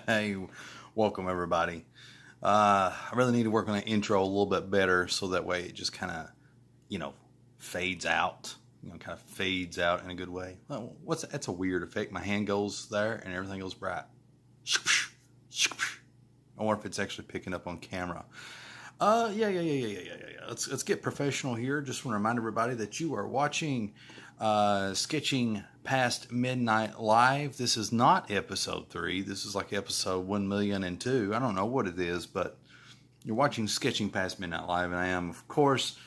Hey, welcome everybody. I really need to work on the intro a little bit better so that way it just kind of, you know, fades out. Kind of fades out in a good way. Well, that's a weird effect. My hand goes there and everything goes bright. I wonder if it's actually picking up on camera. Yeah. Let's get professional here. Just want to remind everybody that you are watching Sketching Past Midnight Live. This is not episode 3. This is like episode 1,000,002. I don't know what it is, but you're watching Sketching Past Midnight Live, and I am, of course,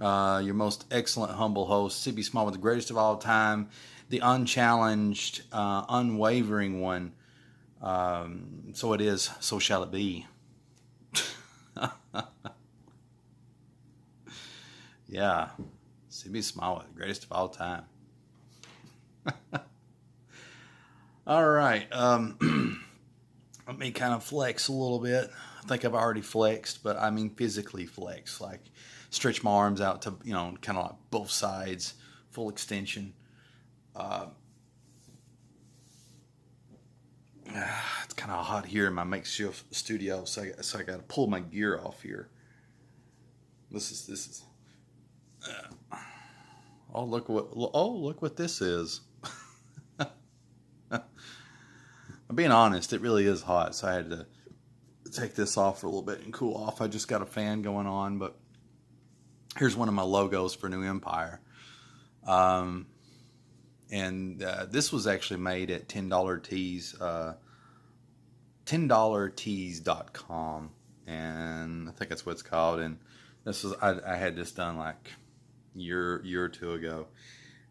your most excellent, humble host, CB Small, with the greatest of all time, the unchallenged, unwavering one. So it is, so shall it be. Yeah, CB Smallwood, greatest of all time. All right, let me kind of flex a little bit. I think I've already flexed, but I mean physically flex, like stretch my arms out to, kind of like both sides, full extension. It's kind of hot here in my makeshift studio, so I got to pull my gear off here. This is. Look what this is. I'm being honest, it really is hot, so I had to take this off for a little bit and cool off. I just got a fan going on, but here's one of my logos for New Empire. And this was actually made at $10 Tees, $10tees.com, and I think that's what it's called. And this was I had this done like year or two ago,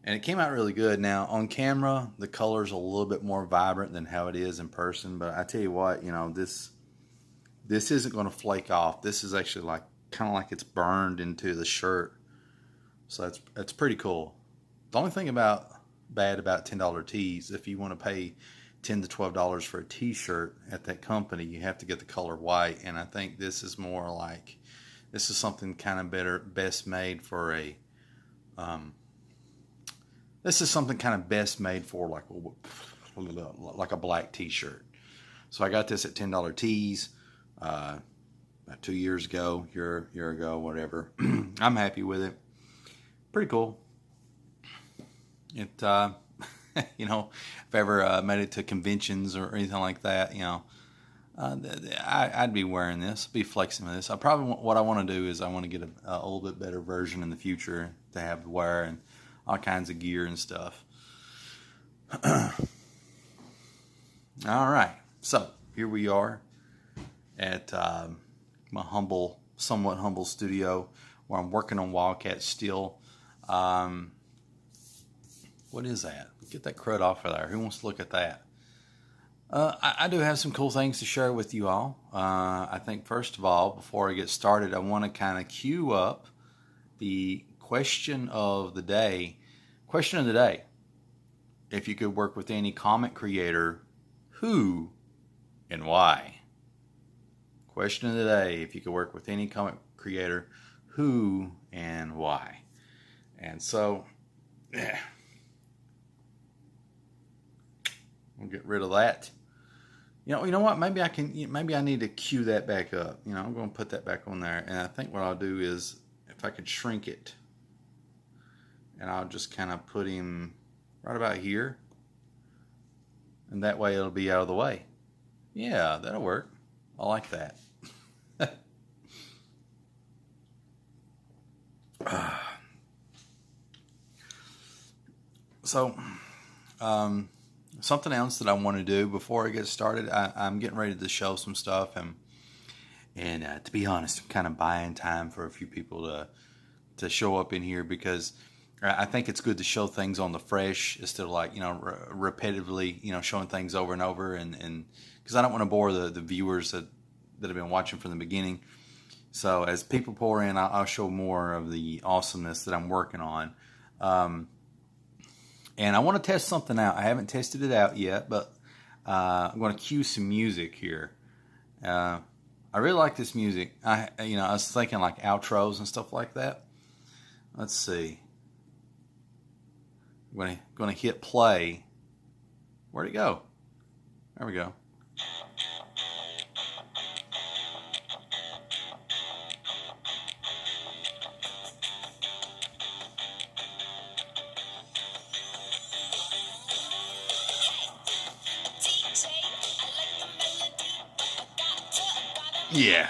and it came out really good. Now on camera, the color's a little bit more vibrant than how it is in person, but I tell you what, this isn't going to flake off. This is actually like kind of like it's burned into the shirt, so that's pretty cool. The only thing bad about $10 tees, if you want to pay $10 to $12 for a t-shirt at that company, you have to get the color white, and I think this is more like, this is something kind of best made for a this is something kind of best made for like a black t-shirt. So I got this at $10 tees about 2 years ago, year ago, whatever. I'm happy with it. Pretty cool. It if I ever made it to conventions or anything like that, I'd be wearing this, be flexing with this. What I want to do is I want to get a little bit better version in the future to have to wear and all kinds of gear and stuff. All right, so here we are at my somewhat humble studio where I'm working on Wildcat still. What is that? Get that crud off of there. Who wants to look at that? I do have some cool things to share with you all. I think first of all, before I get started, I want to kind of cue up the question of the day. Question of the day: if you could work with any comic creator, who and why? Question of the day: if you could work with any comic creator, who and why? And so, yeah, we'll get rid of that. You know what? Maybe I need to cue that back up. I'm going to put that back on there. And I think what I'll do is, if I could shrink it, and I'll just kind of put him right about here. And that way it'll be out of the way. Yeah, that'll work. I like that. So, something else that I want to do before I get started, I'm getting ready to show some stuff, and to be honest, I'm kind of buying time for a few people to show up in here, because I think it's good to show things on the fresh instead of repetitively, showing things over and over, and because I don't want to bore the viewers that have been watching from the beginning. So as people pour in, I'll show more of the awesomeness that I'm working on. And I want to test something out. I haven't tested it out yet, but I'm going to cue some music here. I really like this music. I was thinking like outros and stuff like that. Let's see. I'm going to hit play. Where'd it go? There we go. Yeah.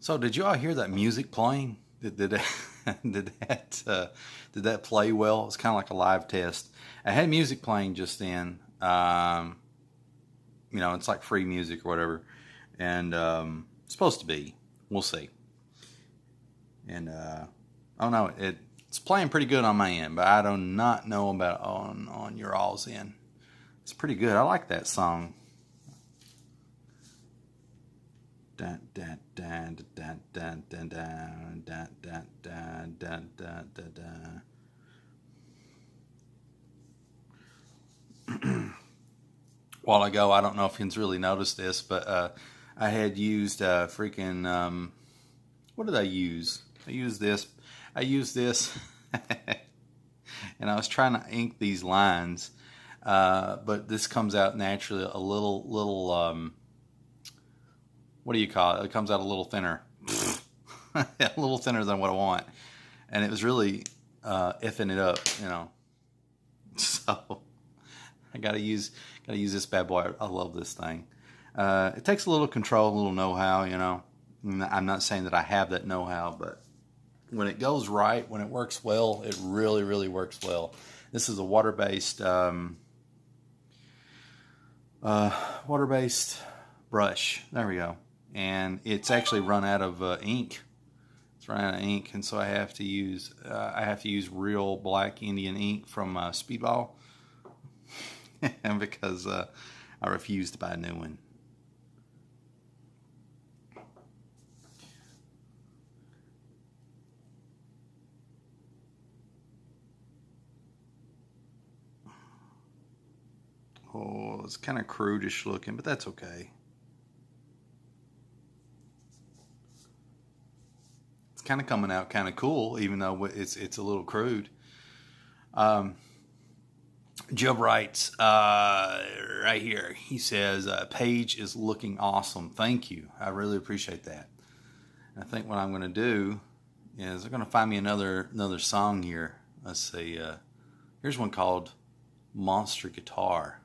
So did you all hear that music playing? Did did that did that play well? It's kind of like a live test. I had music playing just then. It's like free music or whatever, and it's supposed to be. We'll see. And I don't know. It's playing pretty good on my end, but I do not know about on your all's end. It's pretty good. I like that song. Dun, dun, dun, dun, dun, dun, dun, dun, dun, dun, dun, dun, dun, dun. While ago, I don't know if you've really noticed this, but I had used freaking what did I use? I used this. I used this, and I was trying to ink these lines, but this comes out naturally a little. What do you call it? It comes out a little thinner, a little thinner than what I want, and it was really effing it up, So I gotta use this bad boy. I love this thing. It takes a little control, a little know-how, I'm not saying that I have that know-how, but when it goes right, when it works well, it really, really works well. This is a water-based brush. There we go. And it's actually run out of ink. It's run out of ink, and so I have to use real black Indian ink from Speedball, and because I refuse to buy a new one. Oh, it's kind of crudish looking, but that's okay. It's kind of coming out kind of cool, even though it's a little crude. Job writes right here. He says, "Paige is looking awesome. Thank you. I really appreciate that." And I think what I'm going to do is I'm going to find me another song here. Let's see. Here's one called monster guitar.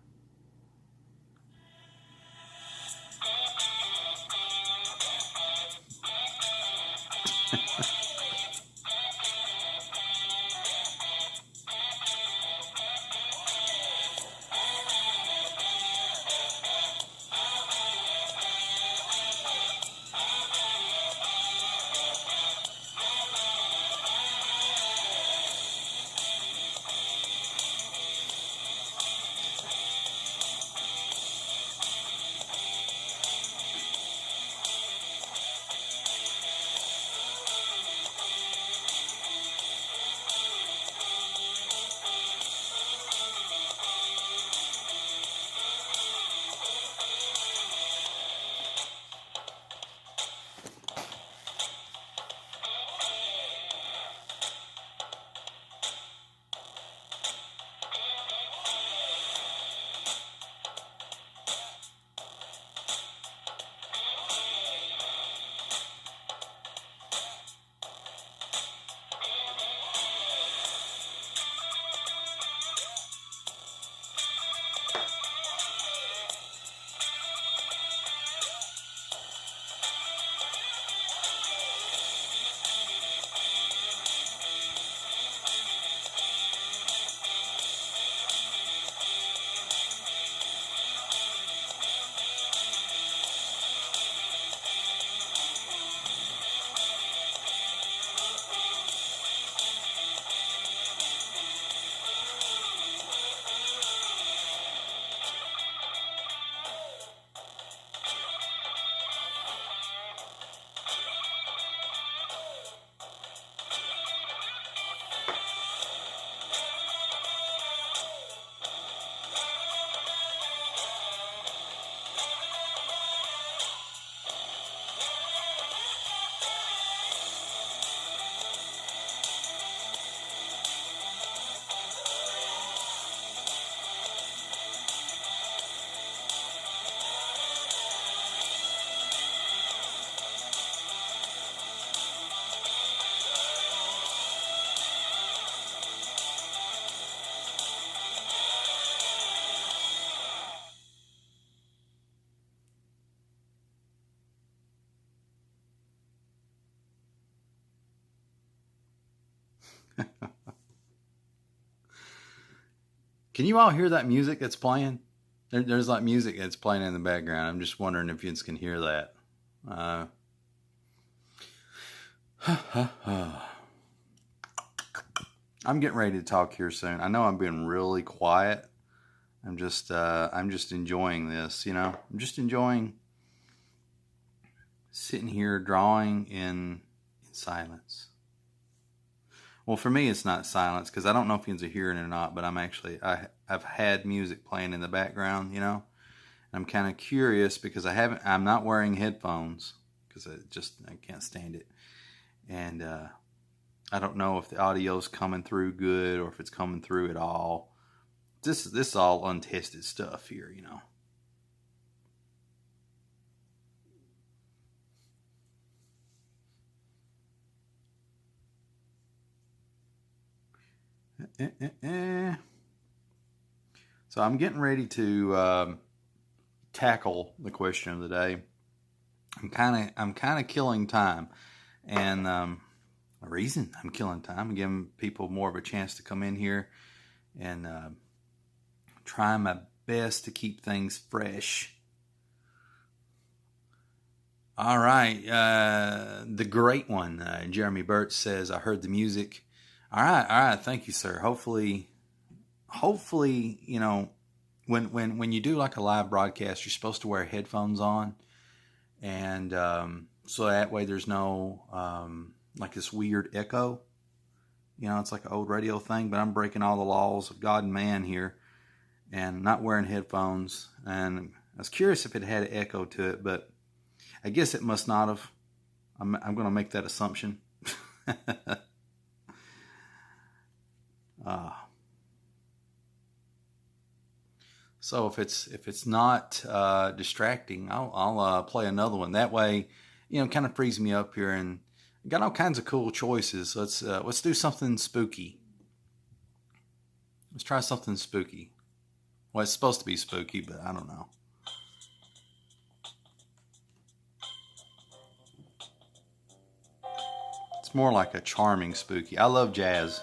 Can you all hear that music that's playing? There's like music that's playing in the background. I'm just wondering if you can hear that. I'm getting ready to talk here soon. I know I'm being really quiet. I'm just enjoying this. I'm just enjoying sitting here drawing in silence. Well, for me, it's not silence because I don't know if you can hear it or not. But I've had music playing in the background. I'm kind of curious because I'm not wearing headphones because I can't stand it, and I don't know if the audio's coming through good or if it's coming through at all. This is all untested stuff here. So I'm getting ready to tackle the question of the day. I'm kind of killing time, and the reason I'm killing time, I'm giving people more of a chance to come in here and trying my best to keep things fresh. All right, the great one, Jeremy Burt says, I heard the music. All right, thank you, sir. Hopefully, when you do like a live broadcast, you're supposed to wear headphones on, and so that way there's no like this weird echo. It's like an old radio thing, but I'm breaking all the laws of God and man here, and not wearing headphones. And I was curious if it had an echo to it, but I guess it must not have. I'm going to make that assumption. So if it's not distracting, I'll play another one. That way, kind of frees me up here, and got all kinds of cool choices. Let's do something spooky. Let's try something spooky. Well, it's supposed to be spooky, but I don't know. It's more like a charming spooky. I love jazz.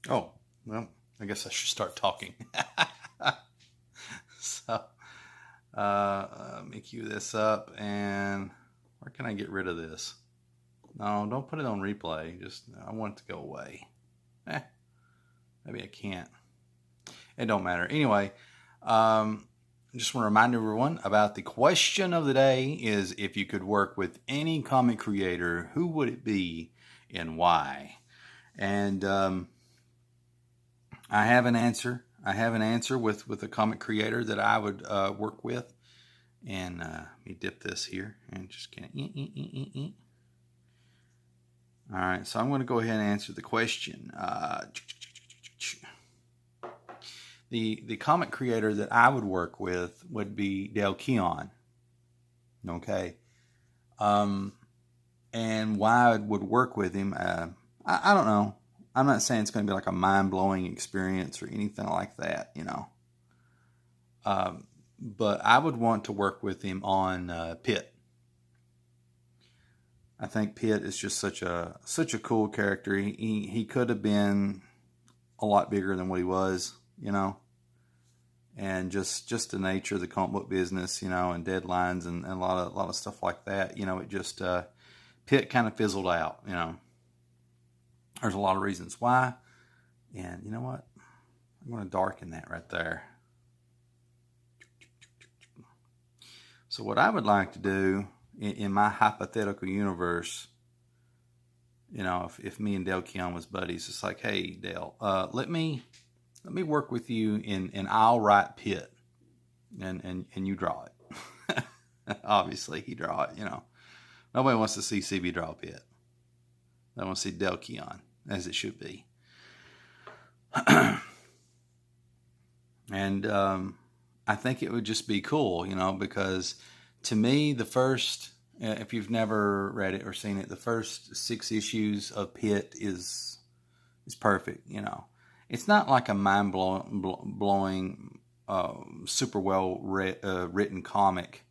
Oh, well, I guess I should start talking. So, let me cue this up, and where can I get rid of this? No, don't put it on replay. Just, I want it to go away. Maybe I can't. It don't matter. Anyway, I just want to remind everyone about the question of the day is if you could work with any comic creator, who would it be and why? And I have an answer. I have an answer with a comic creator that I would work with. And let me dip this here and just kind of. All right, so I'm going to go ahead and answer the question. The comic creator that I would work with would be Dale Keown. Okay. And why I would work with him, I don't know. I'm not saying it's going to be like a mind-blowing experience or anything like that, you know. But I would want to work with him on Pitt. I think Pitt is just such a cool character. He could have been a lot bigger than what he was, you know. And just the nature of the comic book business, you know, and deadlines and a lot of stuff like that, you know, it just Pitt kind of fizzled out, you know. There's a lot of reasons why, and you know what? I'm going to darken that right there. So what I would like to do in my hypothetical universe, you know, if me and Dale Keown was buddies, it's like, hey, Dale, let me work with you and I'll write Pitt, and you draw it. Obviously, he draw it, you know. Nobody wants to see CB draw Pitt. They want to see Dale Keown, as it should be. And I think it would just be cool, you know, because to me, the first, if you've never read it or seen it, the first 6 issues of Pitt is perfect, you know. It's not like a mind-blowing, super well written comic.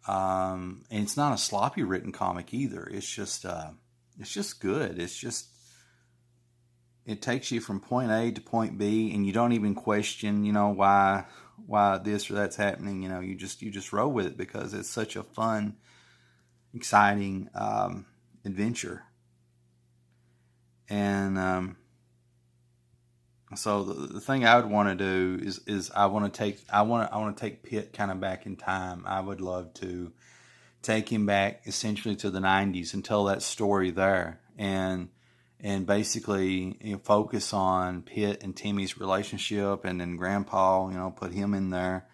And it's not a sloppy written comic either. It's just good. It takes you from point A to point B, and you don't even question, you know, why this or that's happening. You know, you just roll with it because it's such a fun, exciting adventure. And So the thing I would want to do is I want to take Pitt kind of back in time. I would love to take him back essentially to the 90s and tell that story there, and basically, focus on Pitt and Timmy's relationship, and then Grandpa, put him in there.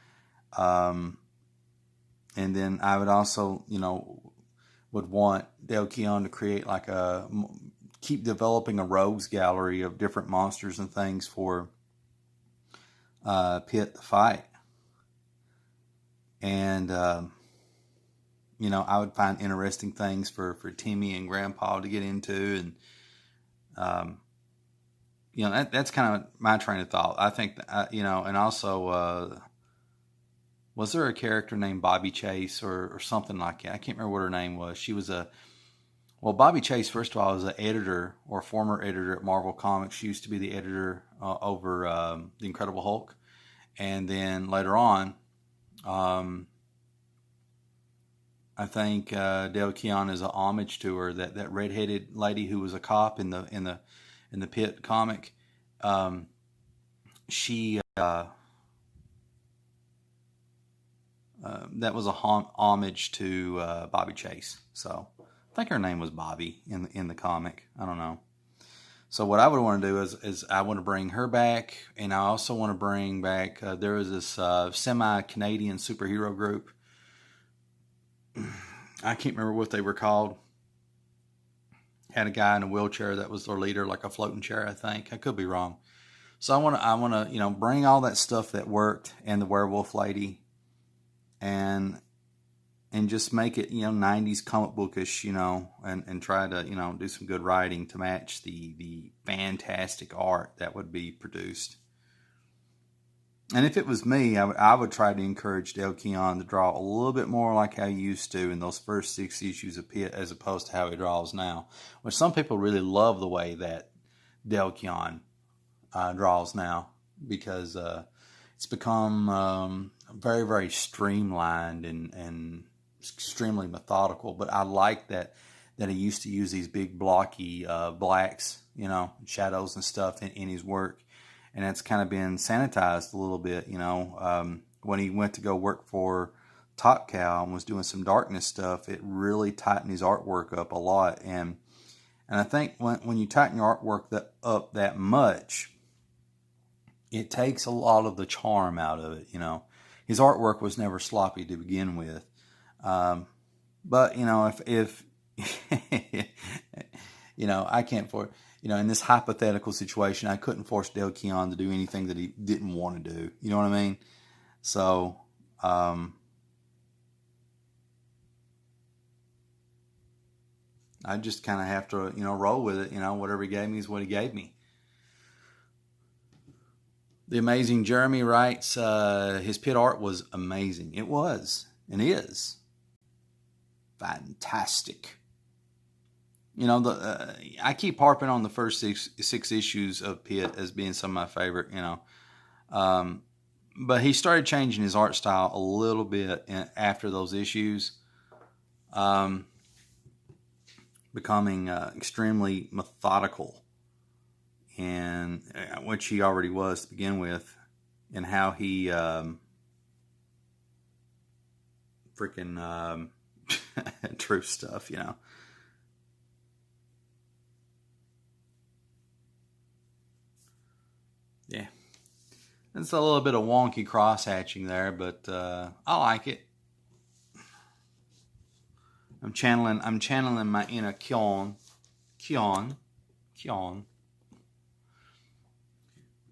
um, and then I would also, would want Dale Keown to create like keep developing a rogues gallery of different monsters and things for Pitt the fight. And I would find interesting things for Timmy and Grandpa to get into, and that's kind of my train of thought. I think that, and also, was there a character named Bobby Chase or something like that? I can't remember what her name was. She was Bobby Chase, first of all, was an editor or former editor at Marvel Comics. She used to be the editor over The Incredible Hulk. And then later on, I think Dale Keown is a homage to her. That redheaded lady who was a cop in the Pitt comic. She that was a homage to Bobby Chase. So I think her name was Bobby in the comic. I don't know. So what I would want to do is I want to bring her back, and I also want to bring back. There was this semi-Canadian superhero group. I can't remember what they were called. Had a guy in a wheelchair that was their leader, like a floating chair, I think. I could be wrong. So I want to, bring all that stuff that worked, and the werewolf lady, and just make it, 90s comic bookish, and try to, do some good writing to match the fantastic art that would be produced. And if it was me, I would try to encourage Dale Keown to draw a little bit more like how he used to in those first 6 issues of Pitt, as opposed to how he draws now. Which some people really love the way that Dale Keown draws now, because it's become very, very streamlined and extremely methodical. But I like that he used to use these big blocky blacks, shadows and stuff in his work. And that's kind of been sanitized a little bit, when he went to go work for Top Cow and was doing some darkness stuff, it really tightened his artwork up a lot. And I think when you tighten your artwork up that much, it takes a lot of the charm out of it, His artwork was never sloppy to begin with. But, if I can't in this hypothetical situation, I couldn't force Dale Keown to do anything that he didn't want to do. You know what I mean? So, I just kind of have to, roll with it. Whatever he gave me is what he gave me. The Amazing Jeremy writes, his Pitt art was amazing. It was, and is. Fantastic. I keep harping on the first six issues of Pitt as being some of my favorite, but he started changing his art style a little bit after those issues, becoming extremely methodical, and which he already was to begin with, and how he freaking true stuff, Yeah, it's a little bit of wonky cross hatching there, but I like it. I'm channeling my inner Keown.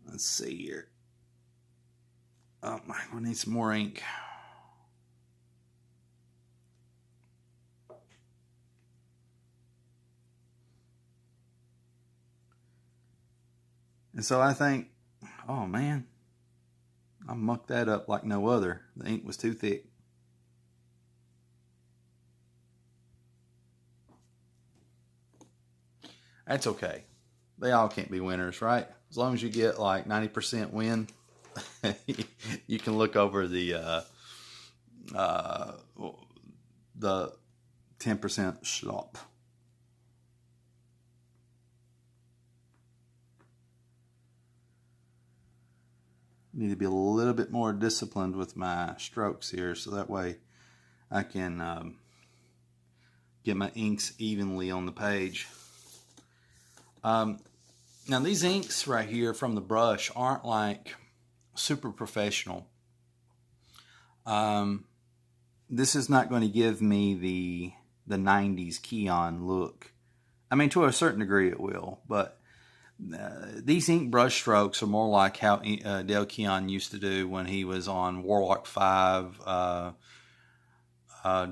Let's see here. Oh, I need some more ink. And so I think, oh man, I mucked that up like no other. The ink was too thick. That's okay. They all can't be winners, right? As long as you get like 90% win, you can look over the 10% slop. need to be a little bit more disciplined with my strokes here, so that way I can get my inks evenly on the page. Now these inks right here from the brush aren't like super professional. This is not going to give me the 90s Keon look. I mean, to a certain degree it will, but these ink brush strokes are more like how Dale Keon used to do when he was on Warlock 5,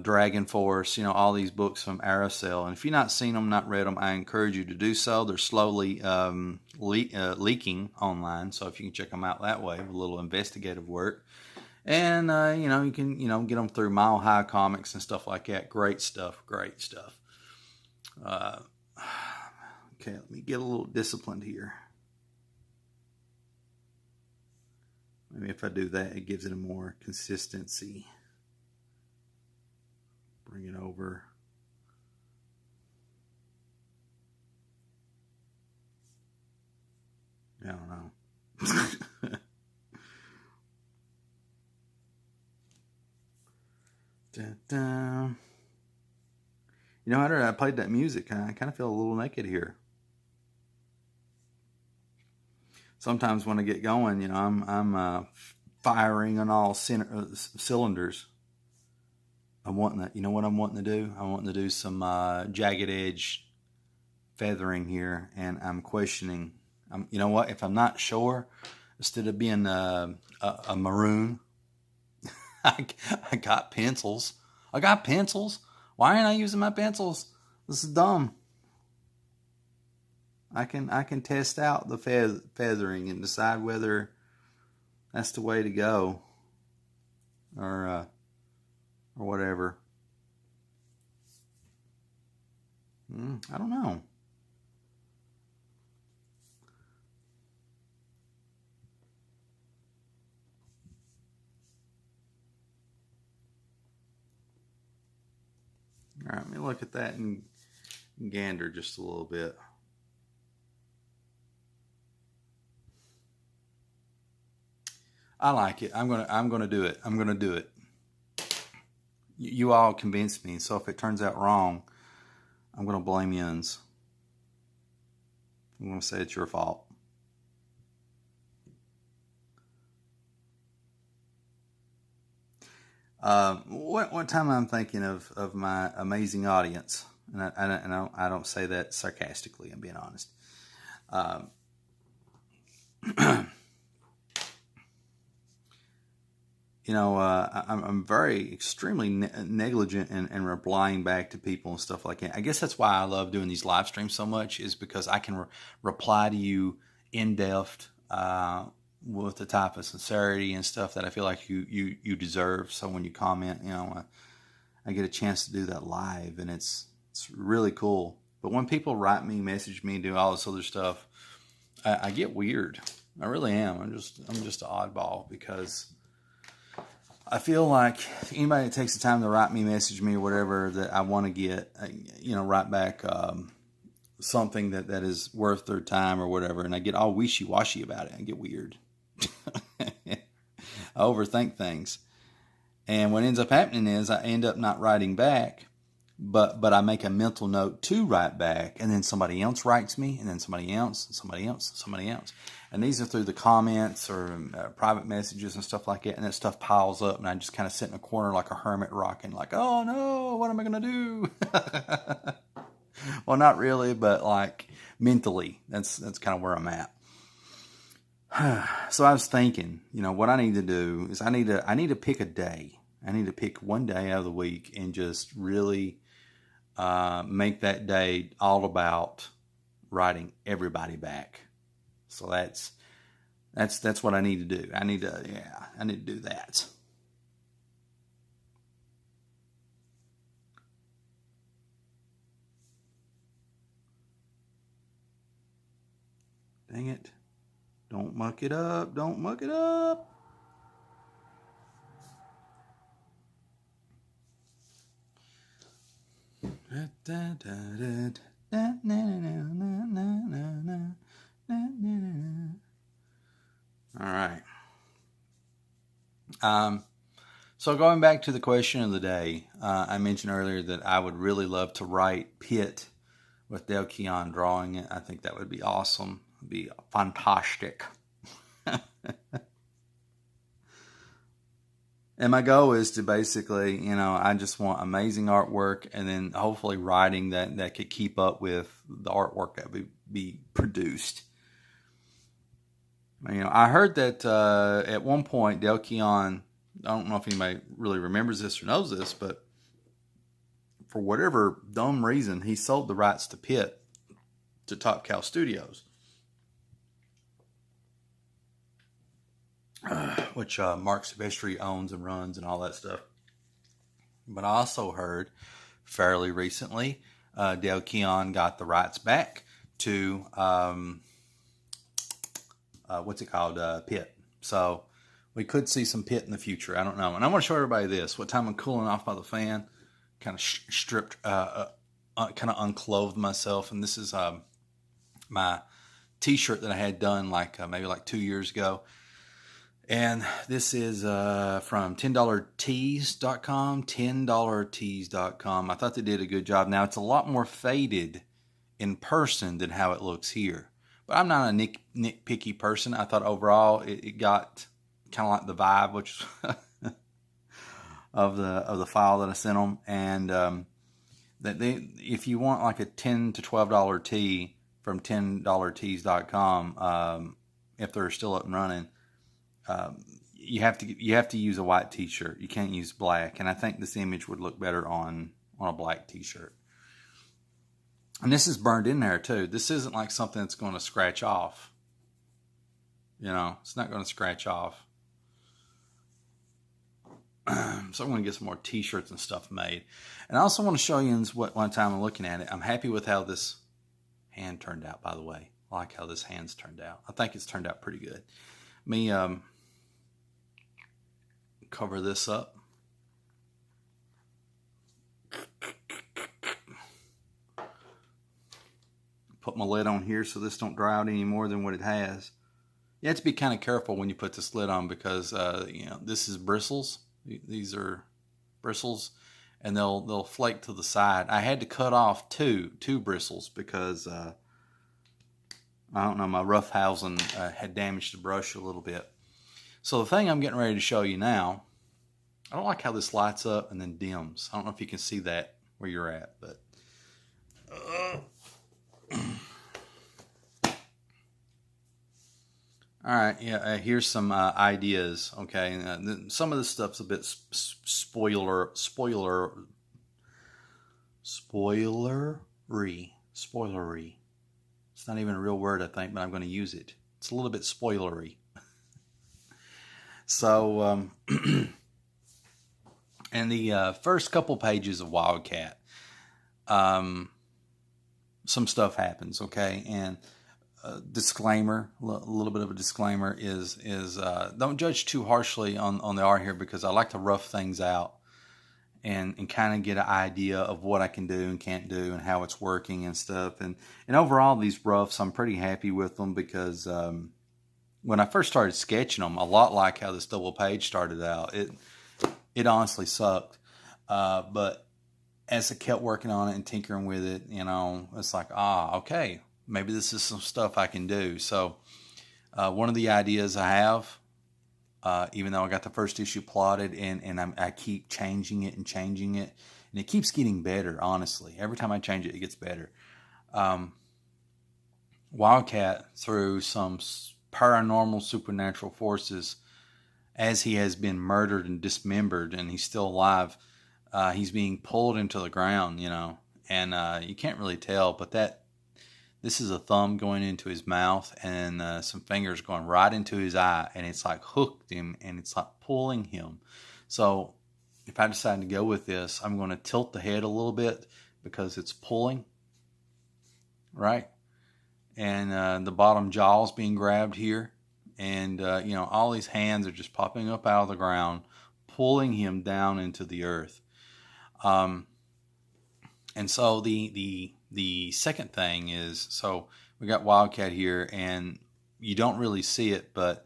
Dragon Force, all these books from Aracel. And if you've not seen them, not read them, I encourage you to do so. They're slowly leaking online, so if you can check them out that way with a little investigative work. And, you can, get them through Mile High Comics and stuff like that. Great stuff, great stuff. Okay, let me get a little disciplined here. Maybe if I do that, it gives it a more consistency. Bring it over. I don't know. After I played that music, I kind of feel a little naked here. Sometimes when I get going, I'm firing on all cylinders. I'm wanting that. You know what I'm wanting to do? I'm wanting to do some jagged edge feathering here, and I'm questioning. You know what? If I'm not sure, instead of being a maroon, I got pencils. I got pencils. Why aren't I using my pencils? This is dumb. I can test out the feathering and decide whether that's the way to go, or whatever. I don't know. All right, let me look at that and gander just a little bit. I like it. I'm gonna do it. I'm gonna do it. You all convinced me, so if it turns out wrong, I'm gonna blame Yuns. I'm gonna say it's your fault. One time I'm thinking of my amazing audience, and I don't say that sarcastically. I'm being honest. I'm very extremely negligent in replying back to people and stuff like that. I guess that's why I love doing these live streams so much, is because I can reply to you in depth with the type of sincerity and stuff that I feel like you deserve. So when you comment, I get a chance to do that live, and it's really cool. But when people write me, message me, do all this other stuff, I get weird. I really am. I'm just an oddball, because I feel like anybody that takes the time to write me, message me, or whatever, that I want to get, write back something that is worth their time or whatever, and I get all wishy-washy about it. I get weird. I overthink things. And what ends up happening is I end up not writing back, but I make a mental note to write back, and then somebody else writes me, and then somebody else, and somebody else, and somebody else. And these are through the comments or private messages and stuff like that, and that stuff piles up, and I just kind of sit in a corner like a hermit rocking, like, oh no, what am I going to do? Well, not really, but like mentally, that's kind of where I'm at. So I was thinking, what I need to do is I need to pick a day. I need to pick one day out of the week and just really make that day all about writing everybody back. So that's what I need to do. I need to do that. Dang it. Don't muck it up. Don't muck it up. All right. Um, so going back to the question of the day, I mentioned earlier that I would really love to write Pit with Dale Keon drawing it. I think that would be awesome. It'd be fantastic. And my goal is to basically, I just want amazing artwork, and then hopefully writing that could keep up with the artwork that would be produced. I heard that at one point Dale Keon, I don't know if anybody really remembers this or knows this, but for whatever dumb reason, he sold the rights to Pit to Top Cow Studios, which Mark Silvestri owns and runs and all that stuff. But I also heard fairly recently Dale Keon got the rights back to what's it called, Pit. So we could see some Pit in the future. I don't know. And I want to show everybody this. What time I'm cooling off by the fan, kind of stripped, kind of unclothed myself. And this is my t-shirt that I had done maybe 2 years ago. And this is from $10tees.com, $10tees.com. I thought they did a good job. Now, it's a lot more faded in person than how it looks here. But I'm not a nitpicky person. I thought overall it got kind of like the vibe, which of the file that I sent them. And that if you want like a $10 to $12 tee from $10tees.com, if they're still up and running, you have to use a white t-shirt. You can't use black. And I think this image would look better on a black t-shirt. And this is burned in there too. This isn't like something that's going to scratch off. It's not going to scratch off. So I'm going to get some more t-shirts and stuff made. And I also want to show you one time I'm looking at it. I'm happy with how this hand turned out, by the way. I like how this hand's turned out. I think it's turned out pretty good. Me cover this up. Put my lid on here so this don't dry out any more than what it has. You have to be kind of careful when you put this lid on because this is bristles. These are bristles, and they'll flake to the side. I had to cut off two bristles because I don't know, my roughhousing had damaged the brush a little bit. So the thing I'm getting ready to show you now, I don't like how this lights up and then dims. I don't know if you can see that where you're at, but all right, yeah. Here's some ideas. Okay, some of this stuff's a bit spoilery. It's not even a real word, I think, but I'm going to use it. It's a little bit spoilery. So, in the first couple pages of Wildcat, some stuff happens. Okay, and disclaimer, a little bit of a disclaimer is don't judge too harshly on the art here, because I like to rough things out and kind of get an idea of what I can do and can't do and how it's working and stuff. And overall, these roughs, I'm pretty happy with them because when I first started sketching them, a lot like how this double page started out, it honestly sucked. But as I kept working on it and tinkering with it, it's like, okay, maybe this is some stuff I can do. So one of the ideas I have, even though I got the first issue plotted and I keep changing it, and it keeps getting better, honestly. Every time I change it, it gets better. Wildcat, through some paranormal supernatural forces, as he has been murdered and dismembered and he's still alive, he's being pulled into the ground, and you can't really tell, but this is a thumb going into his mouth and some fingers going right into his eye, and it's like hooked him and it's like pulling him. So if I decide to go with this, I'm going to tilt the head a little bit because it's pulling, right? And the bottom jaw's being grabbed here. And, all these hands are just popping up out of the ground, pulling him down into the earth. And so the second thing is, so we got Wildcat here, and you don't really see it, but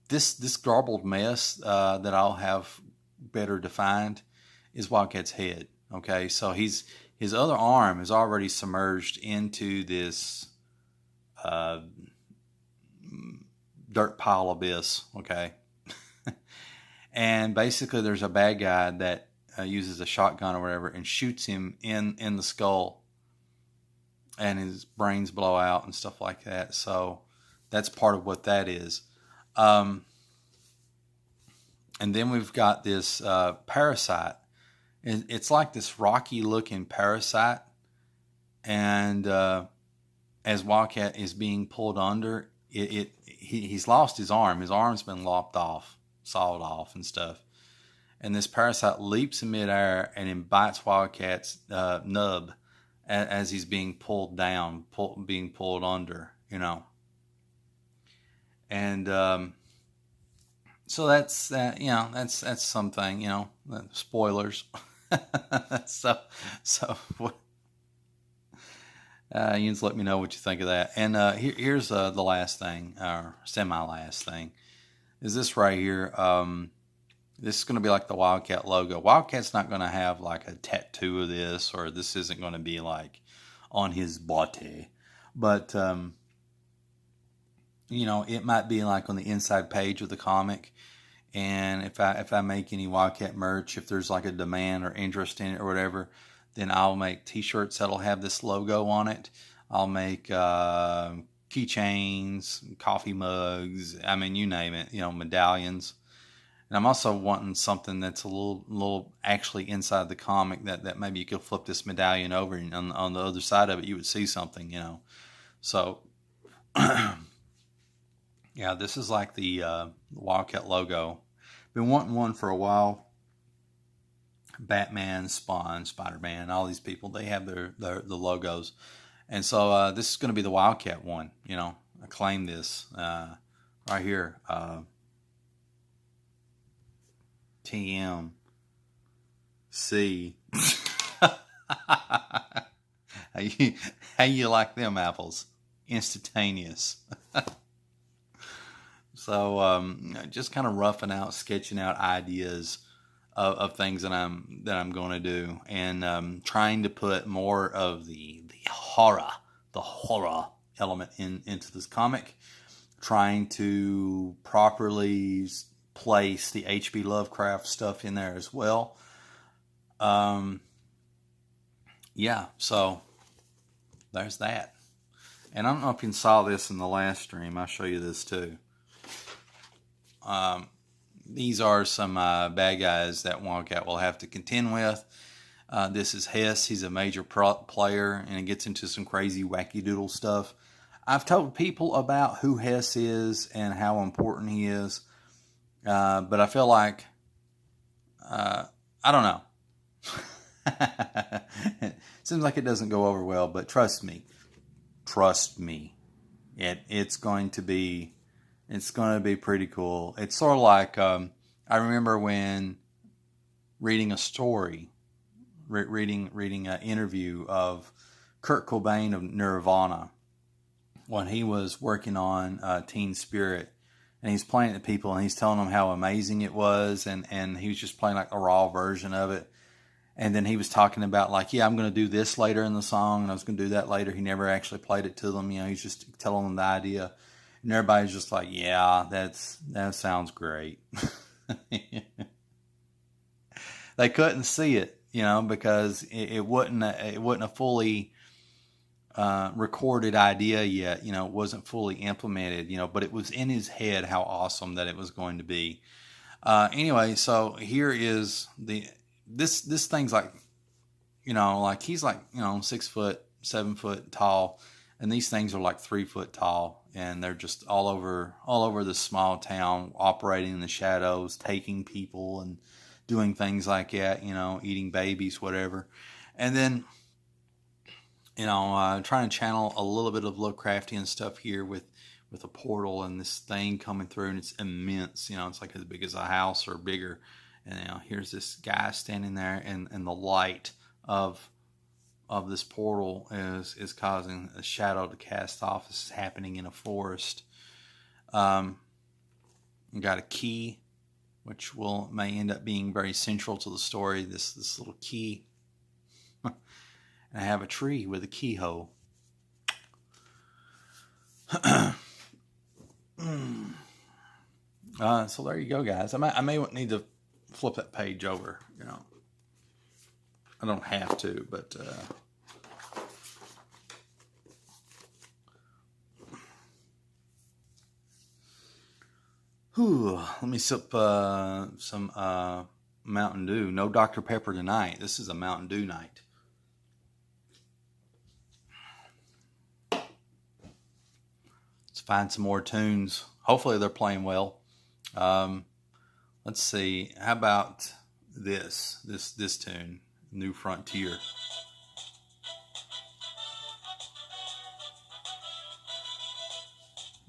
this garbled mess that I'll have better defined is Wildcat's head. Okay, so his other arm is already submerged into this uh, dirt pile abyss. Okay, and basically there's a bad guy that uses a shotgun or whatever and shoots him in the skull, and his brains blow out and stuff like that. So that's part of what that is. And then we've got this parasite. It's like this rocky looking parasite. And as Wildcat is being pulled under, he's lost his arm. His arm's been lopped off, sawed off and stuff. And this parasite leaps in midair and then bites Wildcat's nub as he's being pulled down, being pulled under, And so that's that. That's something. Spoilers. so you just let me know what you think of that. And here's the last thing, or semi-last thing, is this right here. This is going to be like the Wildcat logo. Wildcat's not going to have like a tattoo of this, or this isn't going to be like on his body. But, it might be like on the inside page of the comic. And if I make any Wildcat merch, if there's like a demand or interest in it or whatever, then I'll make t-shirts that'll have this logo on it. I'll make keychains, coffee mugs, I mean, you name it, medallions. And I'm also wanting something that's a little actually inside the comic that maybe you could flip this medallion over, and on the other side of it you would see something, So, yeah, this is like the Wildcat logo. Been wanting one for a while. Batman, Spawn, Spider-Man, all these people, they have the logos. And so this is going to be the Wildcat one, I claim this right here. TMC. How you like them apples? Instantaneous. So just kind of roughing out, sketching out ideas of things that I'm going to do, and trying to put more of the horror element into this comic. Trying to properly place the H.P. Lovecraft stuff in there as well. Yeah, so there's that. And I don't know if you saw this in the last stream. I'll show you this too. These are some bad guys that Wildcat will have to contend with. This is Hess. He's a major player, and it gets into some crazy wacky doodle stuff. I've told people about who Hess is and how important he is. But I feel like, I don't know. It seems like it doesn't go over well, but trust me, it's going to be pretty cool. It's sort of like, I remember when reading a story, reading an interview of Kurt Cobain of Nirvana when he was working on Teen Spirit. And he's playing it to people, and he's telling them how amazing it was, and he was just playing like a raw version of it. And then he was talking about like, yeah, I'm going to do this later in the song, and I was going to do that later. He never actually played it to them. He's just telling them the idea. And everybody's just like, yeah, that sounds great. They couldn't see it, because it wasn't a fully recorded idea yet. It wasn't fully implemented, but it was in his head how awesome that it was going to be. Anyway, so here is this thing's like, like he's like, 6 foot, 7 foot tall, and these things are like 3 foot tall, and they're just all over this small town, operating in the shadows, taking people and doing things like that, eating babies, whatever. And then, trying to channel a little bit of Lovecraftian stuff here with a portal and this thing coming through, and it's immense. It's like as big as a house or bigger. And here's this guy standing there, and the light of this portal is causing a shadow to cast off. This is happening in a forest. I got a key, which may end up being very central to the story. This little key, and I have a tree with a keyhole. So there you go, guys. I may need to flip that page over. You know, I don't have to, but let me sip some Mountain Dew. No Dr. Pepper tonight. This is a Mountain Dew night. Let's find some more tunes. Hopefully they're playing well. Let's see. How about this tune, New Frontier.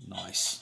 Nice.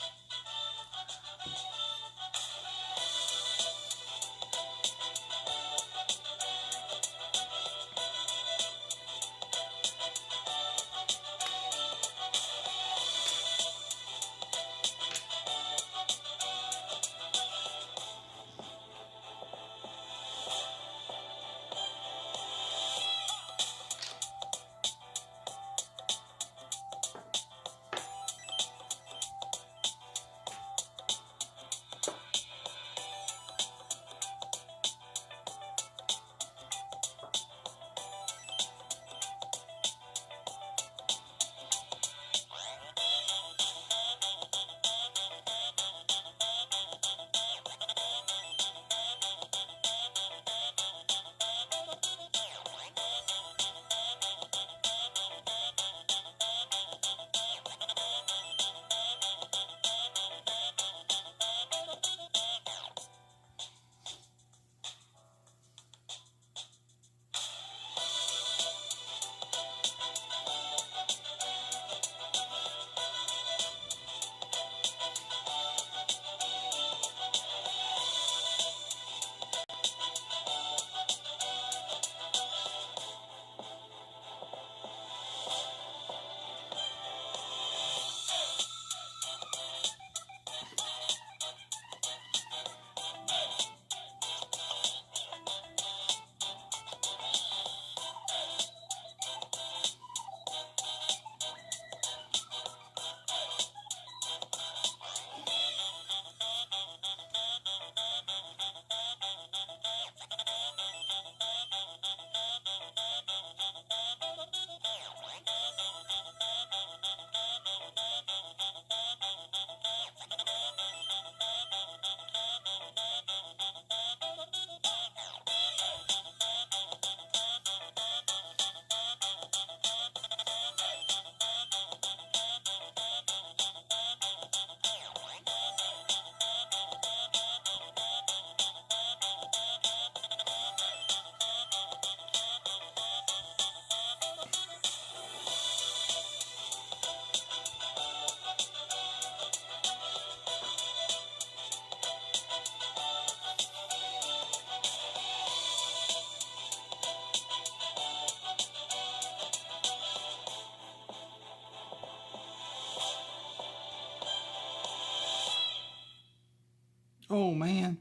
Oh, man.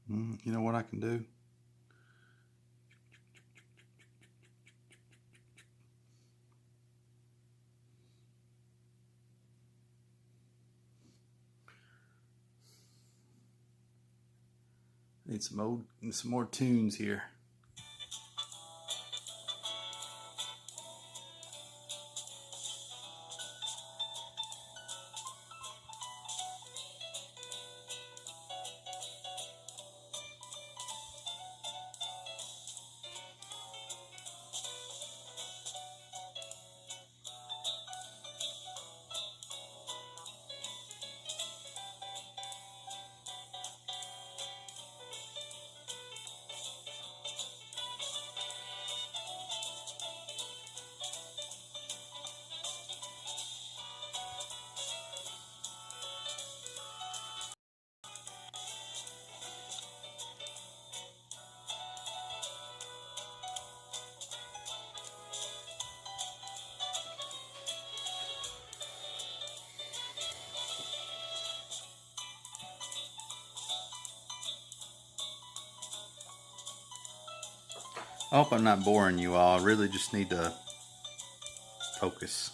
You know what I can do? Need some more tunes here. I hope I'm not boring you all. I really just need to focus.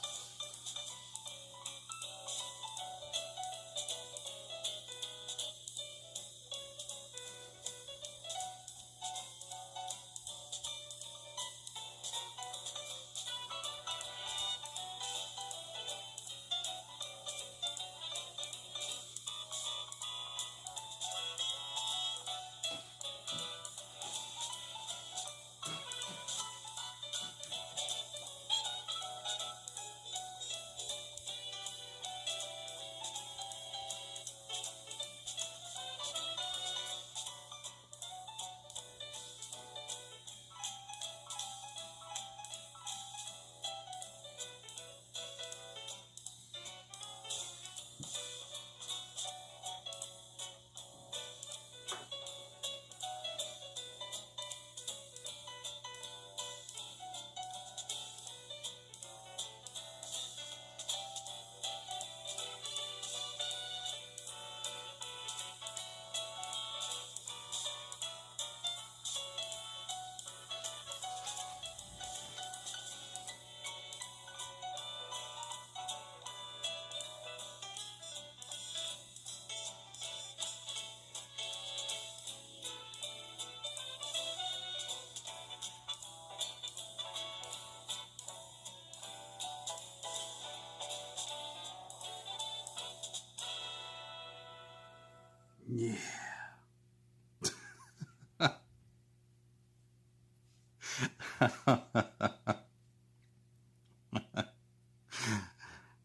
Yeah.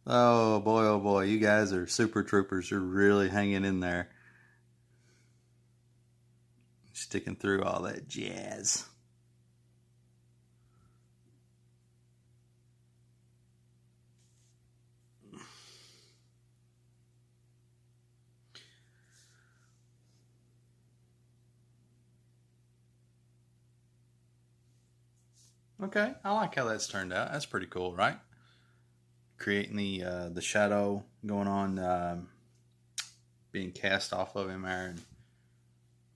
Oh boy, you guys are super troopers. You're really hanging in there, sticking through all that jazz. Okay, I like how that's turned out. That's pretty cool, right? Creating the shadow going on, being cast off of him there. And I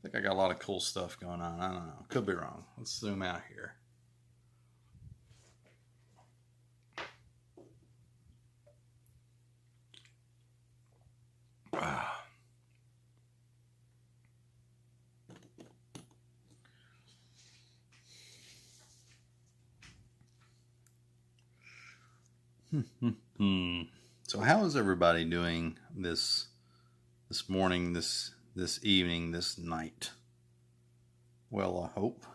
think I got a lot of cool stuff going on. I don't know. Could be wrong. Let's zoom out here. So how is everybody doing this morning, this evening, this night? Well, I hope.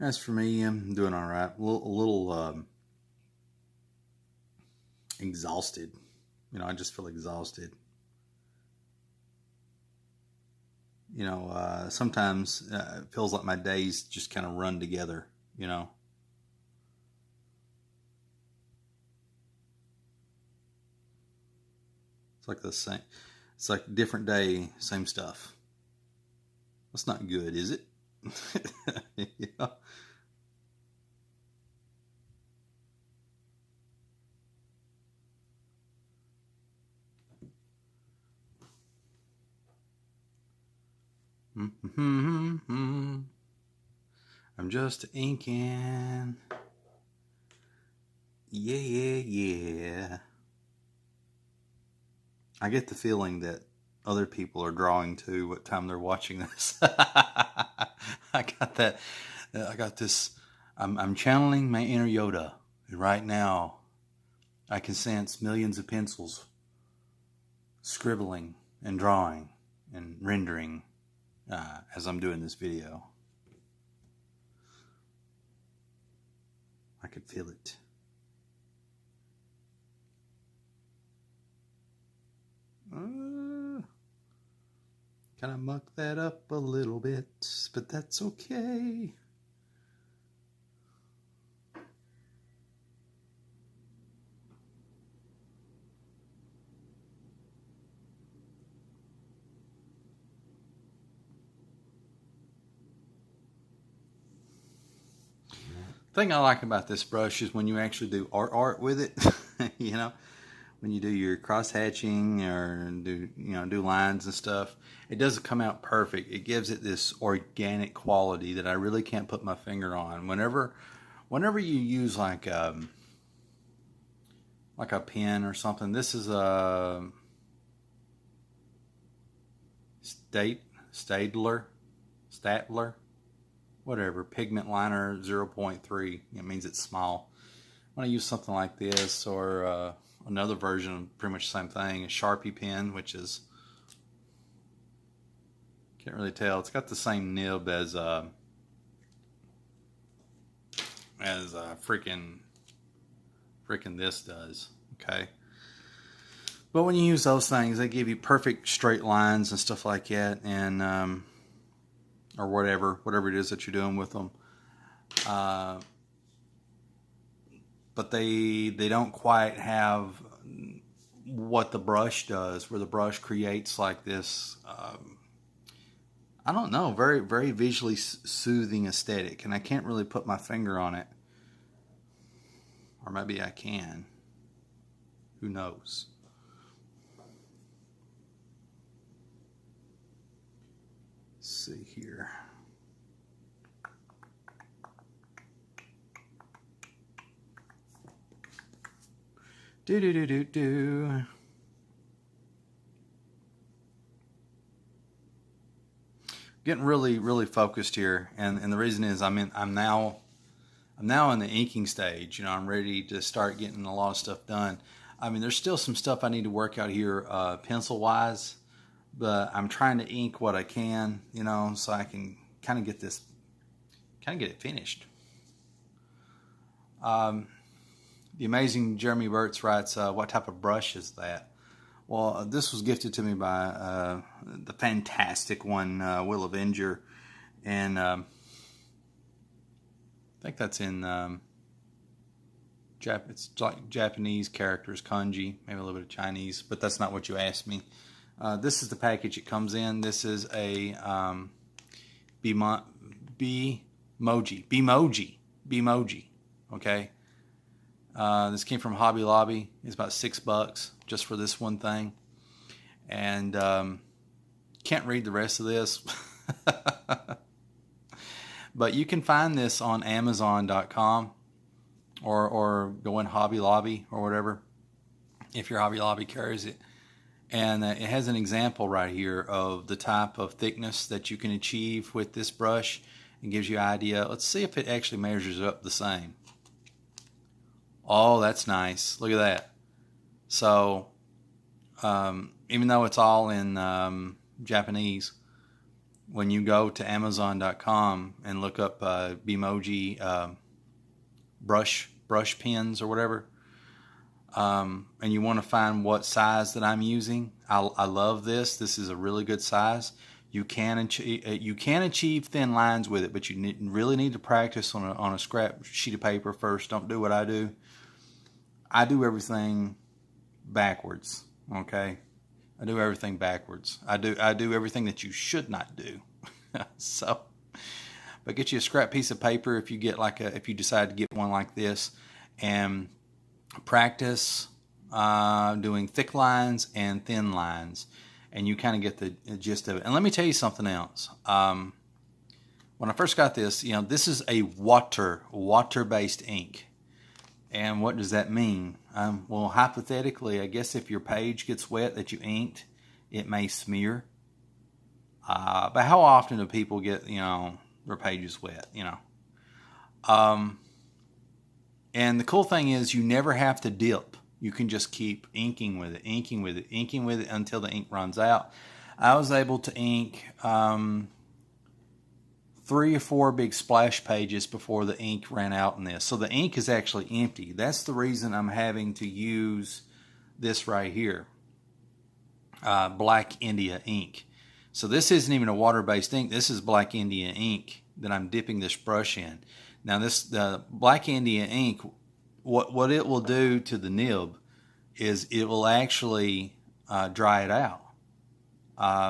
As for me, I'm doing all right. A little exhausted. You know, I just feel exhausted. You know, sometimes it feels like my days just kind of run together, you know. It's like the same, it's like different day, same stuff. That's not good, is it? Yeah. I'm just inking. Yeah. I get the feeling that other people are drawing to what time they're watching this. I got that. I got this. I'm channeling my inner Yoda right now. I can sense millions of pencils scribbling and drawing and rendering as I'm doing this video. I could feel it. Kind of muck that up a little bit, but that's okay. Thing I like about this brush is when you actually do art with it, you know, when you do your cross hatching or do lines and stuff, it doesn't come out perfect. It gives it this organic quality that I really can't put my finger on. Whenever you use like a pen or something, this is a Statler, whatever, pigment liner 0.3. It means it's small. When I use something like this or another version, pretty much the same thing, a Sharpie pen, which is, can't really tell. It's got the same nib as freaking this does. Okay. But when you use those things, they give you perfect straight lines and stuff like that, and or whatever it is that you're doing with them. But they don't quite have what the brush does, where the brush creates like this. I don't know, very very visually soothing aesthetic, and I can't really put my finger on it, or maybe I can. Who knows? Let's see here. Do. Getting really, really focused here, and the reason is I'm now in the inking stage. I'm ready to start getting a lot of stuff done. I mean, there's still some stuff I need to work out here, pencil wise, but I'm trying to ink what I can, so I can kind of get it finished. The amazing Jeremy Burtz writes, what type of brush is that? Well, this was gifted to me by the fantastic one, Will Avenger, and I think that's in it's like Japanese characters, kanji, maybe a little bit of Chinese, but that's not what you asked me. This is the package it comes in. This is a Bemoji, okay? This came from Hobby Lobby. It's about $6 just for this one thing. And can't read the rest of this. But you can find this on Amazon.com or go in Hobby Lobby or whatever, if your Hobby Lobby carries it. And it has an example right here of the type of thickness that you can achieve with this brush. It gives you an idea. Let's see if it actually measures up the same. Oh, that's nice. Look at that. So, even though it's all in Japanese, when you go to Amazon.com and look up Bemoji brush pens or whatever, and you want to find what size that I'm using, I love this. This is a really good size. You can achieve thin lines with it, but you really need to practice on a scrap sheet of paper first. Don't do what I do. I do everything backwards, okay? I do everything backwards. I do everything that you should not do. So, but get you a scrap piece of paper if you decide to get one like this, and practice doing thick lines and thin lines, and you kind of get the gist of it. And let me tell you something else. When I first got this, this is a water-based ink. And what does that mean? Well, hypothetically, I guess if your page gets wet that you inked, it may smear. But how often do people get, their pages wet, And the cool thing is you never have to dip. You can just keep inking with it until the ink runs out. I was able to ink 3 or 4 big splash pages before the ink ran out in this. So the ink is actually empty. That's the reason I'm having to use this right here, Black India ink. So this isn't even a water-based ink. This is Black India ink that I'm dipping this brush in. Now the Black India ink, what it will do to the nib is it will actually dry it out.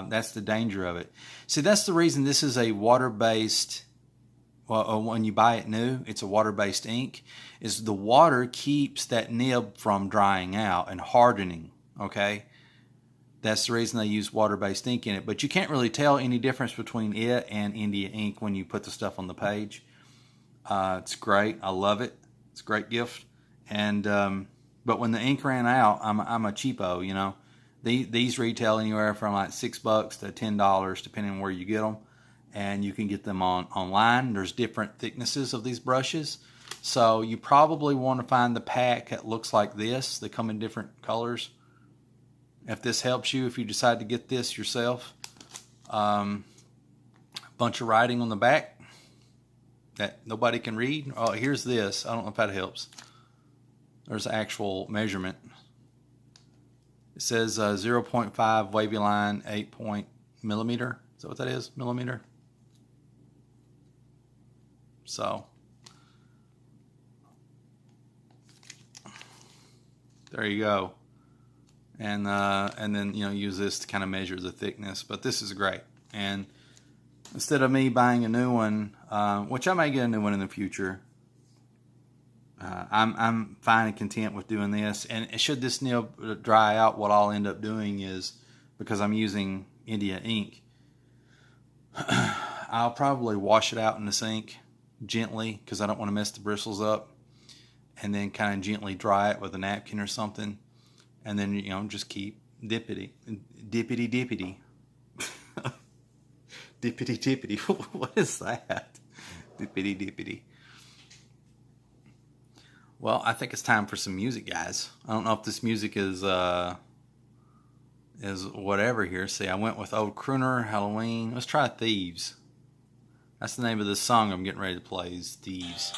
That's the danger of it. See, that's the reason this is a water-based well, when you buy it new, it's a water-based ink, is the water keeps that nib from drying out and hardening, okay? That's the reason they use water-based ink in it. But you can't really tell any difference between it and India ink when you put the stuff on the page. It's great. I love it. It's a great gift. And but when the ink ran out, I'm a cheapo, you know. These retail anywhere from like $6 to $10, depending on where you get them. And you can get them online. There's different thicknesses of these brushes. So you probably want to find the pack that looks like this. They come in different colors. If this helps you, if you decide to get this yourself. Bunch of writing on the back that nobody can read. Oh, here's this. I don't know if that helps. There's actual measurement. It says 0.5 wavy line, 8 millimeter. Is that what that is? Millimeter. So there you go. And then, you know, use this to kind of measure the thickness. But this is great. And instead of me buying a new one, which I may get a new one in the future, I'm fine and content with doing this. And should this nib dry out, what I'll end up doing is, because I'm using India ink, I'll probably wash it out in the sink gently, because I don't want to mess the bristles up, and then kind of gently dry it with a napkin or something, and then, you know, just keep dippity dippity dippity. What is that? Dippity dippity. Well, I think it's time for some music, guys. I don't know if this music is whatever here. See, I went with Old Crooner, Halloween. Let's try Thieves. That's the name of this song I'm getting ready to play, is Thieves.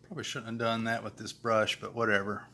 Probably shouldn't have done that with this brush, but whatever.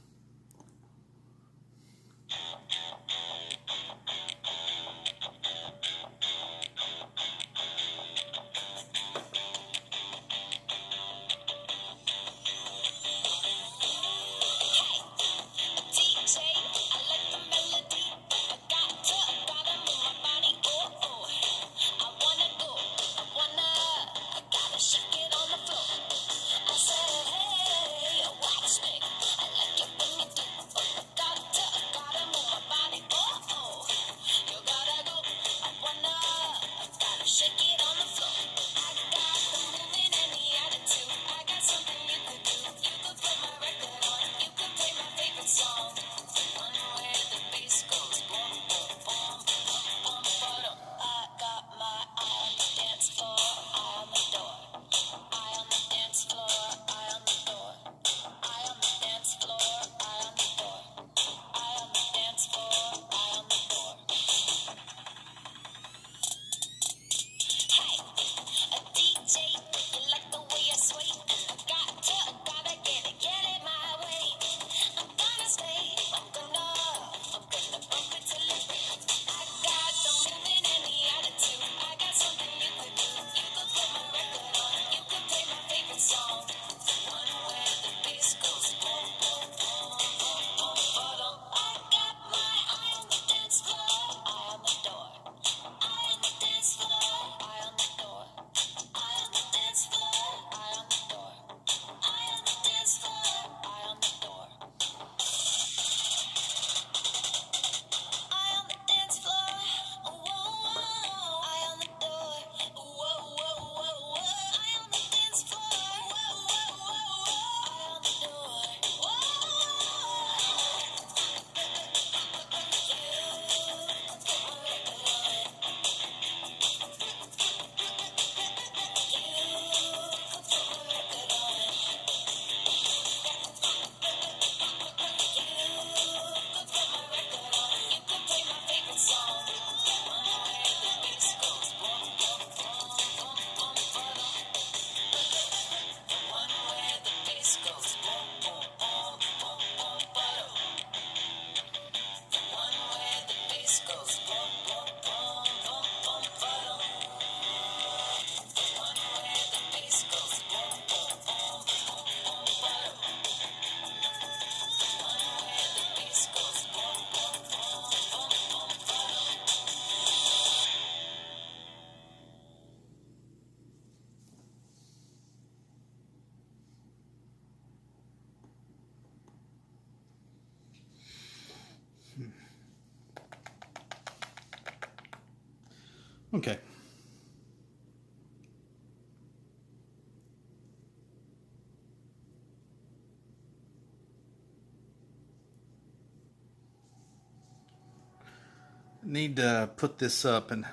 Okay. Need to put this up, and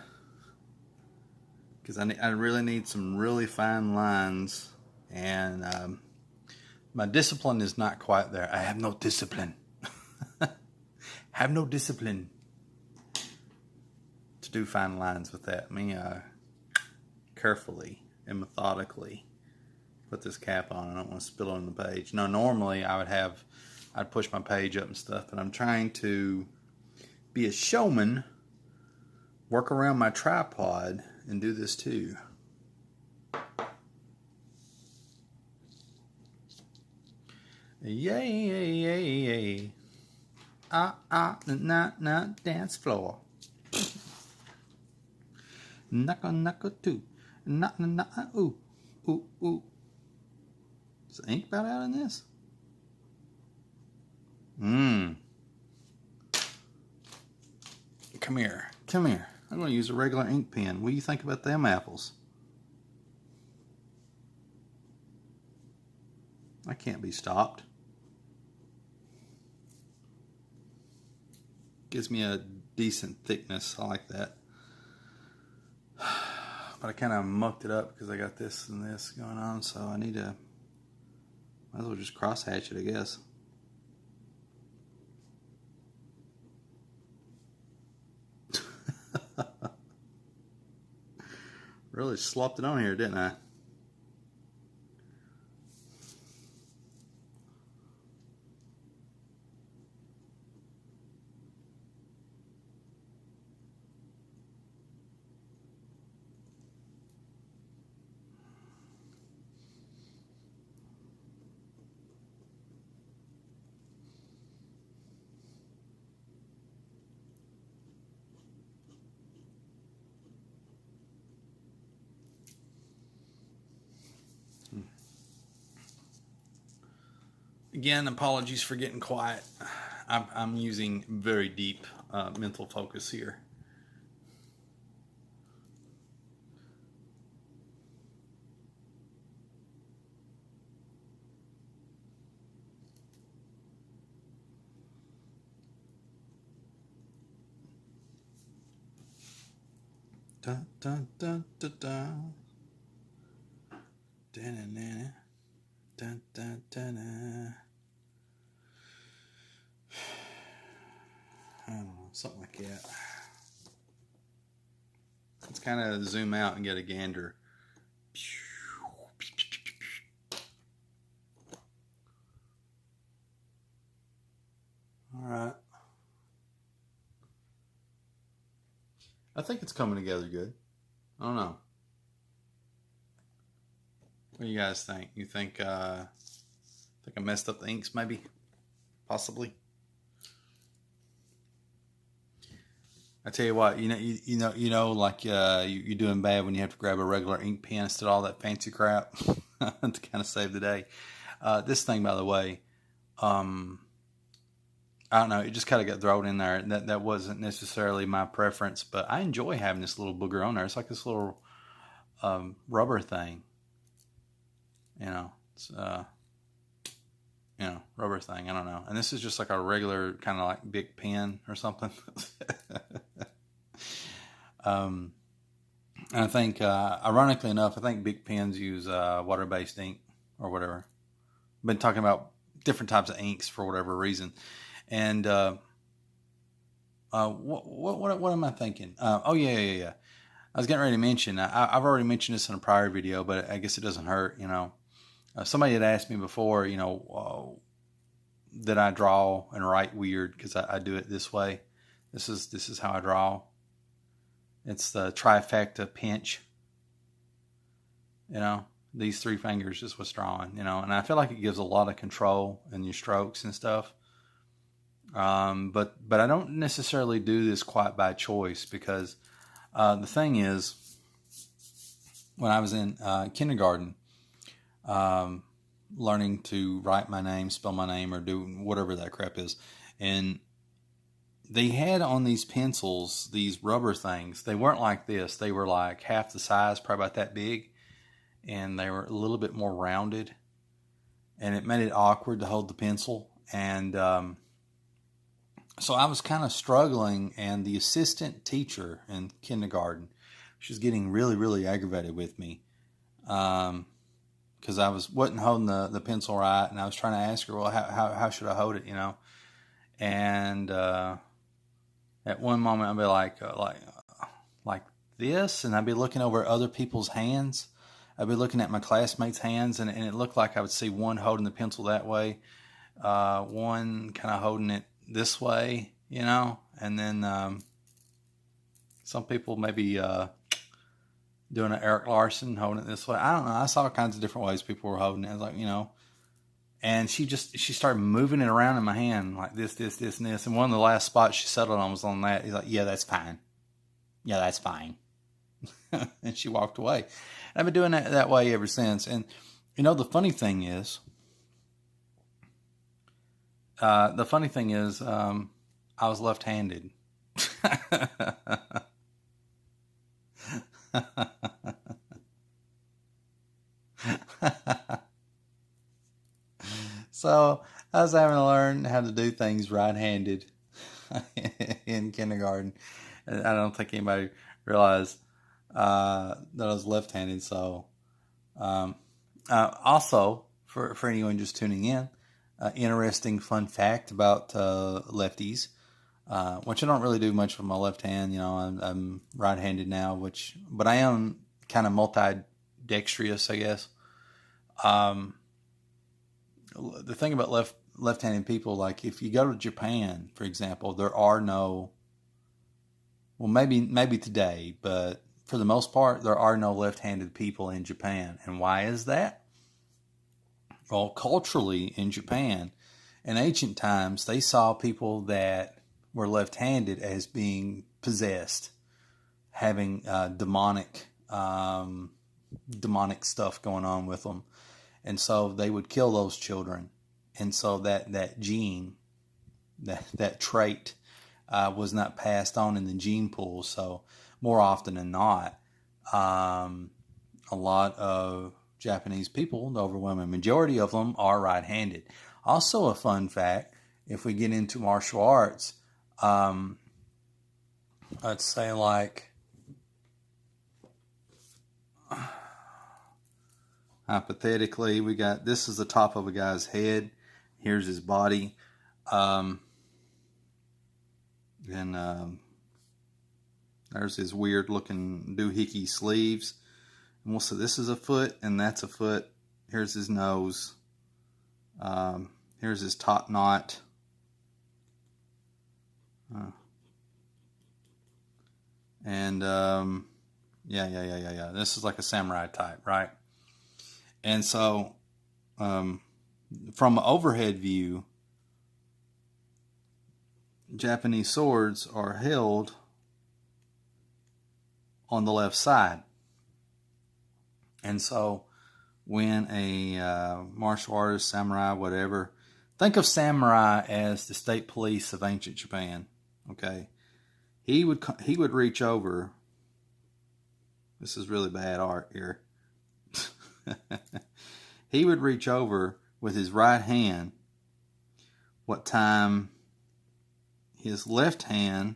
because I really need some really fine lines, and my discipline is not quite there. I have no discipline. Have no discipline to do fine lines with that. Carefully and methodically put this cap on. I don't want to spill it on the page. No, normally I'd push my page up and stuff, but I'm trying to be a showman, work around my tripod, and do this too. Yay, yay, yay, yay. Not dance floor. Knuckle, two. Ooh, ooh, ooh. Is the ink about out in this? Come here. I'm going to use a regular ink pen. What do you think about them apples? I can't be stopped. Gives me a decent thickness. I like that. But I kind of mucked it up because I got this and this going on, so I need to, might as well just cross hatch it, I guess. Really slopped it on here, didn't I? Again, apologies for getting quiet. I'm using very deep mental focus here. Dun, dun, dun, dun, dun. Dun, dun, dun, dun, dun, dun. I don't know, something like that. Let's kind of zoom out and get a gander. All right. I think it's coming together good. I don't know. What do you guys think? You think I messed up the inks, maybe, possibly? I tell you what, like you're doing bad when you have to grab a regular ink pen instead of all that fancy crap to kind of save the day. This thing, by the way, I don't know, it just kind of got thrown in there. That wasn't necessarily my preference, but I enjoy having this little booger on there. It's like this little rubber thing. It's rubber thing. I don't know. And this is just like a regular kind of like big pen or something. And I think, ironically enough, I think big pens use water-based ink or whatever. I've been talking about different types of inks for whatever reason. And what am I thinking? Oh, yeah. I was getting ready to mention, I've already mentioned this in a prior video, but I guess it doesn't hurt, somebody had asked me before, that I draw and write weird because I do it this way. This is how I draw. It's the trifecta pinch. These three fingers is what's drawing. And I feel like it gives a lot of control in your strokes and stuff. But I don't necessarily do this quite by choice because the thing is, when I was in kindergarten, learning to write my name, spell my name, or do whatever that crap is, and they had on these pencils these rubber things. They weren't like this. They were like half the size, probably about that big, and they were a little bit more rounded, and it made it awkward to hold the pencil. And so I was kind of struggling, and the assistant teacher in kindergarten, she was getting really, really aggravated with me because I wasn't holding the pencil right, and I was trying to ask her, well, how should I hold it, And at one moment I'd be like this, and I'd be looking over other people's hands. I'd be looking at my classmates' hands, and it looked like I would see one holding the pencil that way, one kind of holding it this way, and then some people maybe doing an Eric Larson, holding it this way. I don't know. I saw all kinds of different ways people were holding it. I was like, and she started moving it around in my hand like this, and this. And one of the last spots she settled on was on that. He's like, yeah, that's fine. Yeah, that's fine. And she walked away. And I've been doing that way ever since. And, the funny thing is, I was left-handed. So I was having to learn how to do things right-handed in kindergarten. And I don't think anybody realized that I was left-handed. So also, for anyone just tuning in, interesting fun fact about lefties, which I don't really do much with my left hand. I'm right-handed now, but I am kind of multi-dexterous, I guess. The thing about left-handed people, like if you go to Japan, for example, there are no, well, maybe today, but for the most part, there are no left-handed people in Japan. And why is that? Well, culturally in Japan, in ancient times, they saw people that were left-handed as being possessed, having demonic stuff going on with them. And so they would kill those children. And so that gene, that trait was not passed on in the gene pool. So more often than not, a lot of Japanese people, the overwhelming majority of them, are right-handed. Also a fun fact, if we get into martial arts, let's say like, hypothetically, this is the top of a guy's head. Here's his body. There's his weird looking doohickey sleeves. And we'll say this is a foot and that's a foot. Here's his nose. Here's his top knot. Yeah. This is like a samurai type, right? And so, from an overhead view, Japanese swords are held on the left side. And so, when a martial artist, samurai, whatever, think of samurai as the state police of ancient Japan. Okay, he would reach over. This is really bad art here. He would reach over with his right hand what time his left hand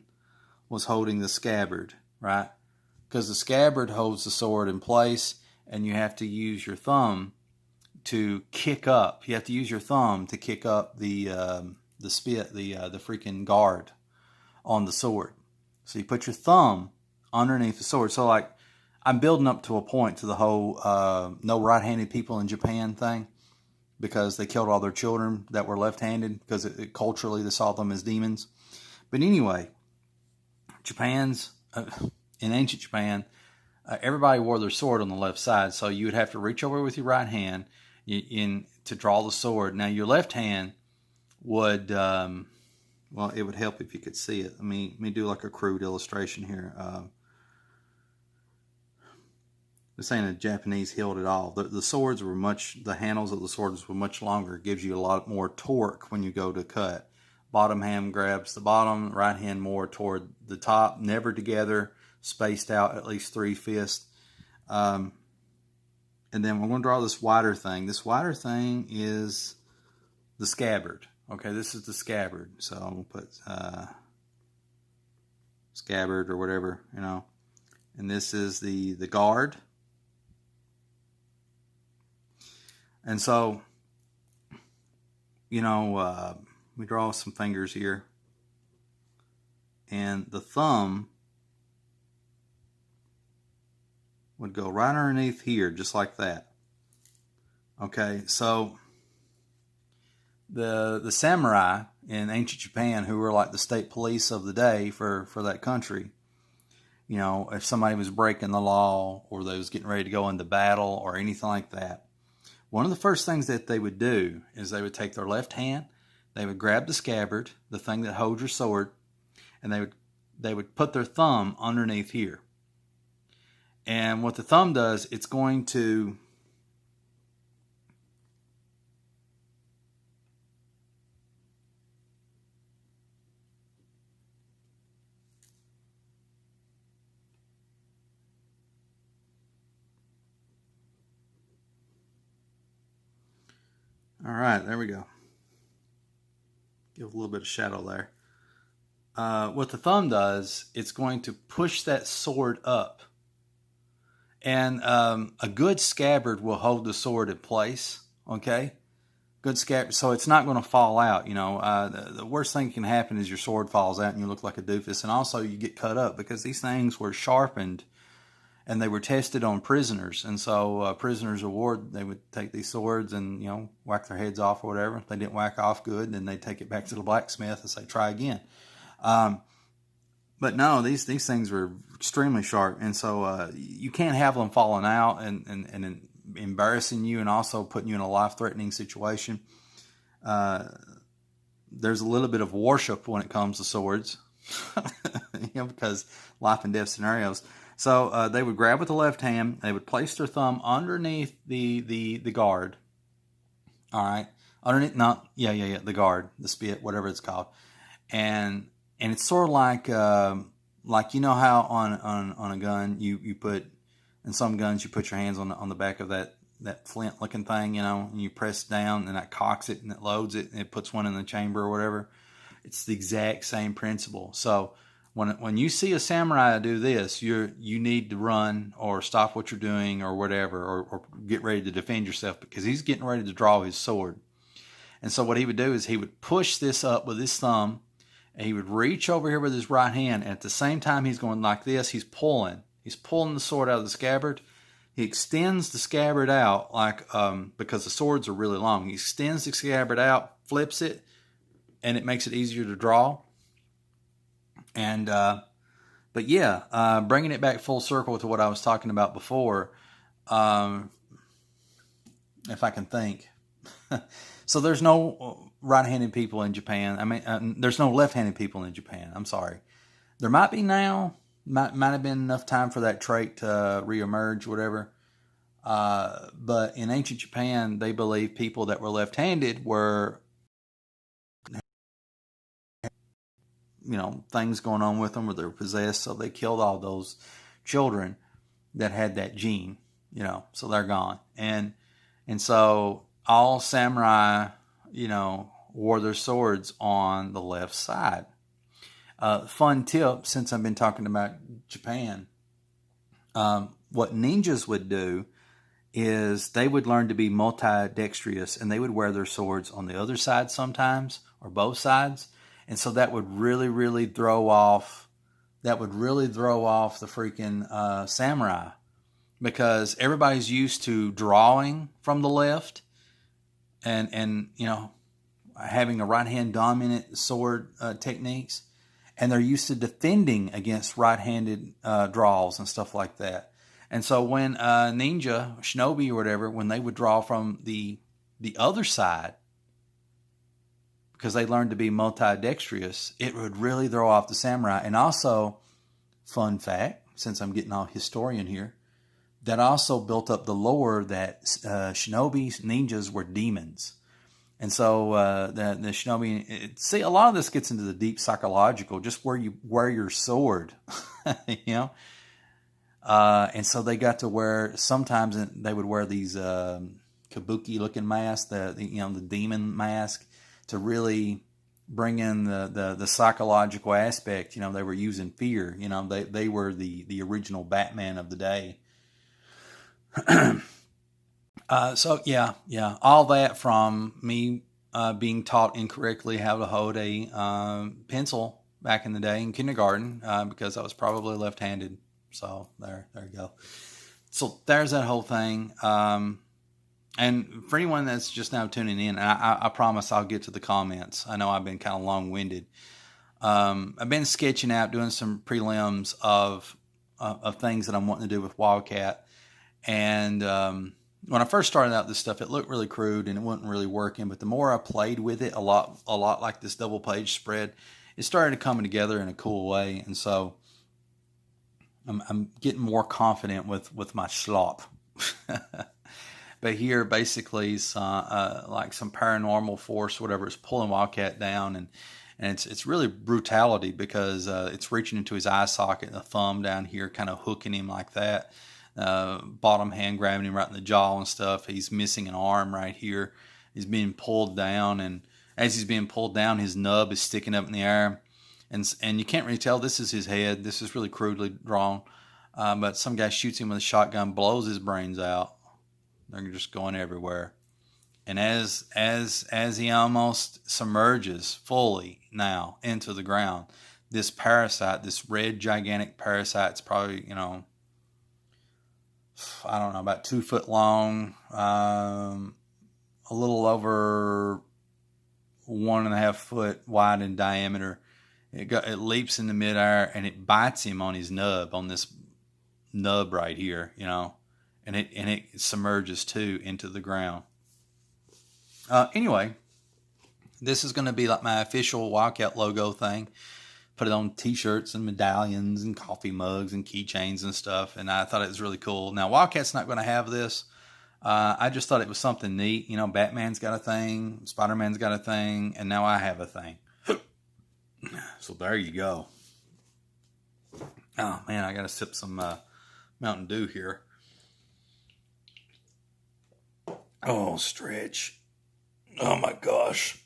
was holding the scabbard, right? Because the scabbard holds the sword in place, and you have to use your thumb to kick up. You have to use your thumb to kick up the spit, the freaking guard on the sword. So you put your thumb underneath the sword. So like, I'm building up to a point to the whole no right-handed people in Japan thing, because they killed all their children that were left-handed because culturally they saw them as demons. But anyway, in ancient Japan, everybody wore their sword on the left side, so you would have to reach over with your right hand to draw the sword. Now your left hand would, it would help if you could see it. Let me do like a crude illustration here. This ain't a Japanese hilt at all. The handles of the swords were much longer. It gives you a lot more torque when you go to cut. bottom hand grabs the bottom, right hand more toward the top, never together, spaced out at least 3 fists. And then we're going to draw this wider thing. This wider thing is the scabbard. Okay, this is the scabbard. So I'm going to put scabbard or whatever, you know. And this is the guard. And so, you know, we draw some fingers here. And the thumb would go right underneath here, just like that. Okay, so the samurai in ancient Japan, who were like the state police of the day for that country, you know, if somebody was breaking the law or they was getting ready to go into battle or anything like that, one of the first things that they would do is they would take their left hand, they would grab the scabbard, the thing that holds your sword, and they would put their thumb underneath here. And what the thumb does, it's going to all right, there we go. Give a little bit of shadow there. What the thumb does, it's going to push that sword up. And a good scabbard will hold the sword in place, okay? Good scabbard, so it's not going to fall out, you know. The worst thing that can happen is your sword falls out and you look like a doofus. And also you get cut up because these things were sharpened and they were tested on prisoners. And so prisoners of war, they would take these swords and, you know, whack their heads off or whatever. If they didn't whack off good, then they'd take it back to the blacksmith and say, try again. But no, these things were extremely sharp. And so you can't have them falling out and embarrassing you and also putting you in a life-threatening situation. There's a little bit of worship when it comes to swords, you know, because life and death scenarios. So they would grab with the left hand. They would place their thumb underneath the guard. All right, underneath, the guard, the spit, whatever it's called, and it's sort of like you know how on a gun you put, in some guns you put your hands on the back of that flint looking thing, you know, and you press down and that cocks it and it loads it and it puts one in the chamber or whatever. It's the exact same principle. So when you see a samurai do this, you need to run or stop what you're doing or whatever, or get ready to defend yourself, because he's getting ready to draw his sword. And so what he would do is he would push this up with his thumb, and he would reach over here with his right hand, and at the same time he's going like this, he's pulling the sword out of the scabbard. He extends the scabbard out, like because the swords are really long. He extends the scabbard out, flips it, and it makes it easier to draw. And but yeah, bringing it back full circle to what I was talking about before, if I can think. So there's no right-handed people in Japan. I mean, there's no left-handed people in Japan. I'm sorry. There might be now. Might have been enough time for that trait to reemerge, whatever. But in ancient Japan, they believed people that were left-handed were, you know, things going on with them, or they were possessed. So they killed all those children that had that gene, you know, so they're gone. And so all samurai, you know, wore their swords on the left side. Fun tip, since I've been talking about Japan, what ninjas would do is they would learn to be multi-dexterous, and they would wear their swords on the other side sometimes, or both sides. And so that would really throw off the freaking samurai, because everybody's used to drawing from the left and you know, having a right hand dominant sword techniques, and they're used to defending against right-handed draws and stuff like that. And so when ninja, shinobi or whatever, when they would draw from the other side, because they learned to be multi-dexterous, it would really throw off the samurai. And also, fun fact, since I'm getting all historian here, that also built up the lore that shinobis, ninjas were demons. And so the shinobi, see, a lot of this gets into the deep psychological, just where you wear your sword, you know. And so they got to wear, sometimes they would wear these kabuki looking masks, the demon mask, to really bring in the psychological aspect. You know, they were using fear. You know, they were the original Batman of the day. So yeah, all that from me being taught incorrectly how to hold a pencil back in the day in kindergarten because I was probably left-handed. So there you go. So there's that whole thing. And for anyone that's just now tuning in, I promise I'll get to the comments. I know I've been kind of long-winded. I've been sketching out, doing some prelims of things that I'm wanting to do with Wildcat. And when I first started out this stuff, it looked really crude and it wasn't really working. But the more I played with it, a lot like this double page spread, it started coming together in a cool way. And so I'm getting more confident with my slop. But here, basically, like some paranormal force, whatever, is pulling Wildcat down, and it's really brutality because it's reaching into his eye socket, and the thumb down here, kind of hooking him like that. Bottom hand grabbing him right in the jaw and stuff. He's missing an arm right here. He's being pulled down, and as he's being pulled down, his nub is sticking up in the air, and you can't really tell this is his head. This is really crudely drawn, but some guy shoots him with a shotgun, blows his brains out. They're just going everywhere. And as he almost submerges fully now into the ground, this parasite, this red gigantic parasite, it's probably, I don't know, about 2 foot long, a little over 1.5 foot wide in diameter. It leaps into midair and it bites him on his nub, on this nub right here, and it submerges too into the ground. Anyway, this is going to be like my official Wildcat logo thing. Put it on t-shirts and medallions and coffee mugs and keychains and stuff. And I thought it was really cool. Now, Wildcat's not going to have this. I just thought it was something neat. Batman's got a thing. Spider-Man's got a thing. And now I have a thing. So there you go. Oh, man, I got to sip some Mountain Dew here. Oh, stretch. Oh, my gosh.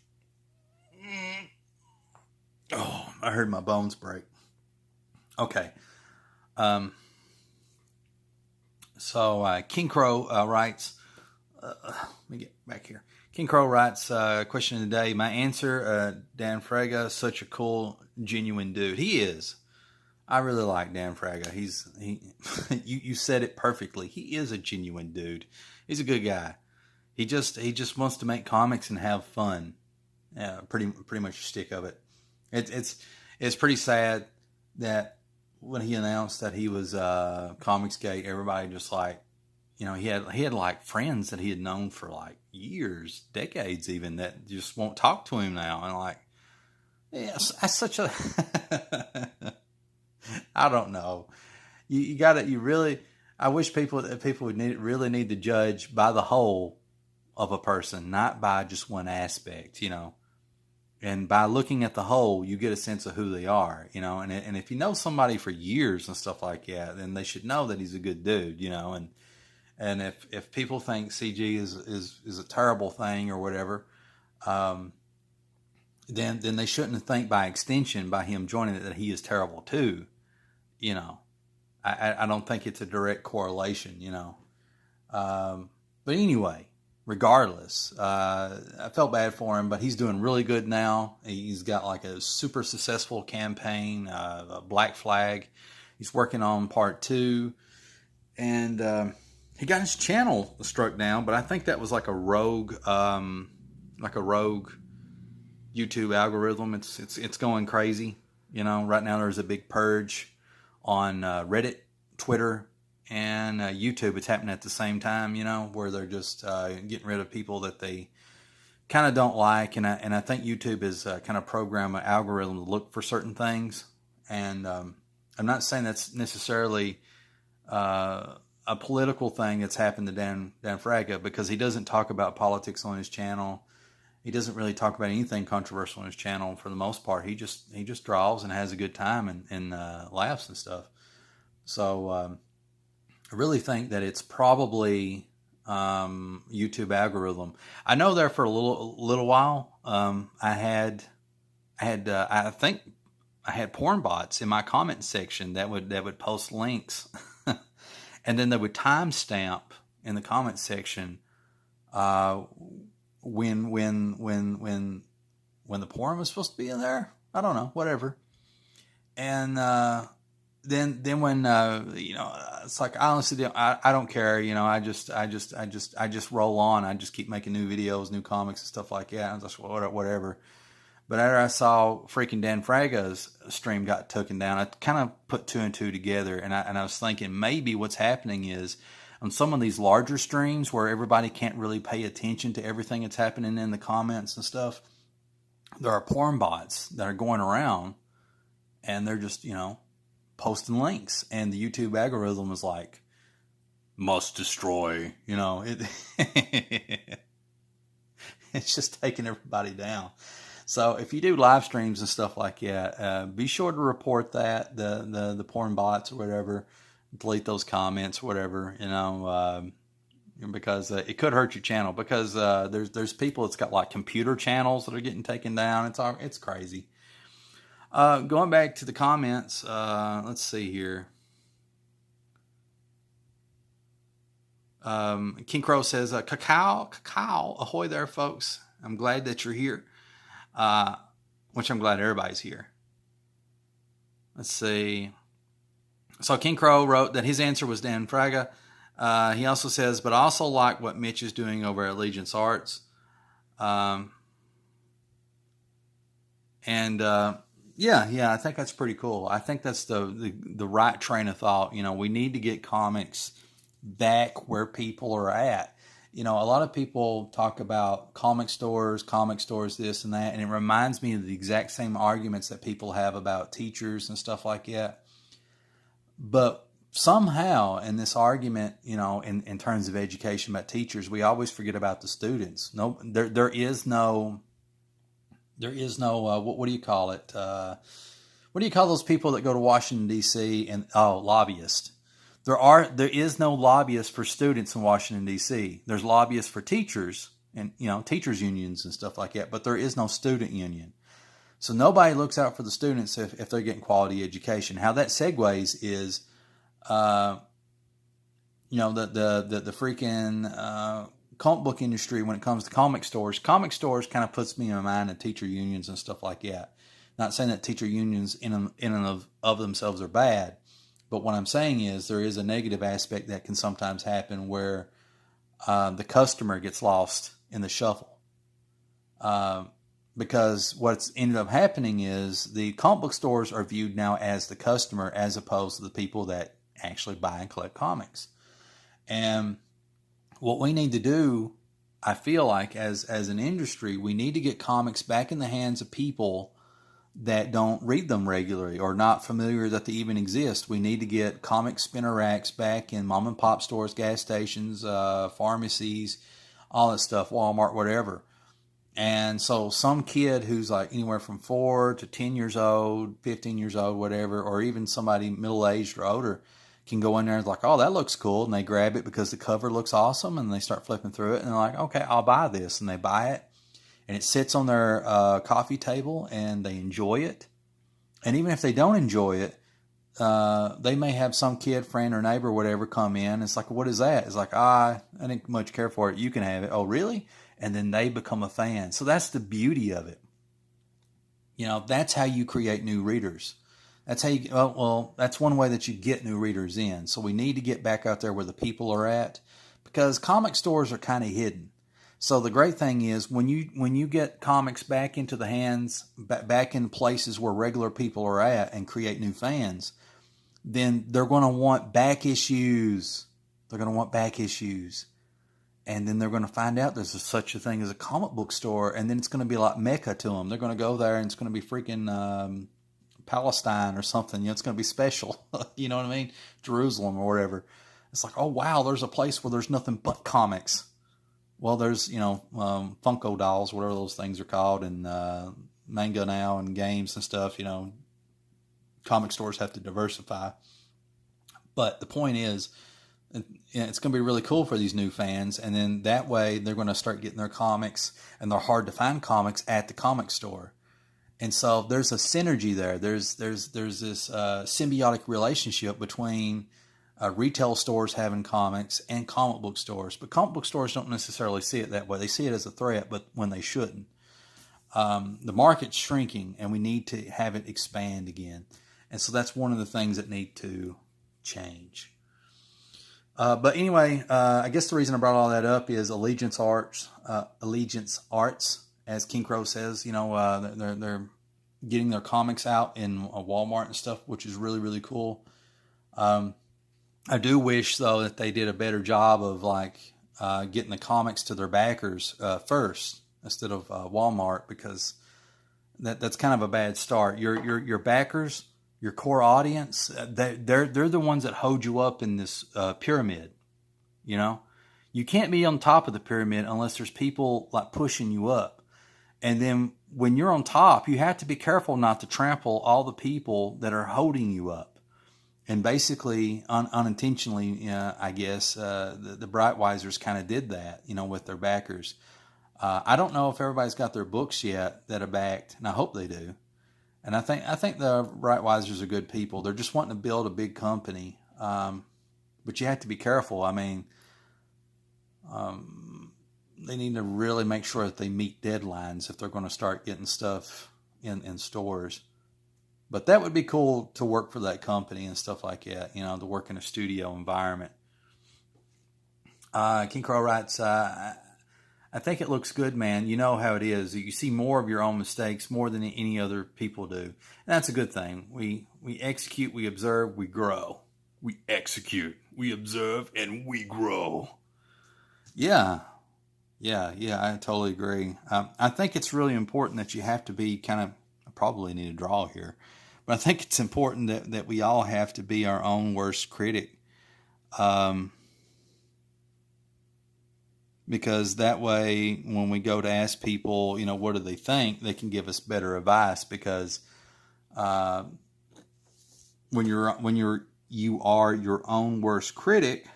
Oh, I heard my bones break. Okay. So King Crow writes, let me get back here. King Crow writes, question of the day. My answer, Dan Fraga, such a cool, genuine dude. He is. I really like Dan Fraga. You said it perfectly. He is a genuine dude. He's a good guy. He just wants to make comics and have fun. Yeah, pretty much the stick of it. It's pretty sad that when he announced that he was Comicsgate, everybody just like, he had like friends that he had known for like years, decades even, that just won't talk to him now. And like, yes, that's such a I don't know. I wish people would really need to judge by the whole of a person, not by just one aspect, And by looking at the whole, you get a sense of who they are, And if you know somebody for years and stuff like that, then they should know that he's a good dude, And if people think CG is a terrible thing or whatever, then they shouldn't think by extension, by him joining it, that he is terrible too, I don't think it's a direct correlation, But anyway. Regardless, I felt bad for him, but he's doing really good now. He's got like a super successful campaign, a Black Flag. He's working on part 2, and he got his channel struck down. But I think that was like a rogue YouTube algorithm. It's going crazy. Right now there's a big purge on Reddit, Twitter, and YouTube. It's happening at the same time, where they're just getting rid of people that they kind of don't like. And I think YouTube is kind of programmed an algorithm to look for certain things. And I'm not saying that's necessarily a political thing that's happened to Dan Fraga, because he doesn't talk about politics on his channel. he doesn't really talk about anything controversial on his channel for the most part. He just draws and has a good time and laughs and stuff. So I really think that it's probably YouTube algorithm. I know there for a little while. I think I had porn bots in my comment section that would post links, and then they would timestamp in the comment section when the porn was supposed to be in there. I don't know, whatever. And then when it's like, I honestly I don't care. I just roll on. I just keep making new videos, new comics and stuff like that. I'm just whatever. But after I saw freaking Dan Fraga's stream got taken down, I kind of put two and two together, and I was thinking maybe what's happening is on some of these larger streams where everybody can't really pay attention to everything that's happening in the comments and stuff, there are porn bots that are going around, and they're just posting links, and the YouTube algorithm is like, must destroy. It's just taking everybody down. So if you do live streams and stuff like that, be sure to report that the porn bots or whatever, delete those comments, whatever, because it could hurt your channel. Because there's people that's got like computer channels that are getting taken down. It's crazy. Going back to the comments, let's see here. King Crow says, cacao, ahoy there, folks. I'm glad that you're here. Which I'm glad everybody's here. Let's see. So King Crow wrote that his answer was Dan Fraga. He also says, but I also like what Mitch is doing over at Allegiance Arts. Yeah, I think that's pretty cool. I think that's the right train of thought. We need to get comics back where people are at. A lot of people talk about comic stores, this and that, and it reminds me of the exact same arguments that people have about teachers and stuff like that. But somehow in this argument, in terms of education about teachers, we always forget about the students. No, there is no, what do you call it? What do you call those people that go to Washington, D.C. and, lobbyists? There is no lobbyist for students in Washington, D.C. There's lobbyists for teachers and, teachers unions and stuff like that, but there is no student union. So nobody looks out for the students if they're getting quality education. How that segues is, the freaking comic book industry when it comes to comic stores kind of puts me in mind of teacher unions and stuff like that. Not saying that teacher unions in and of themselves are bad. But what I'm saying is there is a negative aspect that can sometimes happen where the customer gets lost in the shuffle. Because what's ended up happening is the comic book stores are viewed now as the customer as opposed to the people that actually buy and collect comics. And what we need to do, I feel like, as an industry, we need to get comics back in the hands of people that don't read them regularly or not familiar that they even exist. We need to get comic spinner racks back in mom and pop stores, gas stations, pharmacies, all that stuff, Walmart, whatever. And so some kid who's like anywhere from 4 to 10 years old, 15 years old, whatever, or even somebody middle-aged or older can go in there and like, oh, that looks cool. And they grab it because the cover looks awesome. And they start flipping through it and they're like, okay, I'll buy this. And they buy it. And it sits on their coffee table and they enjoy it. And even if they don't enjoy it, they may have some kid, friend, or neighbor, or whatever, come in. It's like, what is that? It's like, I didn't much care for it. You can have it. Oh, really? And then they become a fan. So that's the beauty of it. That's how you create new readers. That's how you, that's one way that you get new readers in. So we need to get back out there where the people are at, because comic stores are kind of hidden. So the great thing is when you get comics back into the hands, back in places where regular people are at and create new fans, then they're going to want back issues. They're going to want back issues. And then they're going to find out there's such a thing as a comic book store. And then it's going to be like Mecca to them. They're going to go there and it's going to be freaking Palestine or something. It's going to be special. You know what I mean? Jerusalem or whatever. It's like, oh, wow, there's a place where there's nothing but comics. Well, there's, Funko dolls, whatever those things are called, and manga now and games and stuff. Comic stores have to diversify. But the point is, it's going to be really cool for these new fans, and then that way they're going to start getting their comics and their hard to find comics at the comic store. And so there's a synergy there. There's this symbiotic relationship between retail stores having comics and comic book stores. But comic book stores don't necessarily see it that way. They see it as a threat, but when they shouldn't. The market's shrinking, and we need to have it expand again. And so that's one of the things that need to change. But anyway, I guess the reason I brought all that up is Allegiance Arts, as King Crow says. They're getting their comics out in Walmart and stuff, which is really, really cool. I do wish, though, that they did a better job of getting the comics to their backers first instead of Walmart, because that's kind of a bad start. Your backers, your core audience, they're the ones that hold you up in this pyramid. You can't be on top of the pyramid unless there's people pushing you up. And then when you're on top, you have to be careful not to trample all the people that are holding you up. And basically, unintentionally, I guess, the Breitweisers kind of did that, with their backers. I don't know if everybody's got their books yet that are backed, and I hope they do. And I think the Breitweisers are good people. They're just wanting to build a big company. But you have to be careful. I mean, they need to really make sure that they meet deadlines if they're going to start getting stuff in stores. But that would be cool to work for that company and stuff like that, to work in a studio environment. King Crow writes, I think it looks good, man. You know how it is. You see more of your own mistakes more than any other people do. And that's a good thing. We execute, we observe, we grow. We execute, we observe, and we grow. Yeah, I totally agree. I think it's really important that you have to be I probably need a draw here, but I think it's important that we all have to be our own worst critic. Because that way, when we go to ask people, what do they think, they can give us better advice. Because when you are your own worst critic,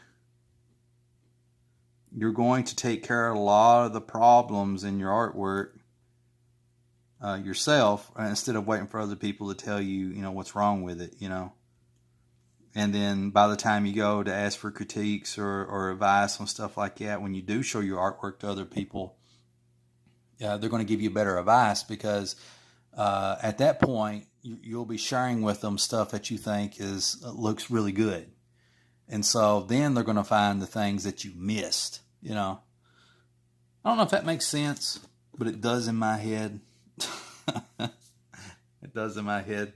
you're going to take care of a lot of the problems in your artwork yourself, instead of waiting for other people to tell you, what's wrong with it, And then by the time you go to ask for critiques or advice on stuff like that, when you do show your artwork to other people, they're going to give you better advice, because at that point, you'll be sharing with them stuff that you think looks really good. And so then they're going to find the things that you missed, I don't know if that makes sense, but it does in my head. It does in my head.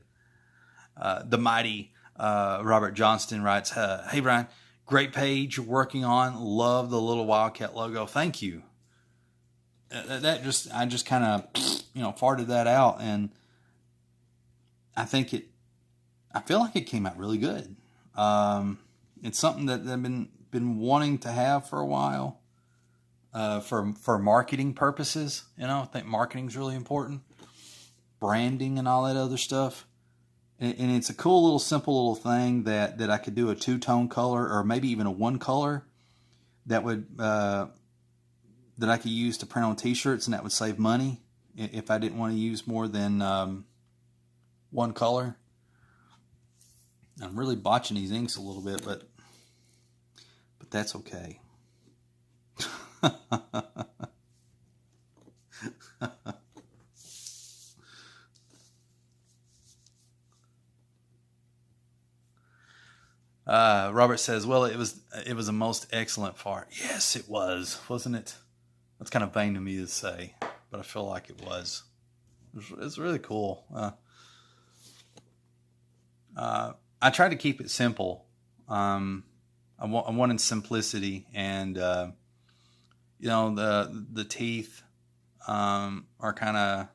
The mighty Robert Johnston writes, hey, Brian, great page you're working on. Love the little Wildcat logo. Thank you. I just kind of, farted that out, and I feel like it came out really good. It's something that I've been wanting to have for a while, for marketing purposes. I think marketing is really important, branding and all that other stuff. And it's a cool little simple little thing that I could do a two-tone color, or maybe even a one color, that I could use to print on t-shirts, and that would save money if I didn't want to use more than one color. I'm really botching these inks a little bit, but that's okay. Robert says, well, it was a most excellent fart. Yes, it was, wasn't it? That's kind of vain to me to say, but I feel like it was. It's really cool. I tried to keep it simple. I wanted simplicity, and the teeth are kind of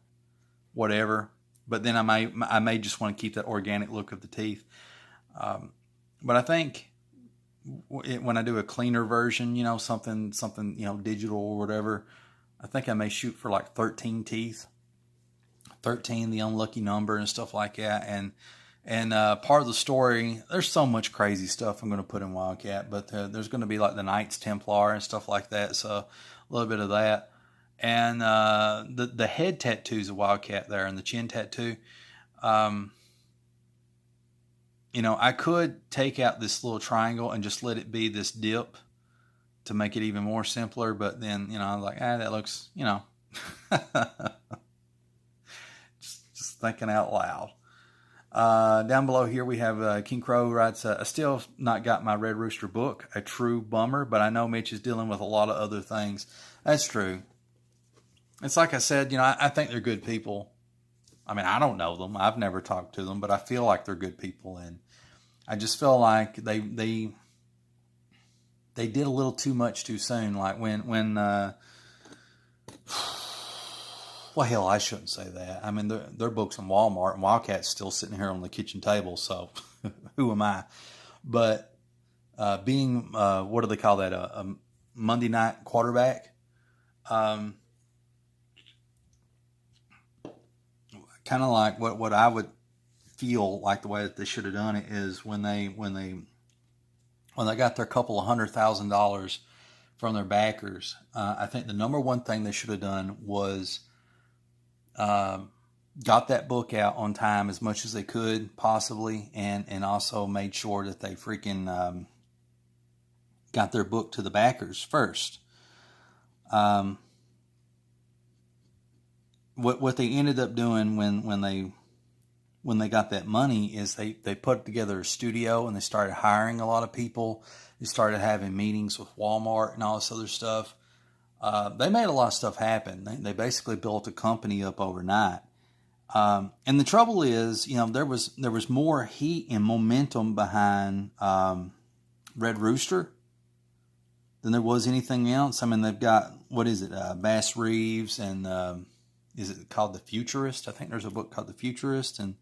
whatever. But then I may just want to keep that organic look of the teeth. But I think when I do a cleaner version, something, digital or whatever, I think I may shoot for like 13 teeth, 13, the unlucky number and stuff like that. And part of the story, there's so much crazy stuff I'm going to put in Wildcat, but there's going to be like the Knights Templar and stuff like that. So a little bit of that. And the head tattoos of Wildcat there and the chin tattoo. I could take out this little triangle and just let it be this dip to make it even more simpler. But then, I was like, that looks, just thinking out loud. Down below here we have King Crow writes, I still not got my Red Rooster book, a true bummer, but I know Mitch is dealing with a lot of other things. That's true. It's like I said, I think they're good people. I mean, I don't know them. I've never talked to them, but I feel like they're good people. And I just feel like they did a little too much too soon. Like when well, hell, I shouldn't say that. I mean, their book's in Walmart, and Wildcat's still sitting here on the kitchen table, so who am I? But being, what do they call that, a Monday night quarterback, kind of like what I would feel like the way that they should have done it is when they got their couple of $100,000 from their backers. I think the number one thing they should have done was got that book out on time as much as they could possibly, and also made sure that they freaking got their book to the backers first. What they ended up doing when they got that money is they put together a studio and they started hiring a lot of people. They started having meetings with Walmart and all this other stuff. They made a lot of stuff happen. They basically built a company up overnight. And the trouble is, there was more heat and momentum behind Red Rooster than there was anything else. I mean, they've got, what is it, Bass Reeves and is it called The Futurist? I think there's a book called The Futurist, and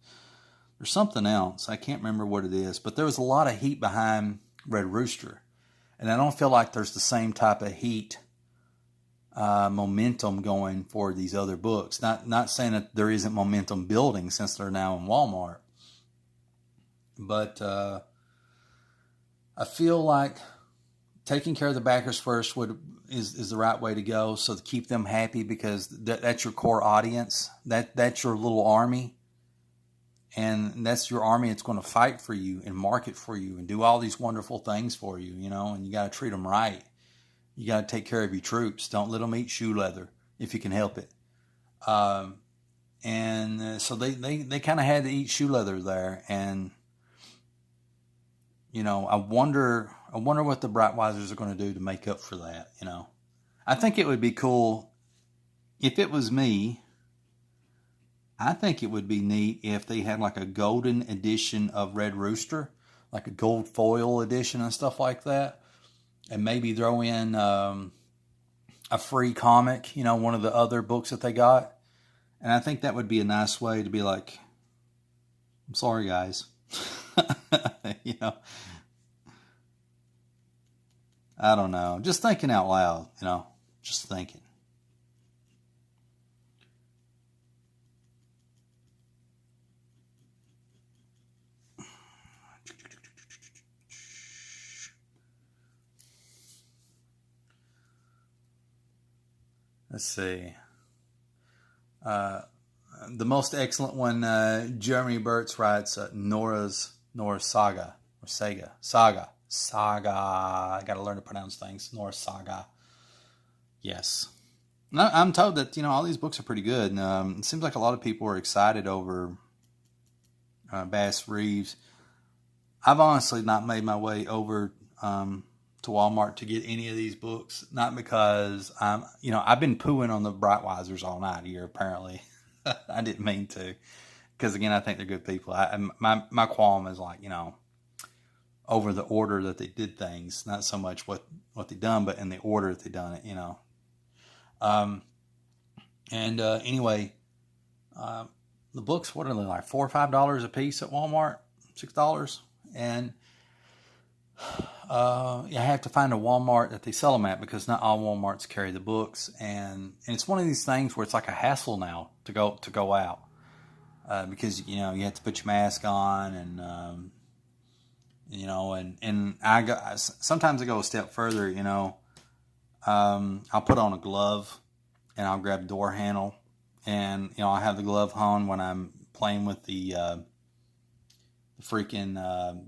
there's something else. I can't remember what it is, but there was a lot of heat behind Red Rooster. And I don't feel like there's the same type of heat, momentum going for these other books. Not saying that there isn't momentum building since they're now in Walmart. But I feel like taking care of the backers first is the right way to go. So to keep them happy, because that's your core audience. That's your little army. And that's your army that's going to fight for you and market for you and do all these wonderful things for you, and you got to treat them right. You got to take care of your troops. Don't let them eat shoe leather if you can help it. And so they kind of had to eat shoe leather there. And, I wonder what the Breitweisers are going to do to make up for that. I think it would be cool if it was me. I think it would be neat if they had like a golden edition of Red Rooster, like a gold foil edition and stuff like that. And maybe throw in a free comic, one of the other books that they got. And I think that would be a nice way to be like, I'm sorry, guys. I don't know. Just thinking out loud, just thinking. Let's see. The most excellent one, Jeremy Burtz writes, Nora's Saga, or Saga. I got to learn to pronounce things. Nora's Saga. Yes. I'm told that, all these books are pretty good. And, it seems like a lot of people are excited over Bass Reeves. I've honestly not made my way over to Walmart to get any of these books. Not because I've been pooing on the Breitweisers all night here, apparently. I didn't mean to. Because, again, I think they're good people. My qualm is like, over the order that they did things. Not so much what they done, but in the order that they done it, Anyway, the books, what are they, like $4 or $5 a piece at Walmart? $6? And I have to find a Walmart that they sell them at because not all Walmarts carry the books, and it's one of these things where it's like a hassle now to go out because you have to put your mask on, and and sometimes I go a step further. I'll put on a glove and I'll grab a door handle, and I have the glove on when I'm playing with the freaking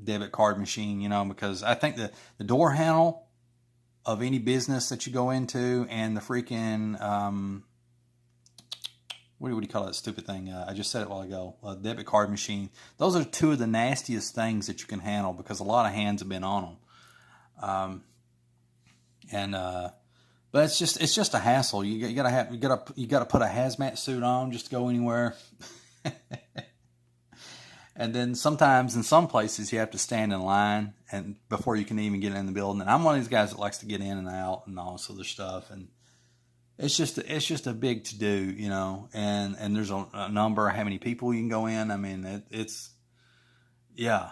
debit card machine, because I think the door handle of any business that you go into and the freaking what do you call that stupid thing? I just said it a while ago. Debit card machine. Those are two of the nastiest things that you can handle because a lot of hands have been on them. But it's just a hassle. You gotta put a hazmat suit on just to go anywhere. And then sometimes in some places you have to stand in line and before you can even get in the building. And I'm one of these guys that likes to get in and out and all this other stuff. And it's just a big to do, And there's a number of how many people you can go in. I mean, yeah.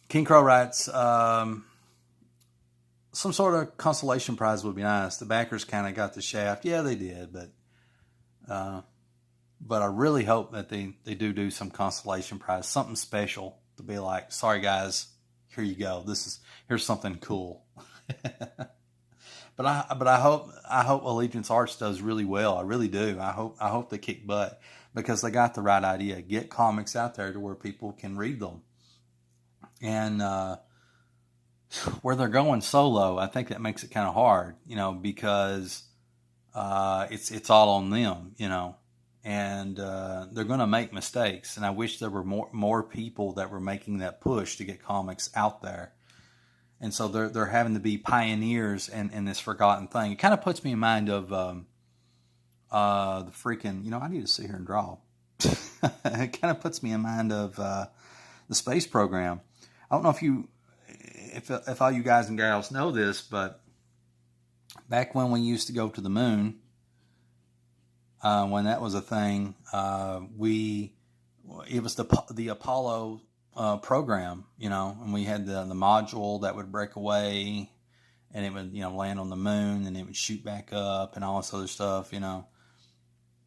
King Crow writes, some sort of consolation prize would be nice. The backers kind of got the shaft. Yeah, they did, but I really hope that they do some consolation prize, something special to be like, sorry guys, here you go. Here's something cool. But I hope Allegiance Arts does really well. I really do. I hope they kick butt because they got the right idea. Get comics out there to where people can read them. And where they're going solo, I think that makes it kind of hard, because it's all on them, and they're going to make mistakes. And I wish there were more people that were making that push to get comics out there. And so they're having to be pioneers in this forgotten thing. It kind of puts me in mind of the freaking, I need to sit here and draw. It kind of puts me in mind of the space program. I don't know if all you guys and gals know this, but back when we used to go to the moon, when that was a thing, it was the Apollo program, and we had the module that would break away, and it would land on the moon, and it would shoot back up, and all this other stuff,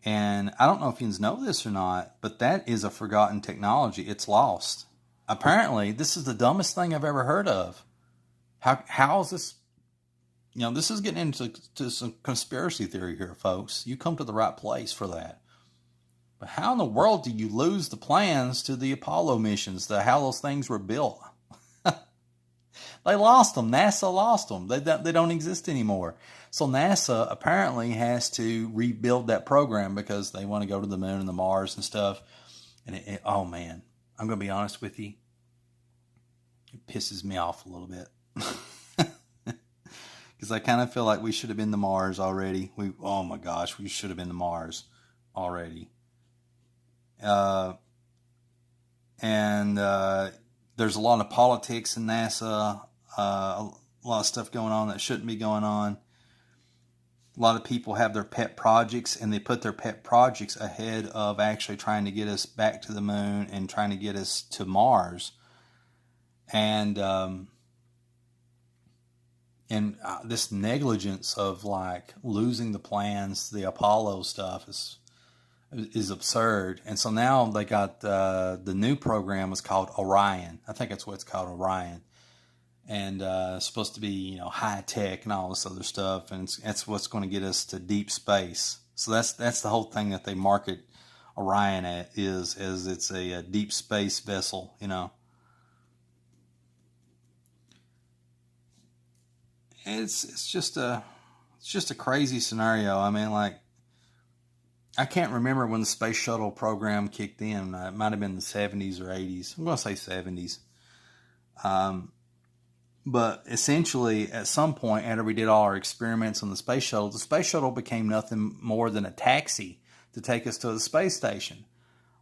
And I don't know if you know this or not, but that is a forgotten technology. It's lost. Apparently, this is the dumbest thing I've ever heard of. How is this? This is getting into some conspiracy theory here, folks. You come to the right place for that. But how in the world do you lose the plans to the Apollo missions, how those things were built? They lost them. NASA lost them. They don't exist anymore. So NASA apparently has to rebuild that program because they want to go to the moon and the Mars and stuff. And oh man, I'm going to be honest with you. It pisses me off a little bit. Because I kind of feel like we should have been to Mars already. Oh my gosh, we should have been to Mars already. And there's a lot of politics in NASA, a lot of stuff going on that shouldn't be going on. A lot of people have their pet projects, and they put their pet projects ahead of actually trying to get us back to the moon and trying to get us to Mars. And this negligence of like losing the plans, the Apollo stuff is absurd. And so now they got the new program is called Orion. I think that's what it's called, Orion. And it's supposed to be high tech and all this other stuff, and it's what's going to get us to deep space. So that's the whole thing that they market Orion at is it's a deep space vessel, It's just a crazy scenario. I mean, like, I can't remember when the space shuttle program kicked in. It might have been the 70s or 80s. I'm going to say 70s. But essentially, at some point, after we did all our experiments on the space shuttle became nothing more than a taxi to take us to the space station,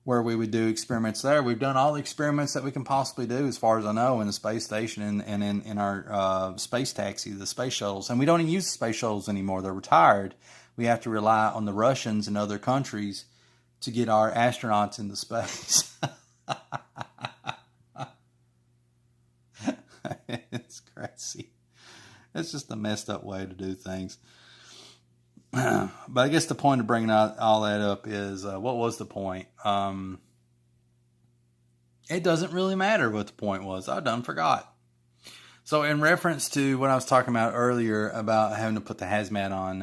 where we would do experiments there. We've done all the experiments that we can possibly do, as far as I know, in the space station and in our space taxi, the space shuttles. And we don't even use the space shuttles anymore. They're retired. We have to rely on the Russians and other countries to get our astronauts into space. It's crazy. It's just a messed up way to do things. But I guess the point of bringing all that up is, what was the point? It doesn't really matter what the point was. I done forgot. So in reference to what I was talking about earlier about having to put the hazmat on,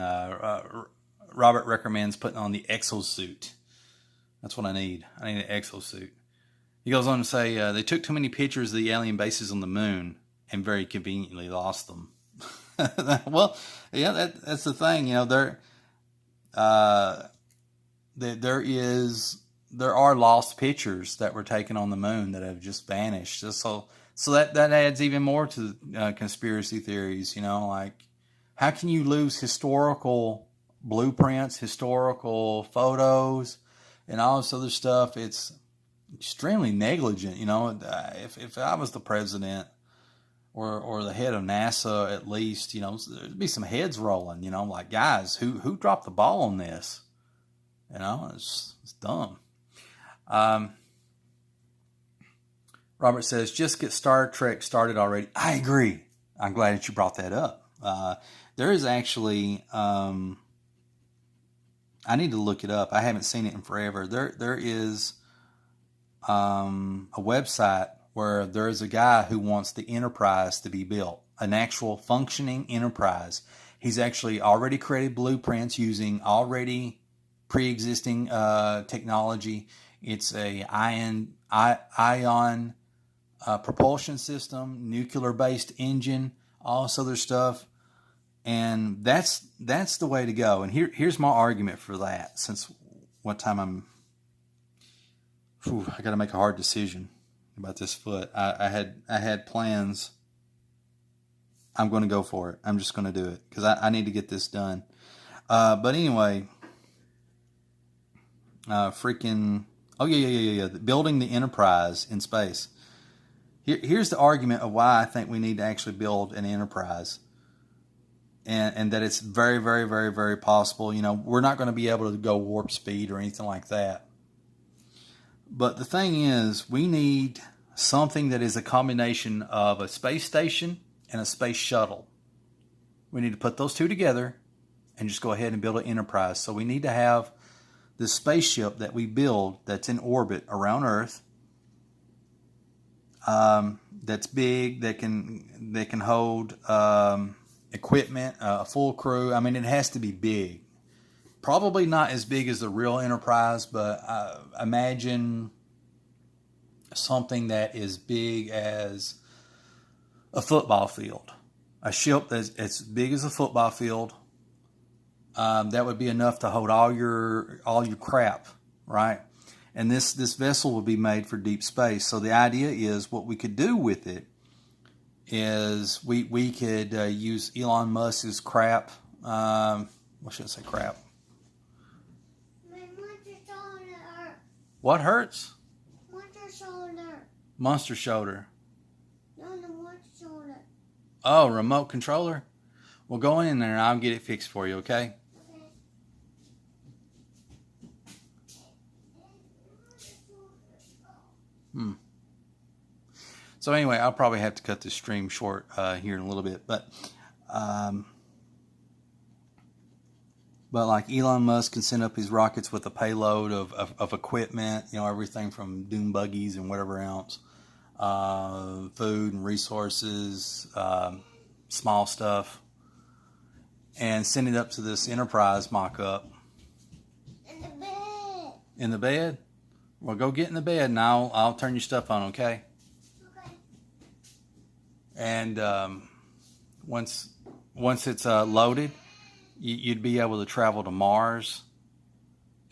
Robert recommends putting on the exosuit. That's what I need. I need an exosuit. He goes on to say, they took too many pictures of the alien bases on the moon and very conveniently lost them. Well, yeah, that's the thing. There are lost pictures that were taken on the moon that have just vanished. So that adds even more to conspiracy theories. Like, how can you lose historical blueprints, historical photos, and all this other stuff? It's extremely negligent. If I was the president or the head of NASA, at least, there'd be some heads rolling. Like, guys, who dropped the ball on this? It's dumb. Robert says, just get Star Trek started already. I agree. I'm glad that you brought that up. There is actually, I need to look it up. I haven't seen it in forever. There is a website where there is a guy who wants the Enterprise to be built, an actual functioning Enterprise. He's actually already created blueprints using already pre-existing technology. It's a ion propulsion system, nuclear-based engine, all this other stuff, and that's the way to go. And here's my argument for that. Since what time I got to make a hard decision about this foot. I had plans. I'm going to go for it. I'm just going to do it because I need to get this done. But anyway, building the Enterprise in space. Here's the argument of why I think we need to actually build an Enterprise, and that it's very, very, very, very possible. We're not going to be able to go warp speed or anything like that. But the thing is, we need something that is a combination of a space station and a space shuttle. We need to put those two together and just go ahead and build an Enterprise. So we need to have this spaceship that we build that's in orbit around Earth, that's big, that can hold equipment, a full crew. I mean, it has to be big. Probably not as big as the real Enterprise, but imagine something that is big as a football field. A ship that's as big as a football field. That would be enough to hold all your crap, right? And this vessel would be made for deep space. So the idea is, what we could do with it is we could use Elon Musk's crap. What should I say? Crap. What hurts? Monster shoulder. No, the monster shoulder. Oh, remote controller? Well, go in there and I'll get it fixed for you, okay? So anyway, I'll probably have to cut this stream short here in a little bit, but like Elon Musk can send up his rockets with a payload of equipment, everything from dune buggies and whatever else, food and resources, small stuff, and send it up to this Enterprise mock-up. In the bed. In the bed? Well, go get in the bed and I'll turn your stuff on, okay? Okay. And once it's loaded, you'd be able to travel to Mars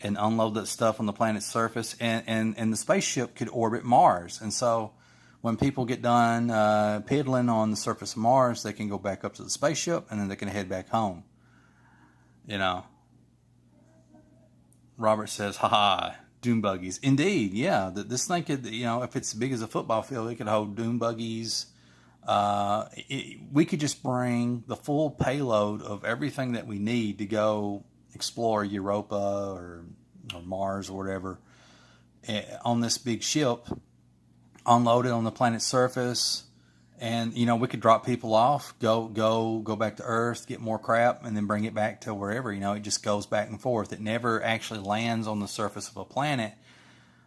and unload that stuff on the planet's surface, and the spaceship could orbit Mars. And so when people get done piddling on the surface of Mars, they can go back up to the spaceship and then they can head back home. Robert says, haha, dune buggies. Indeed, yeah. This thing could, if it's as big as a football field, it could hold dune buggies. We could just bring the full payload of everything that we need to go explore Europa or Mars or whatever on this big ship, unload it on the planet's surface, And you know, we could drop people off, go back to Earth, get more crap, and then bring it back to wherever. You know, it just goes back and forth. It never actually lands on the surface of a planet,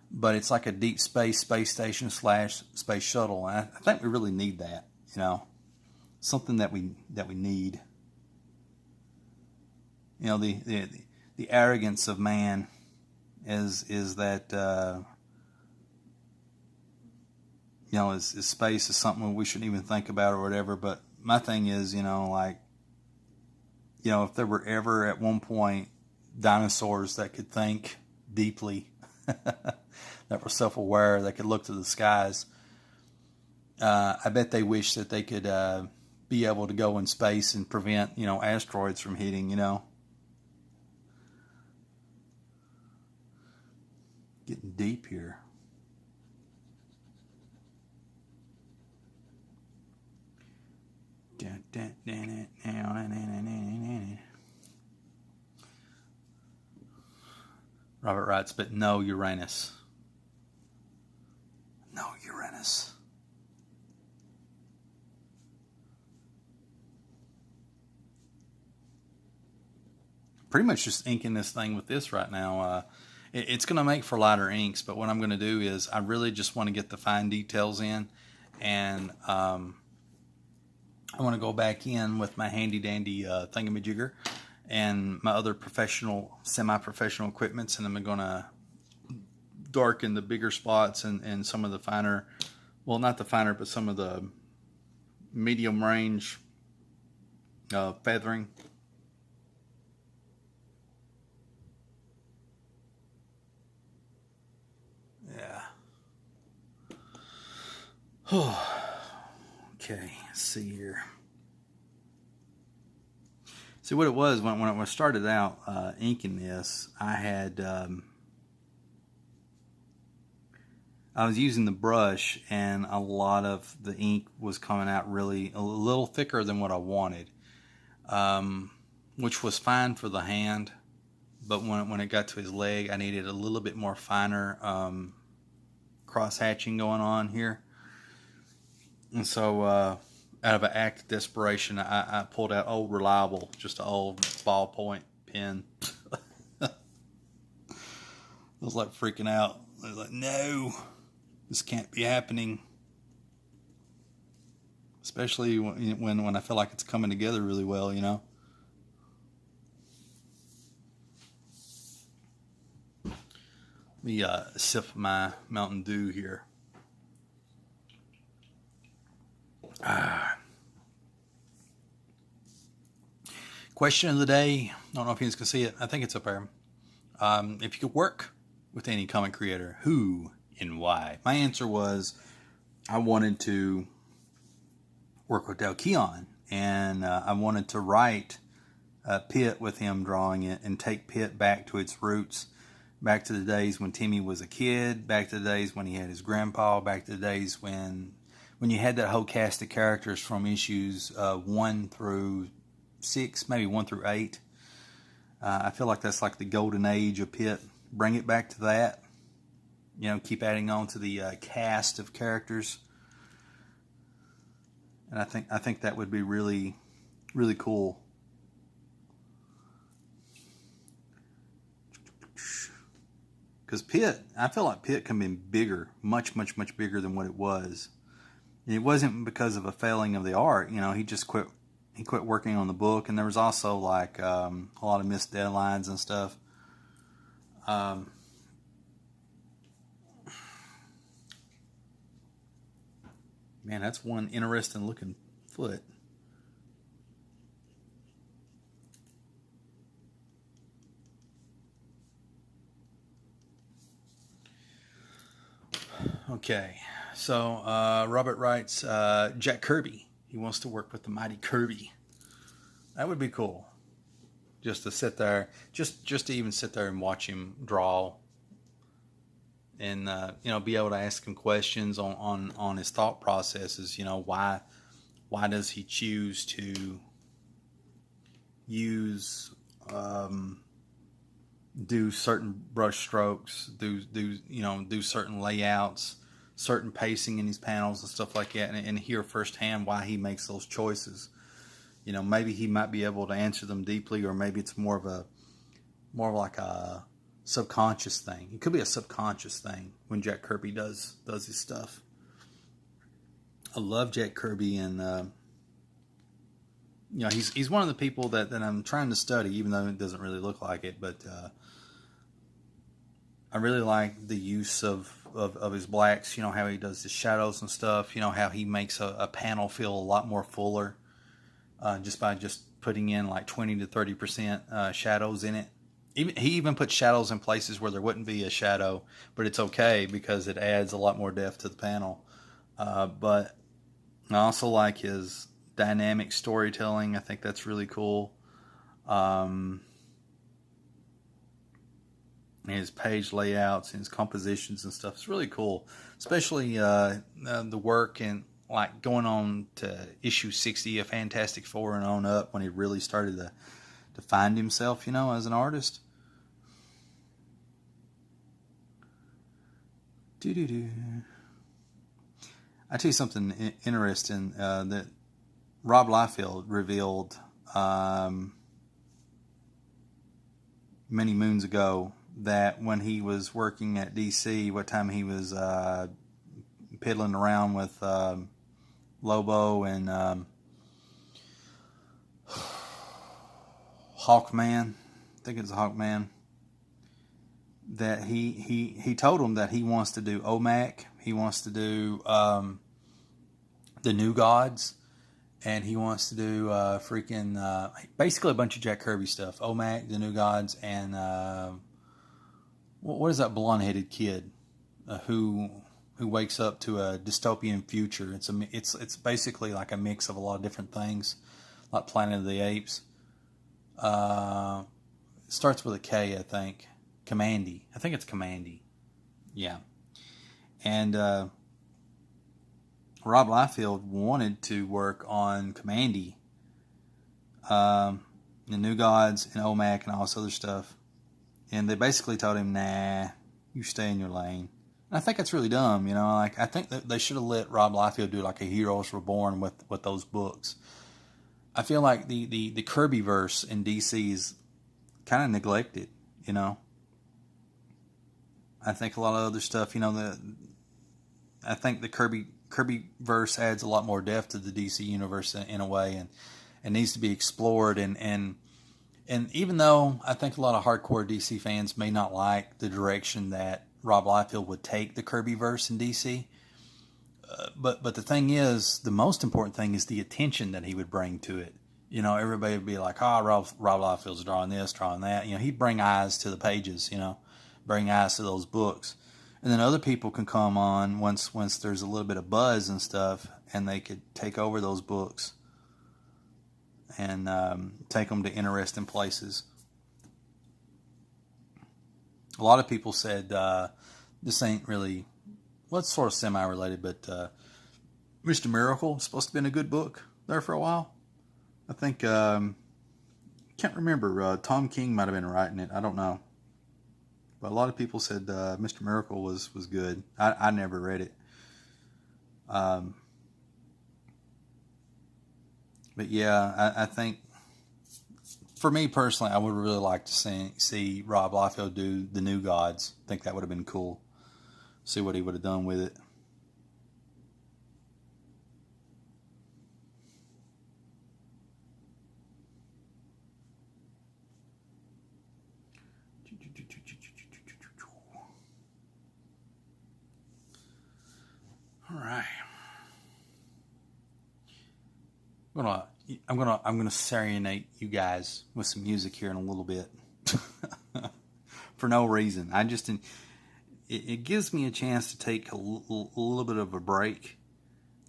but it's like a deep space station / space shuttle. And I think we really need that. You know, something that we need. You know, the arrogance of man is that. You know, is space is something we shouldn't even think about or whatever. But my thing is, you know, like, you know, if there were ever at one point dinosaurs that could think deeply, that were self-aware, that could look to the skies, I bet they wish that they could be able to go in space and prevent, you know, asteroids from hitting, you know. Getting deep here. Robert writes, but no Uranus. No Uranus. Pretty much just inking this thing with this right now. It's going to make for lighter inks, but what I'm going to do is I really just want to get the fine details in, and I want to go back in with my handy dandy thingamajigger and my other professional, semi-professional equipments, and I'm going to darken the bigger spots and some of the finer, well, not the finer, but some of the medium range feathering. Yeah. Okay, let's see here. See what it was when I started out inking this. I was using the brush, and a lot of the ink was coming out really a little thicker than what I wanted, which was fine for the hand. But when it got to his leg, I needed a little bit more finer cross hatching going on here. And so, out of an act of desperation, I pulled out old Reliable, just an old ballpoint pen. I was like freaking out. I was like, no, this can't be happening. Especially when I feel like it's coming together really well, you know. Let me sip my Mountain Dew here. Question of the day. I don't know if you guys can see it. I think it's up there. If you could work with any comic creator, who and why? My answer was I wanted to work with Dale Keown, and I wanted to write Pitt with him drawing it and take Pitt back to its roots, back to the days when Timmy was a kid, back to the days when he had his grandpa, back to the days when you had that whole cast of characters from issues 1 through 6, maybe 1 through 8. I feel like that's like the golden age of Pitt. Bring it back to that. You know, keep adding on to the cast of characters. And I think that would be really, really cool. Because Pitt, I feel like Pitt can be bigger, much, much, much bigger than what it was. And it wasn't because of a failing of the art. You know, he just quit. He quit working on the book, and there was also like a lot of missed deadlines and stuff. Man, that's one interesting looking foot. Okay, so Robert writes, Jack Kirby. He wants to work with the mighty Kirby. That would be cool. Just to sit there, just to even sit there and watch him draw, and you know, be able to ask him questions on his thought processes. You know, why does he choose to use do certain brush strokes, do certain layouts, certain pacing in his panels and stuff like that, and hear firsthand why he makes those choices. You know, maybe he might be able to answer them deeply, or maybe it's more of like a subconscious thing. It could be a subconscious thing when Jack Kirby does his stuff. I love Jack Kirby, and you know, he's one of the people that I'm trying to study, even though it doesn't really look like it. But I really like the use of his blacks. You know, how he does his shadows and stuff. You know, how he makes a panel feel a lot more fuller just by just putting in like 20 to 30% shadows in it. He even puts shadows in places where there wouldn't be a shadow, but it's okay because it adds a lot more depth to the panel. But I also like his dynamic storytelling. I think that's really cool. His page layouts and his compositions and stuff. It's really cool, especially the work and like going on to issue 60 of Fantastic Four and on up, when he really started to find himself, you know, as an artist. I tell you something interesting that Rob Liefeld revealed many moons ago, that when he was working at DC, what time he was piddling around with Lobo and Hawkman, I think it's Hawkman, that he told him that he wants to do OMAC, he wants to do the New Gods, and he wants to do basically a bunch of Jack Kirby stuff. OMAC, the New Gods, and what is that blonde-headed kid who wakes up to a dystopian future? It's basically like a mix of a lot of different things, like Planet of the Apes. It starts with a K, I think. Commandy. I think it's Commandy. Yeah. And Rob Liefeld wanted to work on Commandy, the New Gods, and OMAC, and all this other stuff. And they basically told him, nah, you stay in your lane. And I think that's really dumb, you know. Like, I think that they should have let Rob Liefeld do like a Heroes Reborn with those books. I feel like the Kirbyverse in DC is kind of neglected, you know. I think a lot of other stuff, you know, I think the Kirbyverse adds a lot more depth to the DC universe in a way, and needs to be explored. And even though I think a lot of hardcore DC fans may not like the direction that Rob Liefeld would take the Kirbyverse in DC, but the thing is, the most important thing is the attention that he would bring to it. You know, everybody would be like, Rob Liefeld's drawing this, drawing that. You know, he'd bring eyes to the pages, you know, bring eyes to those books. And then other people can come on once there's a little bit of buzz and stuff, and they could take over those books and take them to interesting places. A lot of people said this ain't really, well, it's sort of semi-related, but Mr. Miracle is supposed to have been a good book there for a while. I think, can't remember, Tom King might have been writing it, I don't know. But a lot of people said Mr. Miracle was good. I never read it. But yeah, I think, for me personally, I would really like to see Rob Liefeld do the New Gods. I think that would have been cool. See what he would have done with it. All right. I'm gonna serenade you guys with some music here in a little bit. For no reason. It gives me a chance to take a little bit of a break.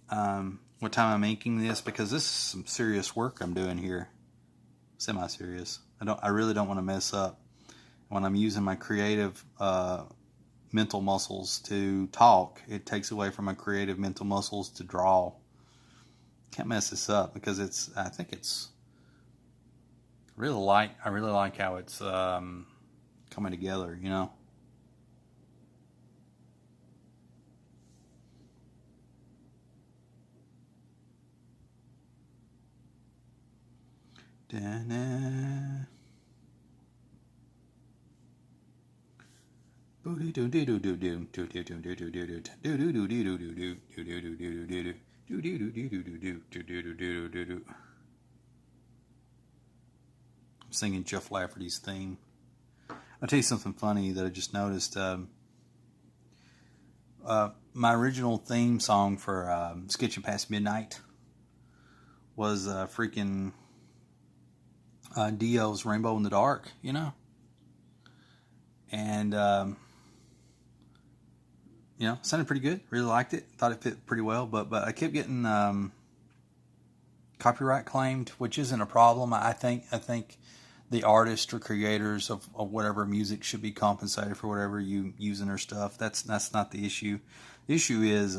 What time I'm making this, because this is some serious work I'm doing here. Semi-serious. I really don't want to mess up when I'm using my creative mental muscles to talk. It takes away from my creative mental muscles to draw. Can't mess this up because I really like how it's coming together, you know. Da-na. I'm singing Jeff Lafferty's theme. I'll tell you something funny that I just noticed. My original theme song for Sketching Past Midnight was freaking Dio's Rainbow in the Dark, you know? And, you know, sounded pretty good. Really liked it. Thought it fit pretty well. But I kept getting copyright claimed, which isn't a problem. I think the artists or creators of whatever music should be compensated for whatever you use in their stuff. That's not the issue. The issue is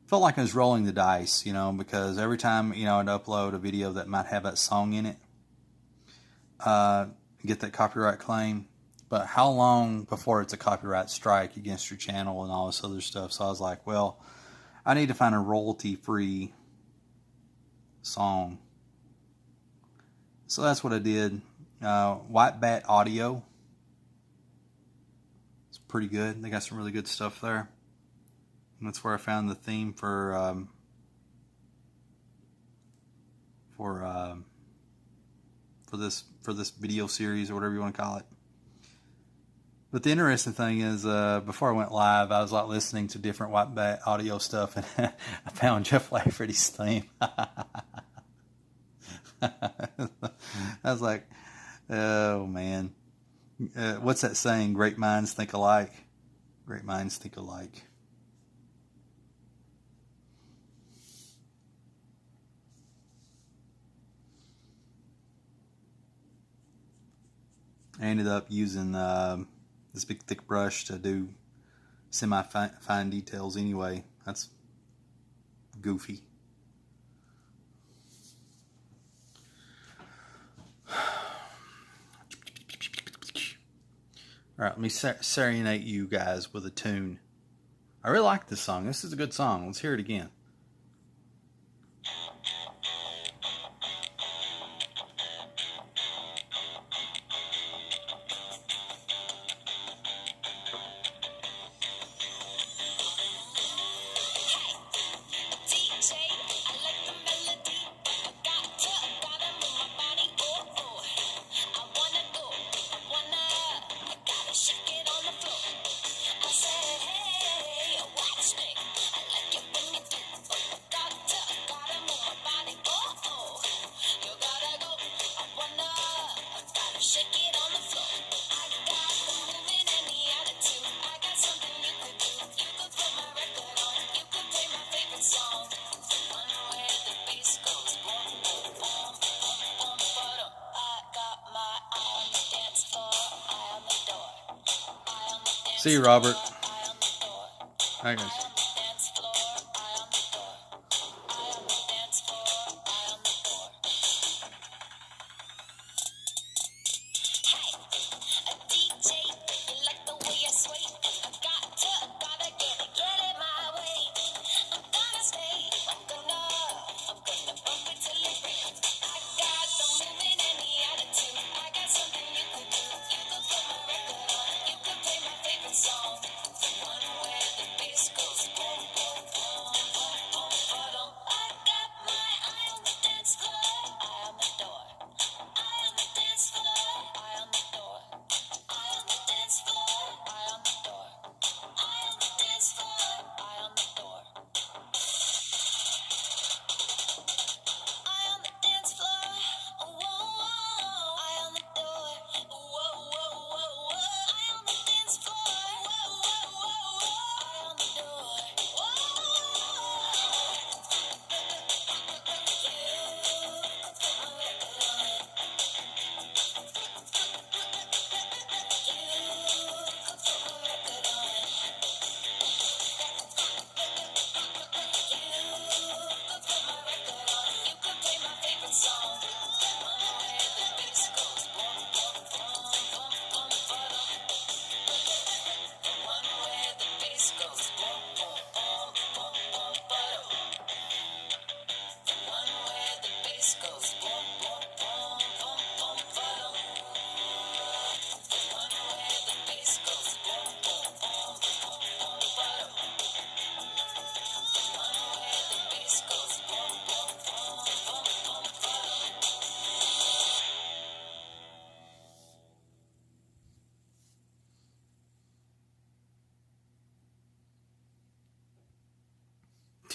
felt like I was rolling the dice, you know, because every time, you know, I'd upload a video that might have that song in it, get that copyright claim. But how long before it's a copyright strike against your channel and all this other stuff? So I was like, well, I need to find a royalty-free song. So that's what I did. White Bat Audio. It's pretty good. They got some really good stuff there. And that's where I found the theme for this video series or whatever you want to call it. But the interesting thing is, before I went live, I was like listening to different White Bat Audio stuff, and I found Jeff Lafferty's theme. I was like, oh man, what's that saying? Great minds think alike. Great minds think alike. I ended up using this big thick brush to do semi-fine details anyway. That's goofy. All right, let me serenade you guys with a tune. I really like this song. This is a good song. Let's hear it again. See you, Robert. Hi, guys.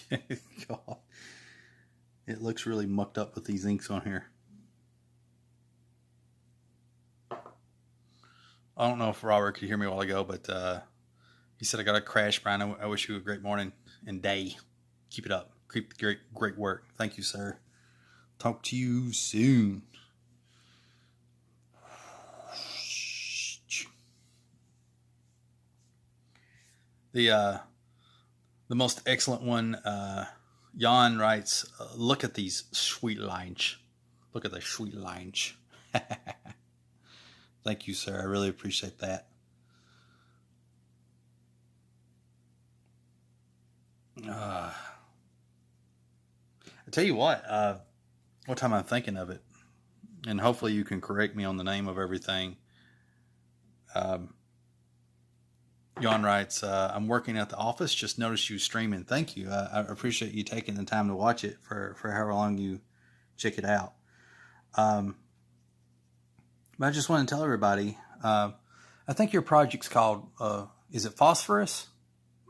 God. It looks really mucked up with these inks on here. I don't know if Robert could hear me a while ago, but he said, I got a crash, Brian. I wish you a great morning and day. Keep it up. Keep the great work. Thank you, sir. Talk to you soon. The most excellent one, Jan writes, look at these sweet lines. Look at the sweet lines. Thank you, sir. I really appreciate that. I tell you what time I'm thinking of it, and hopefully you can correct me on the name of everything. Jan writes, I'm working at the office, just noticed you streaming. Thank you. I appreciate you taking the time to watch it for however long you check it out. But I just want to tell everybody, I think your project's called, is it Phosphorus?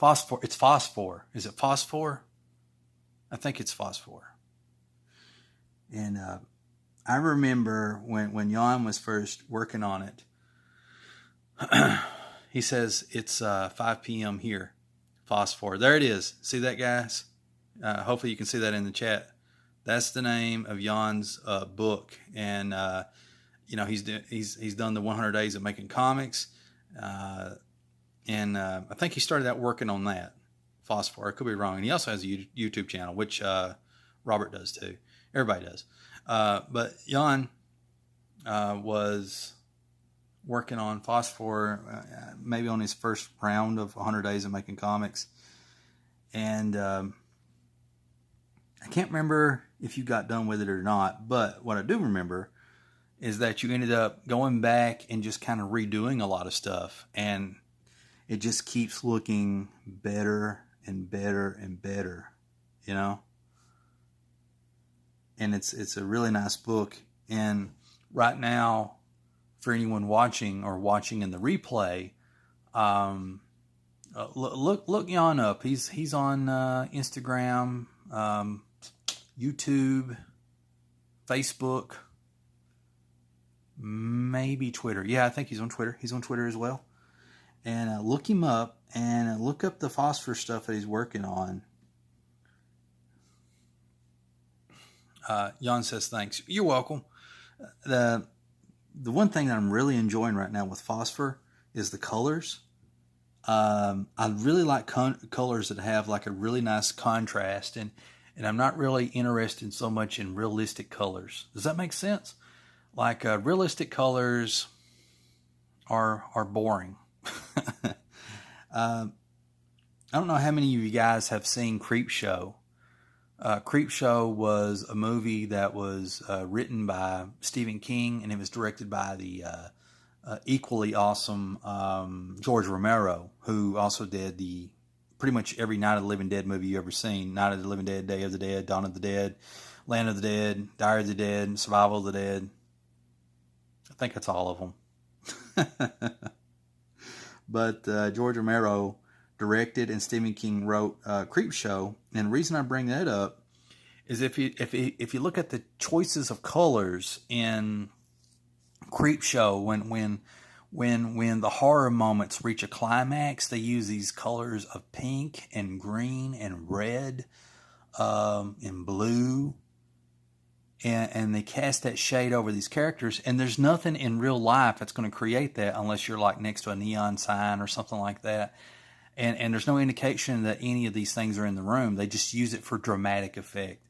It's Phosphor. Is it Phosphor? I think it's Phosphor. And I remember when Jan was first working on it, he says it's 5 p.m. here. Phosphor. There it is. See that, guys? Hopefully you can see that in the chat. That's the name of Jan's book. And, he's done the 100 days of making comics. And I think he started out working on that. Phosphor. I could be wrong. And he also has a YouTube channel, which Robert does too. Everybody does. But Jan was working on Phosphor maybe on his first round of 100 days of making comics. And I can't remember if you got done with it or not, but what I do remember is that you ended up going back and just kind of redoing a lot of stuff, and it just keeps looking better and better and better, and it's a really nice book. And right now, for anyone watching in the replay, look Jan up. He's on Instagram, YouTube, Facebook, maybe Twitter. Yeah, I think he's on Twitter. He's on Twitter as well. And look him up and look up the Phosphor stuff that he's working on. Jan says thanks. You're welcome. The one thing that I'm really enjoying right now with Phosphor is the colors. I really like colors that have like a really nice contrast, and I'm not really interested so much in realistic colors. Does that make sense? Like realistic colors are boring. I don't know how many of you guys have seen Creepshow. Creepshow was a movie that was written by Stephen King, and it was directed by the equally awesome George Romero, who also did pretty much every Night of the Living Dead movie you ever seen. Night of the Living Dead, Day of the Dead, Dawn of the Dead, Land of the Dead, Diary of the Dead, Survival of the Dead. I think that's all of them. But George Romero directed and Stephen King wrote Creepshow. And the reason I bring that up is if you look at the choices of colors in Creepshow, when the horror moments reach a climax, they use these colors of pink and green and red and blue. And they cast that shade over these characters, and there's nothing in real life that's going to create that unless you're like next to a neon sign or something like that. And there's no indication that any of these things are in the room. They just use it for dramatic effect.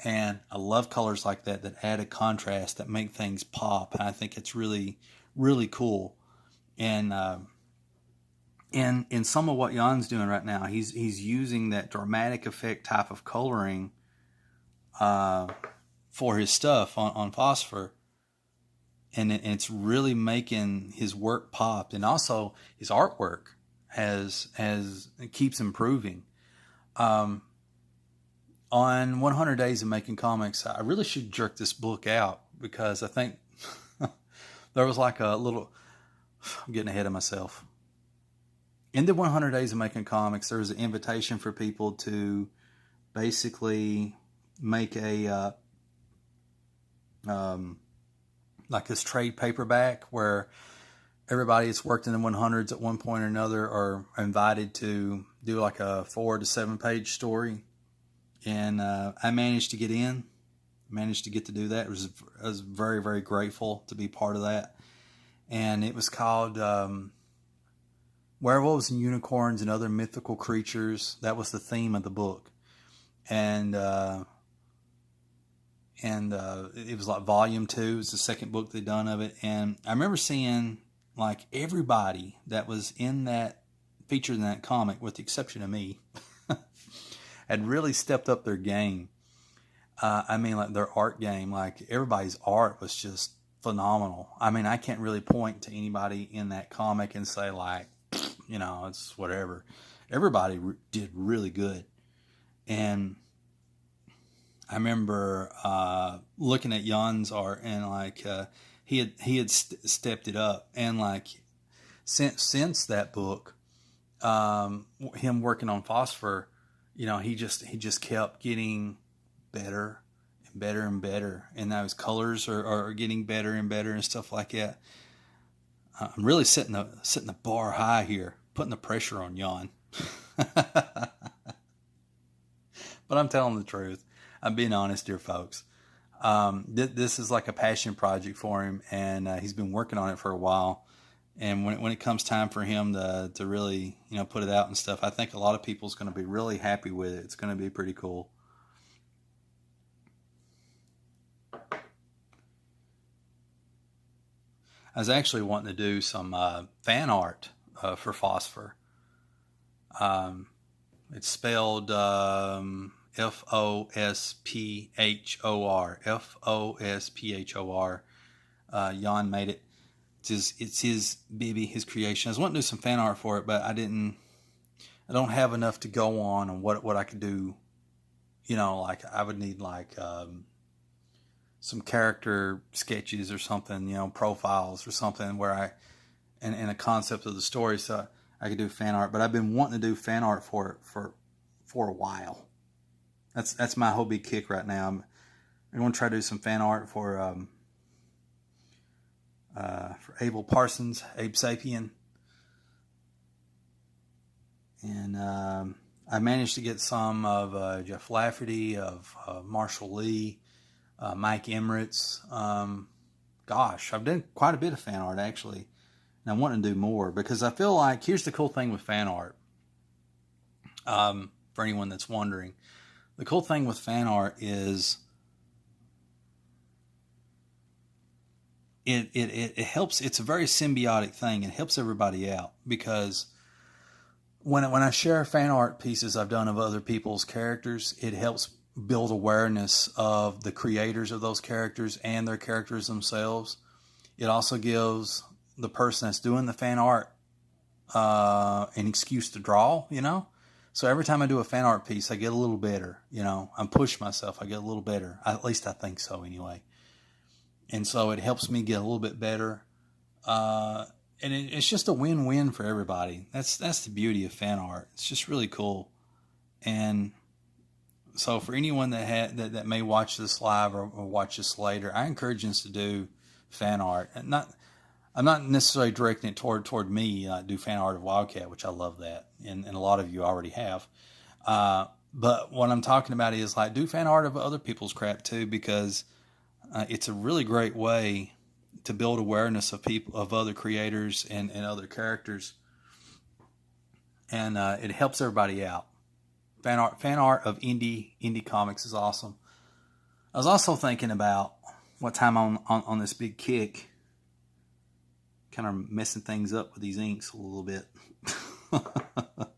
And I love colors like that add a contrast, that make things pop. And I think it's really, really cool. And in some of what Jan's doing right now, he's using that dramatic effect type of coloring for his stuff on Phosphor, and it's really making his work pop, and also his artwork it keeps improving. On 100 Days of Making Comics, I really should jerk this book out, because I think there was like a little, I'm getting ahead of myself. In the 100 Days of Making Comics, there was an invitation for people to basically make a like this trade paperback where everybody that's worked in the 100s at one point or another are invited to do like a 4 to 7 page story. And I managed to get in, managed to get to do that. I was very, very grateful to be part of that. And it was called Werewolves and Unicorns and Other Mythical Creatures. That was the theme of the book. And it was like volume 2. It's the second book they'd done of it. And I remember seeing like everybody that was in that, featured in that comic, with the exception of me, had really stepped up their game. I mean, like their art game, like everybody's art was just phenomenal. I mean, I can't really point to anybody in that comic and say like, you know, it's whatever. Everybody did really good. And I remember looking at Jan's art, and like he had stepped it up, and like since that book, him working on Phosphor, you know, he just kept getting better and better and better, and now his colors are getting better and better and stuff like that. I'm really setting the bar high here, putting the pressure on Jan. But I'm telling the truth. I'm being honest here, folks. This is like a passion project for him, and he's been working on it for a while. And when it comes time for him to really, you know, put it out and stuff, I think a lot of people's going to be really happy with it. It's going to be pretty cool. I was actually wanting to do some fan art for Phosphor. It's spelled F-O-S-P-H-O-R. F-O-S-P-H-O-R. Jan made it. It's his baby, his creation. I was wanting to do some fan art for it, but I don't have enough to go on what I could do. You know, like I would need like some character sketches or something, you know, profiles or something where and a concept of the story, so I could do fan art. But I've been wanting to do fan art for a while. That's my whole big kick right now. I'm going to try to do some fan art for Abel Parsons, Abe Sapien. And I managed to get some of Jeff Lafferty, of Marshall Lee, Mike Emirates. Gosh, I've done quite a bit of fan art, actually. And I want to do more, because I feel like, here's the cool thing with fan art. For anyone that's wondering, the cool thing with fan art is it helps. It's a very symbiotic thing. It helps everybody out, because when I share fan art pieces I've done of other people's characters, it helps build awareness of the creators of those characters and their characters themselves. It also gives the person that's doing the fan art an excuse to draw, you know? So every time I do a fan art piece, I get a little better, you know? I'm pushing myself. I get a little better. At least I think so, anyway. And so it helps me get a little bit better. And it's just a win-win for everybody. That's the beauty of fan art. It's just really cool. And so for anyone that may watch this live or watch this later, I encourage you to do fan art. And I'm not necessarily directing it toward me. I do fan art of Wildcat, which I love that, and a lot of you already have. But what I'm talking about is like, do fan art of other people's crap too, because it's a really great way to build awareness of people, of other creators and other characters, and it helps everybody out. Fan art of indie comics is awesome. I was also thinking about what time on this big kick, kind of messing things up with these inks a little bit. But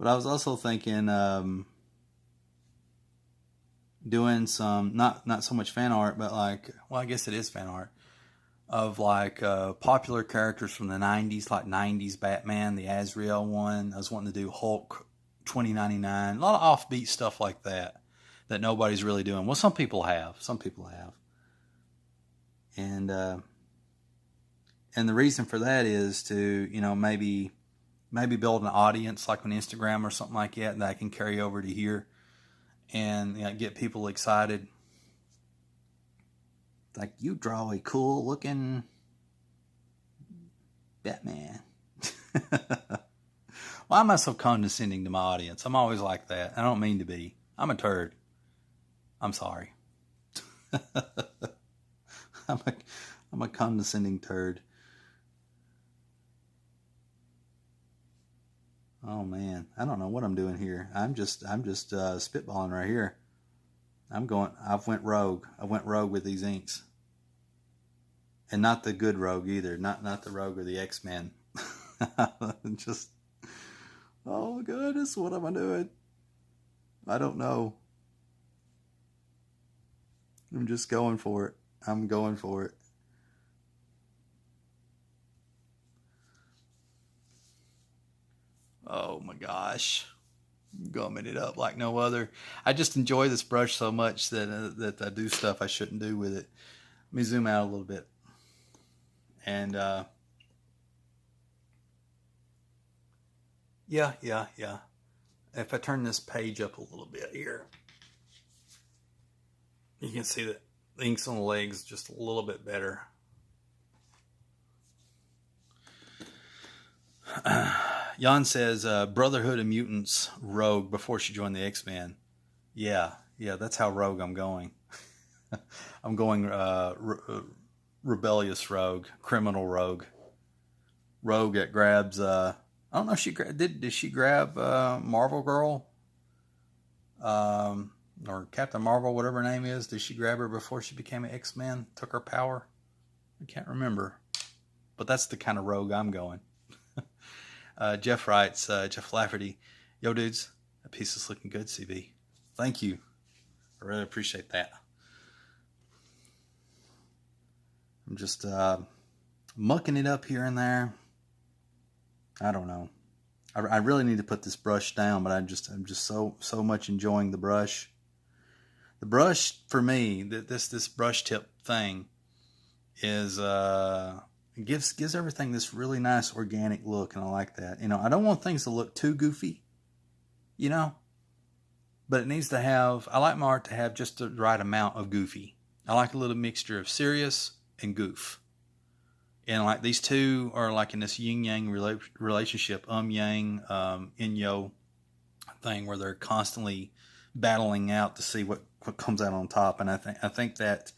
I was also thinking doing some, not so much fan art, but like, well, I guess it is fan art, of like popular characters from the 90s, like 90s Batman, the Azrael one. I was wanting to do Hulk 2099, a lot of offbeat stuff like that nobody's really doing. Well, some people have. And the reason for that is to, you know, maybe maybe build an audience like on Instagram or something like that I can carry over to here and get people excited. Like, you draw a cool looking Batman. Why am I so condescending to my audience? I'm always like that. I don't mean to be. I'm a turd. I'm sorry. I'm a condescending turd. Oh man, I don't know what I'm doing here. I'm just spitballing right here. I've went rogue. I went rogue with these inks. And not the good rogue either. Not the rogue or the X-Men. Just, oh goodness, what am I doing? I don't know. I'm just going for it. I'm going for it. Oh my gosh. Gumming it up like no other. I just enjoy this brush so much that I do stuff I shouldn't do with it. Let me zoom out a little bit. And yeah. If I turn this page up a little bit here, you can see that the inks on the legs just a little bit better. Jan says, Brotherhood of Mutants rogue before she joined the X-Men. Yeah, that's how rogue I'm going. I'm going rebellious rogue, criminal rogue. Rogue that grabs, I don't know if she did she grab Marvel Girl? Or Captain Marvel, whatever her name is. Did she grab her before she became an X-Men? Took her power? I can't remember. But that's the kind of rogue I'm going. Jeff writes, Jeff Lafferty, yo dudes, that piece is looking good, CB. Thank you. I really appreciate that. I'm just mucking it up here and there. I don't know. I really need to put this brush down, but I'm just so much enjoying the brush. The brush for me, this brush tip thing is it gives everything this really nice organic look, and I like that. I don't want things to look too goofy, but it needs to have, I like my art to have just the right amount of goofy. I like a little mixture of serious and goof. And like these two are like in this yin-yang relationship, yang, yin-yo thing, where they're constantly battling out to see what comes out on top. And I think that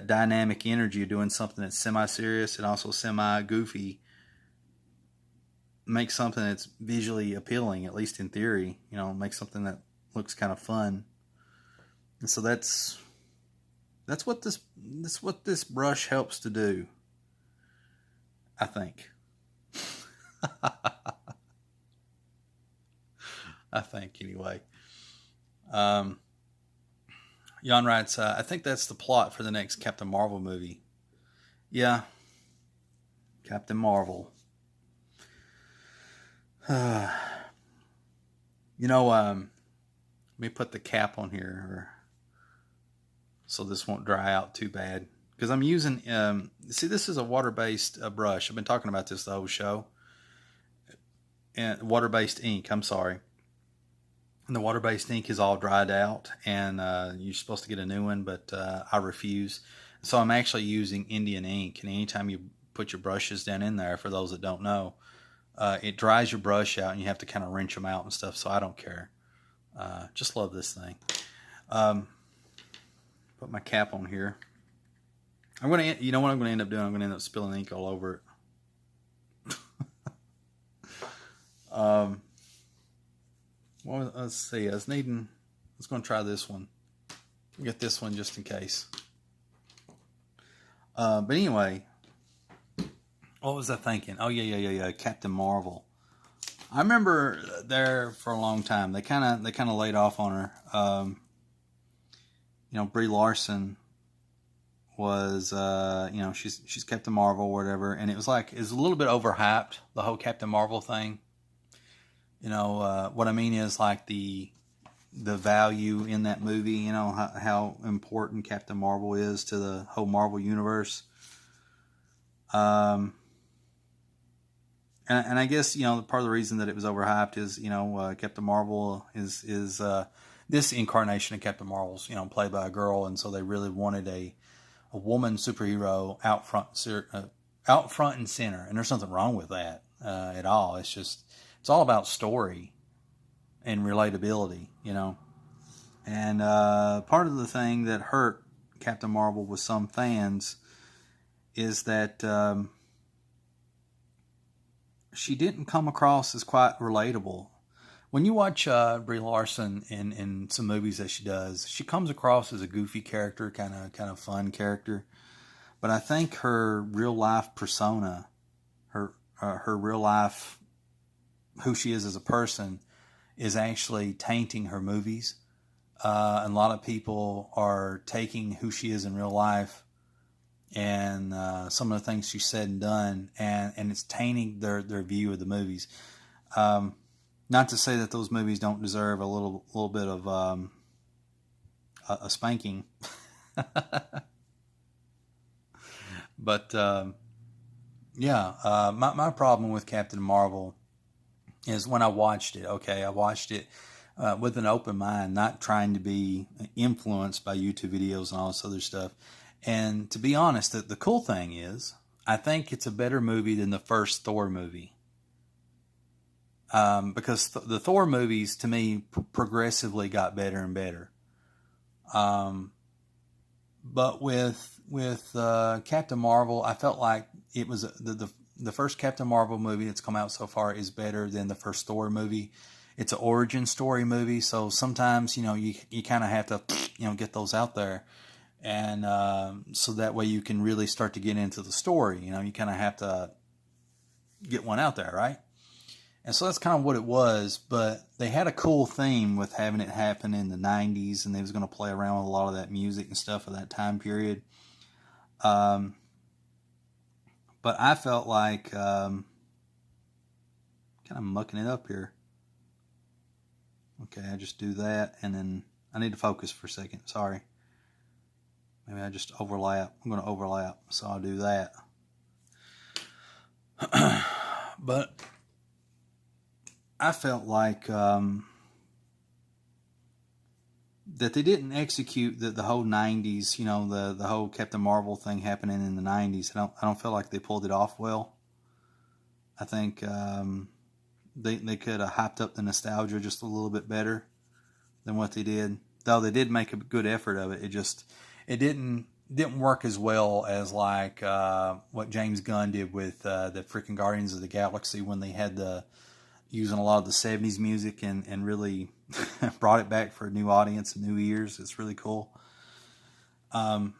dynamic energy of doing something that's semi-serious and also semi-goofy makes something that's visually appealing, at least in theory. Makes something that looks kind of fun. And so that's what this brush helps to do, I think. I think, anyway. Jan writes, I think that's the plot for the next Captain Marvel movie. Yeah. Captain Marvel. Let me put the cap on here so this won't dry out too bad. Because I'm using, this is a water-based brush. I've been talking about this the whole show. And water-based ink, I'm sorry. And the water-based ink is all dried out, and you're supposed to get a new one, but I refuse. So I'm actually using Indian ink, and anytime you put your brushes down in there, for those that don't know, it dries your brush out, and you have to kind of wrench them out and stuff, so I don't care. Just love this thing. Put my cap on here. You know what I'm going to end up doing? I'm going to end up spilling ink all over it. Well, let's see. Let's going to try this one. Get this one just in case. But anyway, what was I thinking? Oh yeah. Captain Marvel. I remember there for a long time. They kind of laid off on her. Brie Larson was, she's Captain Marvel or whatever, and it was a little bit overhyped, the whole Captain Marvel thing. What I mean is like the value in that movie, how important Captain Marvel is to the whole Marvel universe. And and I guess part of the reason that it was overhyped is Captain Marvel is this incarnation of Captain Marvel's played by a girl, and so they really wanted a woman superhero out front and center, and there's nothing wrong with that at all. It's all about story and relatability, And part of the thing that hurt Captain Marvel with some fans is that she didn't come across as quite relatable. When you watch Brie Larson in some movies that she does, she comes across as a goofy character, kind of fun character. But I think her real life persona, her real life, who she is as a person, is actually tainting her movies. And a lot of people are taking who she is in real life and some of the things she said and done, and it's tainting their view of the movies. Not to say that those movies don't deserve a little bit of a spanking, but my problem with Captain Marvel is when I watched it. Okay, I watched it with an open mind, not trying to be influenced by YouTube videos and all this other stuff. And to be honest, the cool thing is, I think it's a better movie than the first Thor movie. Because the Thor movies, to me, progressively got better and better. But with Captain Marvel, I felt like it was the first Captain Marvel movie that's come out so far is better than the first Thor movie. It's an origin story movie, so sometimes you kind of have to get those out there, and so that way you can really start to get into the story. You kind of have to get one out there, right? And so that's kind of what it was, but they had a cool theme with having it happen in the 90s, and they was going to play around with a lot of that music and stuff of that time period. But I felt like kind of mucking it up here. Okay, I just do that, and then I need to focus for a second. Sorry. Maybe I just overlap. I'm going to overlap, so I'll do that. But I felt like that they didn't execute the whole 90s, the whole Captain Marvel thing happening in the 90s. I don't feel like they pulled it off well. I think they could have hyped up the nostalgia just a little bit better than what they did. Though they did make a good effort of it. It didn't work as well as like what James Gunn did with the freaking Guardians of the Galaxy when they had using a lot of the 70s music and really brought it back for a new audience and new ears. It's really cool. But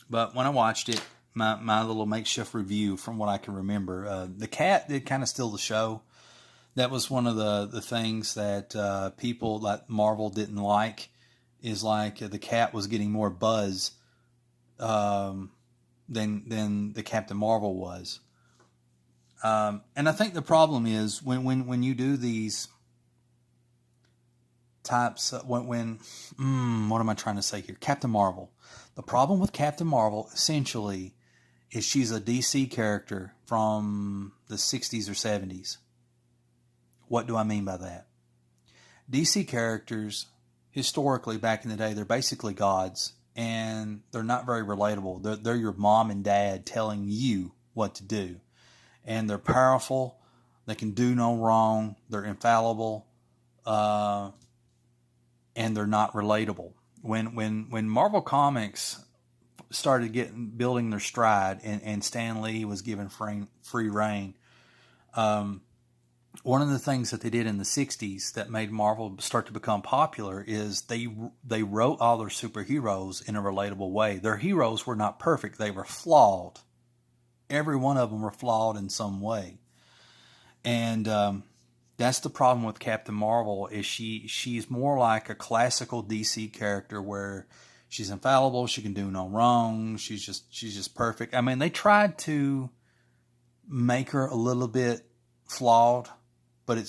when I watched it, my little makeshift review from what I can remember, the cat did kind of steal the show. That was one of the things that people like Marvel didn't like, is like the cat was getting more buzz than the Captain Marvel was. And I think the problem is when you do these types, what am I trying to say here? Captain Marvel. The problem with Captain Marvel, essentially, is she's a DC character from the 60s or 70s. What do I mean by that? DC characters, historically, back in the day, they're basically gods, and they're not very relatable. They're your mom and dad telling you what to do. And they're powerful. They can do no wrong. They're infallible. And they're not relatable. When Marvel Comics started building their stride, and Stan Lee was given free reign, one of the things that they did in the 60s that made Marvel start to become popular is they wrote all their superheroes in a relatable way. Their heroes were not perfect. They were flawed. Every one of them were flawed in some way. And that's the problem with Captain Marvel, is she's more like a classical DC character where she's infallible, she can do no wrong, she's just perfect. I mean, they tried to make her a little bit flawed, but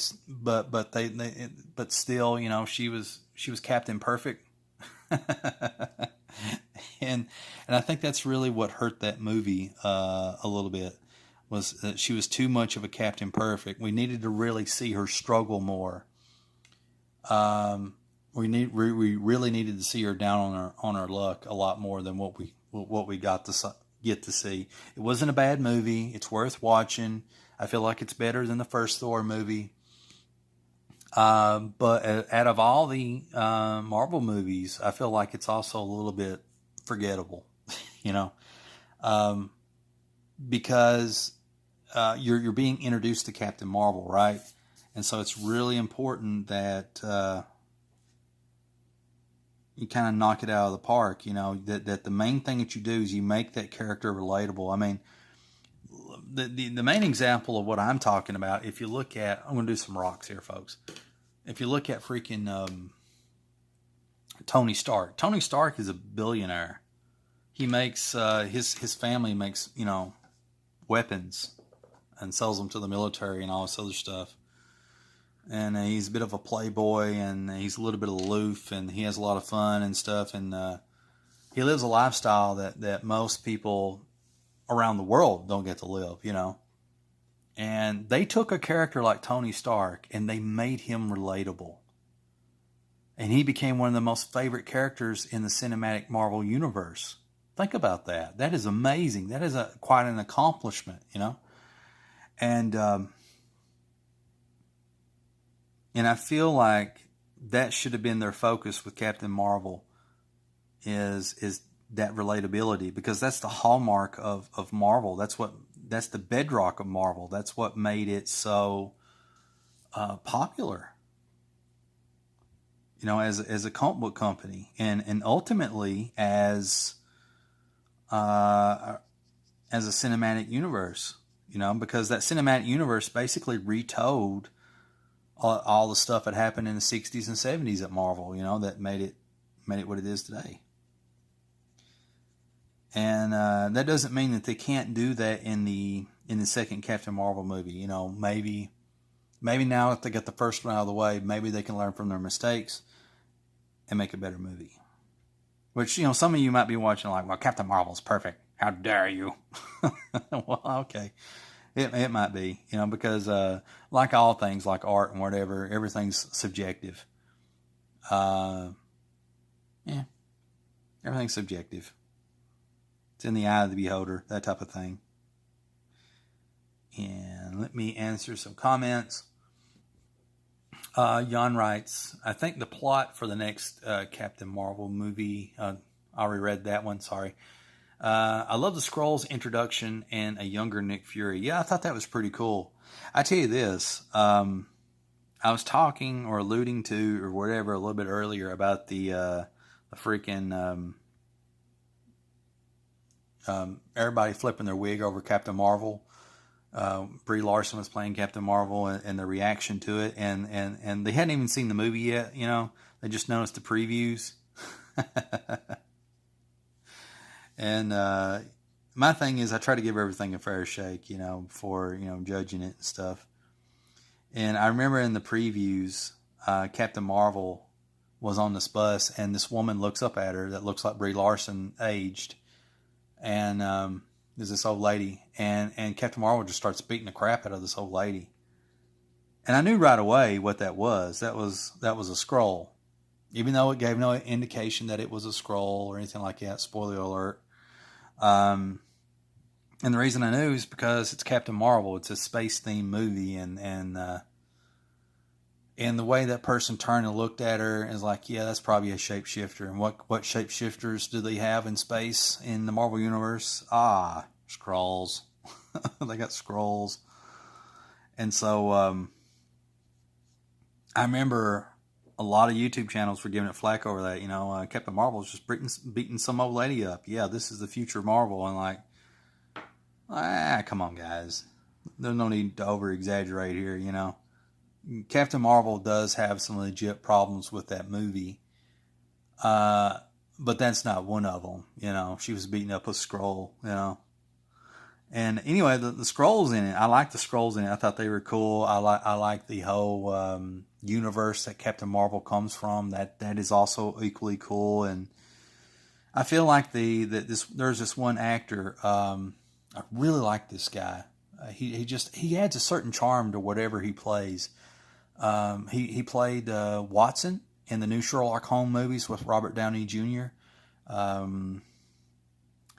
still, she was Captain Perfect. And I think that's really what hurt that movie a little bit. was that she was too much of a Captain Perfect. We needed to really see her struggle more. We really needed to see her down on her luck a lot more than what we got to get to see. It wasn't a bad movie. It's worth watching. I feel like it's better than the first Thor movie. But out of all the Marvel movies, I feel like it's also a little bit forgettable, you know, because you're being introduced to Captain Marvel, right? And so it's really important that you kind of knock it out of the park, you know, that the main thing that you do is you make that character relatable. I mean, the main example of what I'm talking about, if you look at, I'm going to do some rocks here, folks. If you look at freaking Tony Stark is a billionaire. He makes his family makes, you know, weapons and sells them to the military and all this other stuff. And he's a bit of a playboy, and he's a little bit aloof, and he has a lot of fun and stuff. And he lives a lifestyle that most people around the world don't get to live, you know. And they took a character like Tony Stark and they made him relatable. And he became one of the most favorite characters in the cinematic Marvel universe. Think about that. That is amazing. That is quite an accomplishment, you know. And I feel like that should have been their focus with Captain Marvel is that relatability, because that's the hallmark of Marvel. That's the bedrock of Marvel. That's what made it so popular, you know, as a comic book company, and ultimately as a cinematic universe, you know, because that cinematic universe basically retold all the stuff that happened in the 60s and 70s at Marvel, you know, that made it what it is today. And that doesn't mean that they can't do that in the second Captain Marvel movie. You know, maybe now that they got the first one out of the way, maybe they can learn from their mistakes and make a better movie. Which, you know, some of you might be watching like, well, Captain Marvel's perfect. How dare you? Well, okay. It might be, you know, because like all things, like art and whatever, everything's subjective. Yeah, everything's subjective. It's in the eye of the beholder, that type of thing. And let me answer some comments. Jan writes, I think the plot for the next Captain Marvel movie, I already read that one, sorry. I love the Skrulls introduction and a younger Nick Fury. Yeah, I thought that was pretty cool. I tell you this, I was talking or alluding to or whatever a little bit earlier about the freaking everybody flipping their wig over Captain Marvel. Brie Larson was playing Captain Marvel and the reaction to it, and they hadn't even seen the movie yet, you know. They just noticed the previews. And my thing is I try to give everything a fair shake, you know, before, you know, judging it and stuff. And I remember in the previews, Captain Marvel was on this bus, and this woman looks up at her that looks like Brie Larson aged. And there's this old lady, and Captain Marvel just starts beating the crap out of this old lady. And I knew right away what that was. That was a Skrull. Even though it gave no indication that it was a Skrull or anything like that. Spoiler alert. And the reason I knew is because it's Captain Marvel. It's a space-themed movie, and the way that person turned and looked at her is like, yeah, that's probably a shapeshifter. And what shapeshifters do they have in space in the Marvel Universe? Skrulls. They got Skrulls. And so I remember a lot of YouTube channels were giving it flack over that. You know, Captain Marvel's just beating some old lady up. Yeah, this is the future Marvel. And like, come on, guys. There's no need to over-exaggerate here, you know. Captain Marvel does have some legit problems with that movie. But that's not one of them, you know. She was beating up a Skrull, you know. And anyway, the Skrulls in it, I like the Skrulls in it. I thought they were cool. I like the whole universe that Captain Marvel comes from. That is also equally cool. And I feel like there's this one actor. I really like this guy. He adds a certain charm to whatever he plays. He played Watson in the new Sherlock Holmes movies with Robert Downey Jr.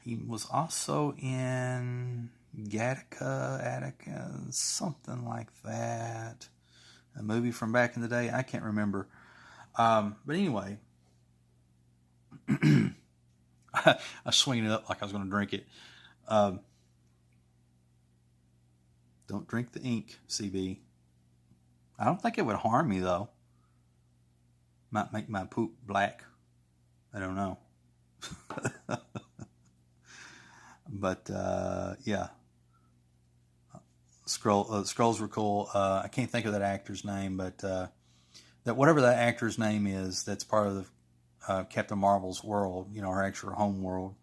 He was also in Attica, something like that. A movie from back in the day. I can't remember. But anyway, I was swinging it up like I was going to drink it. Don't drink the ink, CB. I don't think it would harm me, though. Might make my poop black. I don't know. But, yeah. Scrolls were cool. I can't think of that actor's name, but that whatever that actor's name is, that's part of the Captain Marvel's world, her actual home world.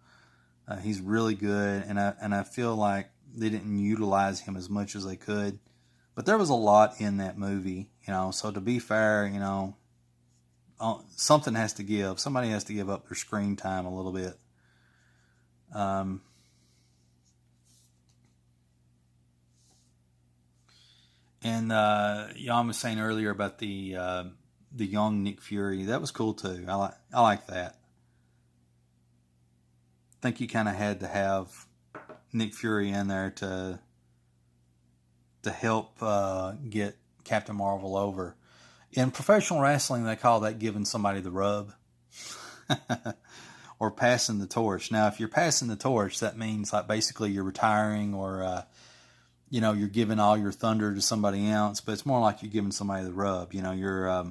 He's really good, and I feel like they didn't utilize him as much as they could. But there was a lot in that movie, so to be fair, something has to give. Somebody has to give up their screen time a little bit. And Jan was saying earlier about the young Nick Fury. That was cool too. I like that. I think you kind of had to have Nick Fury in there to help get Captain Marvel over. In professional wrestling, they call that giving somebody the rub or passing the torch. Now, if you're passing the torch, that means like basically you're retiring or you're giving all your thunder to somebody else. But it's more like you're giving somebody the rub. You're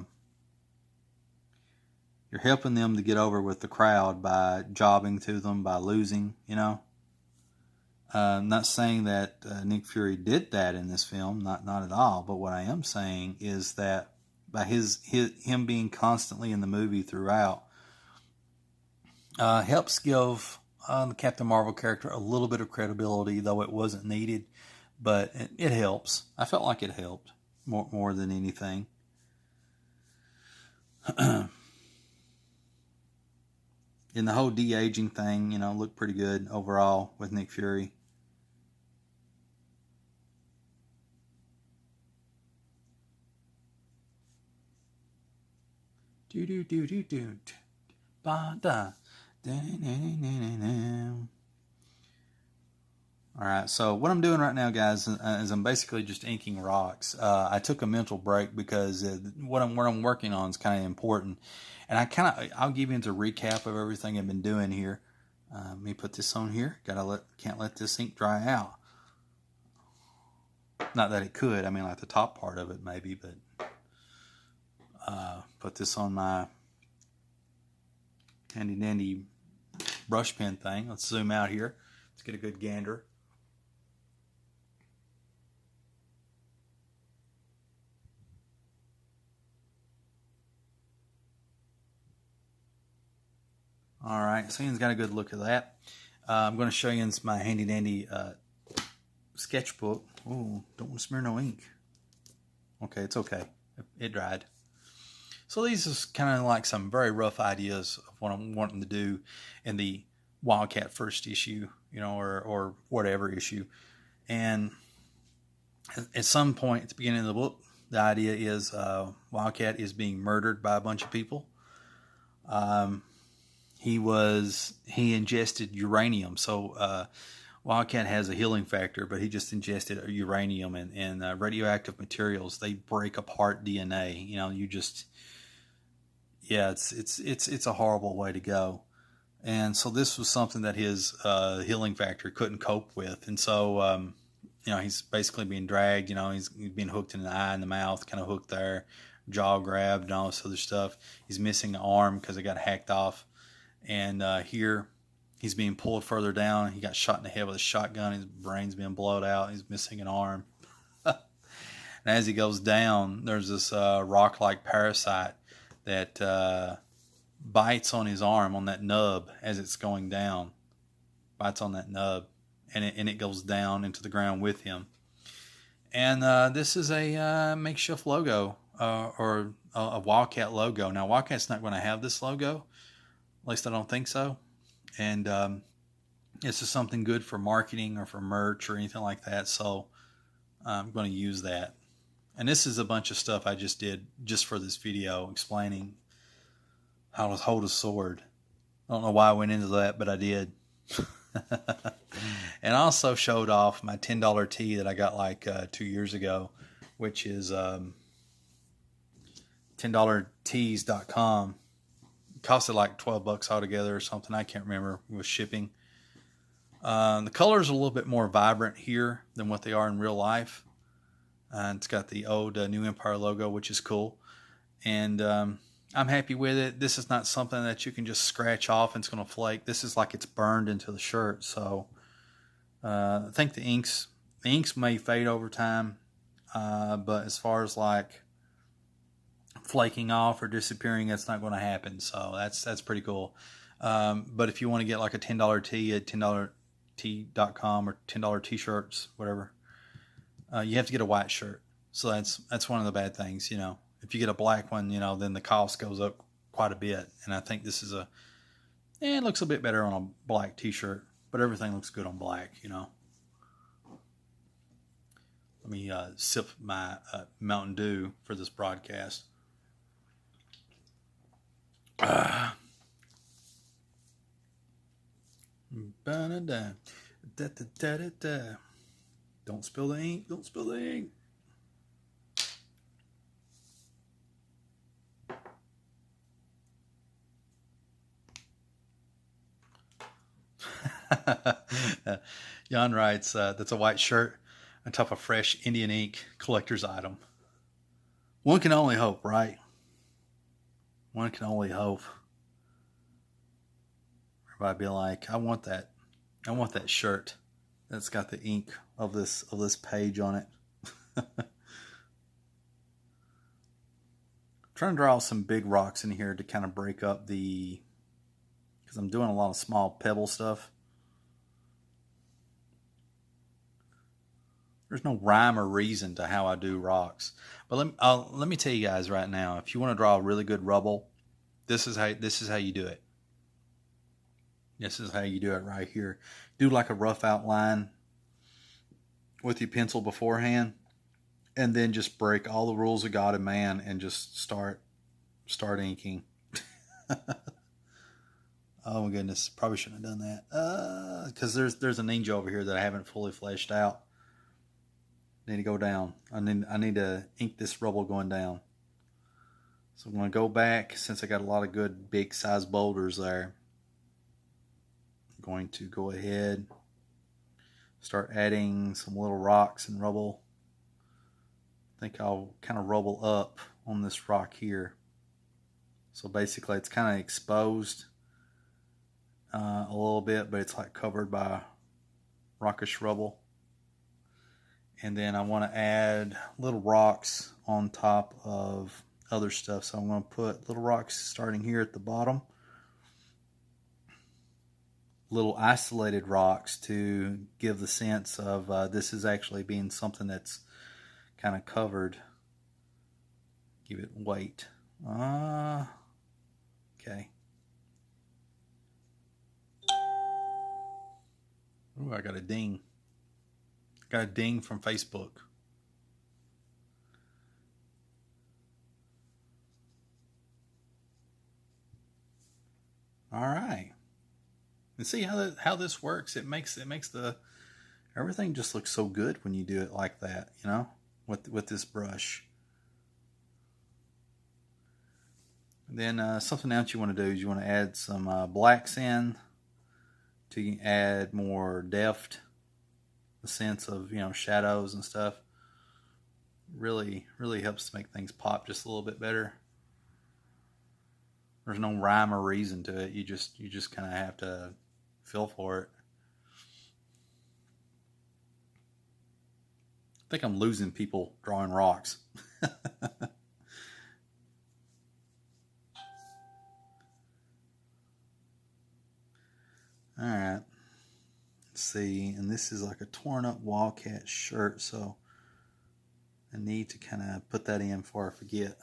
helping them to get over with the crowd by jobbing to them, by losing. I'm not saying that Nick Fury did that in this film, not at all. But what I am saying is that by him being constantly in the movie throughout, helps give the Captain Marvel character a little bit of credibility, though it wasn't needed. But it helps. I felt like it helped more than anything. And the whole de-aging thing, looked pretty good overall with Nick Fury. Do do do do do ba da. All right, so what I'm doing right now, guys, is I'm basically just inking rocks. I took a mental break because what I'm working on is kind of important, and I'll give you a recap of everything I've been doing here. Let me put this on here. Can't let this ink dry out. Not that it could. I mean, like the top part of it maybe, but put this on my handy dandy brush pen thing. Let's zoom out here. Let's get a good gander. All right, so Ian's got a good look at that. I'm going to show you my handy dandy sketchbook. Oh, don't want to smear no ink. Okay, it's okay. It dried. So these is kind of like some very rough ideas of what I'm wanting to do in the Wildcat first issue, or whatever issue. And at some point at the beginning of the book, the idea is Wildcat is being murdered by a bunch of people. He ingested uranium, so Wildcat has a healing factor, but he just ingested uranium and radioactive materials. They break apart DNA. It's a horrible way to go. And so this was something that his healing factor couldn't cope with, and so he's basically being dragged. He's being hooked in the eye and the mouth, kind of hooked there, jaw grabbed, and all this other stuff. He's missing an arm because it got hacked off. And here, he's being pulled further down. He got shot in the head with a shotgun. His brain's being blown out. He's missing an arm. And as he goes down, there's this rock-like parasite that bites on his arm, on that nub, as it's going down. Bites on that nub, and it goes down into the ground with him. And this is a makeshift logo, or a Wildcat logo. Now, Wildcat's not going to have this logo. At least I don't think so. And this is something good for marketing or for merch or anything like that. So I'm going to use that. And this is a bunch of stuff I just did just for this video explaining how to hold a sword. I don't know why I went into that, but I did. And I also showed off my $10 tee that I got like 2 years ago, which is $10tees.com. It costed like $12 altogether or something. I can't remember with shipping. The colors are a little bit more vibrant here than what they are in real life. It's got the old New Empire logo, which is cool. And I'm happy with it. This is not something that you can just scratch off and it's going to flake. This is like it's burned into the shirt. So I think the inks may fade over time. But as far as like flaking off or disappearing, that's not going to happen. So that's pretty cool. But if you want to get like a $10 tee at $10tee.com or $10 t-shirts, whatever, you have to get a white shirt. So that's one of the bad things, you know. If you get a black one, you know, then the cost goes up quite a bit. And I think this is it looks a bit better on a black t-shirt, but everything looks good on black, you know. Let me sip my Mountain Dew for this broadcast. Don't spill the ink. Don't spill the ink. Jan writes, that's a white shirt on top of fresh Indian ink collector's item. One can only hope, right? One can only hope. Everybody be like, I want that shirt that's got the ink of this page on it. Trying to draw some big rocks in here to kind of break up because I'm doing a lot of small pebble stuff. There's no rhyme or reason to how I do rocks. But let me tell you guys right now, if you want to draw a really good rubble, this is how you do it. This is how you do it right here. Do like a rough outline with your pencil beforehand, and then just break all the rules of God and man and just start inking. Oh my goodness, probably shouldn't have done that. Because there's a ninja over here that I haven't fully fleshed out. Need to go down. I need to ink this rubble going down. So I'm going to go back, since I got a lot of good big size boulders there. I'm going to go ahead, start adding some little rocks and rubble. I think I'll kind of rubble up on this rock here. So basically it's kind of exposed a little bit, but it's like covered by rockish rubble. And then I want to add little rocks on top of other stuff. So I'm going to put little rocks starting here at the bottom. Little isolated rocks to give the sense of this is actually being something that's kind of covered. Give it weight. Okay. Ooh, I got a ding. Got a ding from Facebook. All right. And see how this works. It makes the everything just look so good when you do it like that, you know, with this brush. And then something else you want to do is you want to add some blacks in to add more depth. The sense of, you know, shadows and stuff. Really helps to make things pop just a little bit better. There's no rhyme or reason to it. You just kind of have to feel for it. I think I'm losing people drawing rocks. All right. See, and this is like a torn up Wildcat shirt, so I need to kind of put that in before I forget.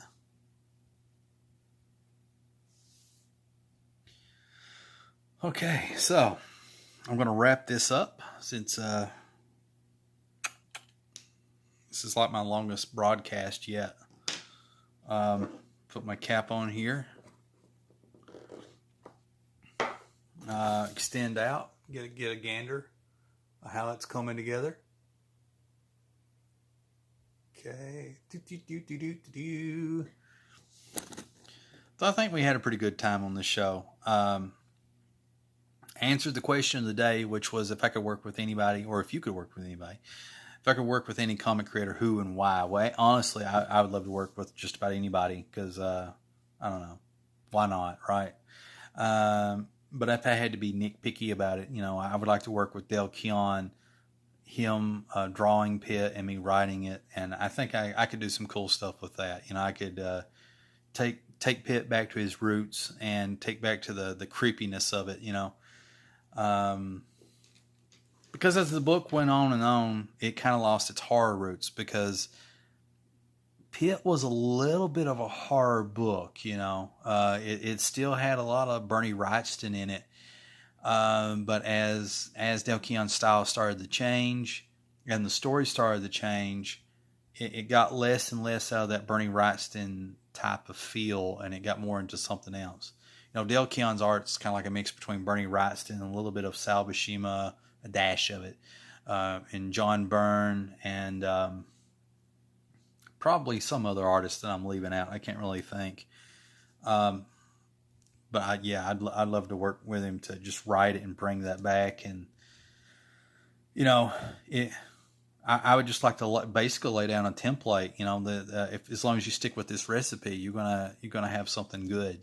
Okay, so I'm going to wrap this up since this is like my longest broadcast yet. Put my cap on here. Extend out. Get a gander of how it's coming together. Okay. So I think we had a pretty good time on this show. Answered the question of the day, which was if I could work with anybody, or if you could work with anybody. If I could work with any comic creator, who and why? Well, honestly, I would love to work with just about anybody because, I don't know. Why not, right? But if I had to be nitpicky about it, I would like to work with Dale Keown, him drawing Pitt and me writing it. And I think I could do some cool stuff with that. I could take Pitt back to his roots and take back to the creepiness of it, because as the book went on, it kind of lost its horror roots because Pitt was a little bit of a horror book, it still had a lot of Bernie Wrightson in it. But as Dale Keown's style started to change and the story started to change, it got less and less out of that Bernie Wrightson type of feel, and it got more into something else. Dale Keown's art's kind of like a mix between Bernie Wrightson and a little bit of Sal Buscema, a dash of it, and John Byrne, and probably some other artist that I'm leaving out. I can't really think. But I'd love to work with him to just write it and bring that back. And I would just like to basically lay down a template. If as long as you stick with this recipe, you're gonna have something good.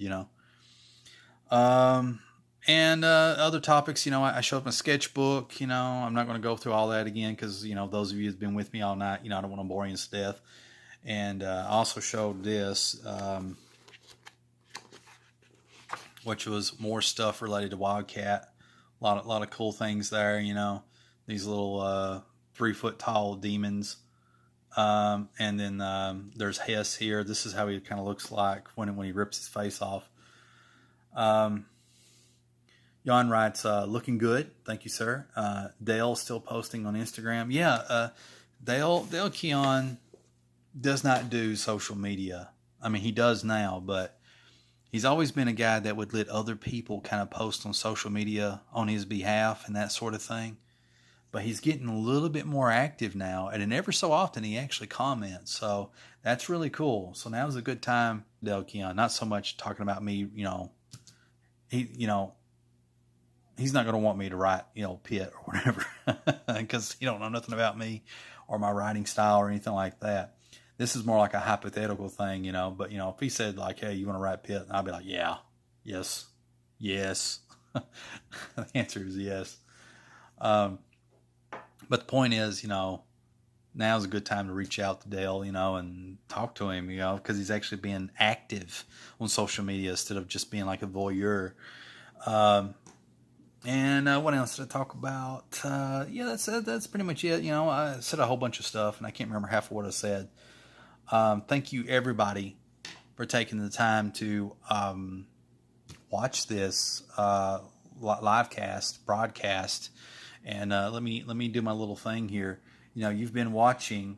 And other topics, I showed my sketchbook. I'm not going to go through all that again because those of you who've been with me all night, I don't want to bore you to death. And I also showed this, which was more stuff related to Wildcat. A lot of cool things there. These little 3 foot tall demons. And then there's Hess here. This is how he kind of looks like when he rips his face off. Jan writes, looking good. Thank you, sir. Dale still posting on Instagram. Yeah, Dale Keown does not do social media. I mean, he does now, but he's always been a guy that would let other people kind of post on social media on his behalf and that sort of thing. But he's getting a little bit more active now, and ever so often he actually comments. So that's really cool. So now's a good time, Dale Keown. Not so much talking about me, he's not going to want me to write, Pitt or whatever, because he don't know nothing about me or my writing style or anything like that. This is more like a hypothetical thing, but, if he said like, hey, you want to write Pitt? I'd be like, yeah, yes. The answer is yes. But the point is, now's a good time to reach out to Dale, and talk to him, because he's actually being active on social media instead of just being like a voyeur. And what else did I talk about? That's pretty much it. I said a whole bunch of stuff, and I can't remember half of what I said. Thank you, everybody, for taking the time to watch this live broadcast. And let me do my little thing here. You've been watching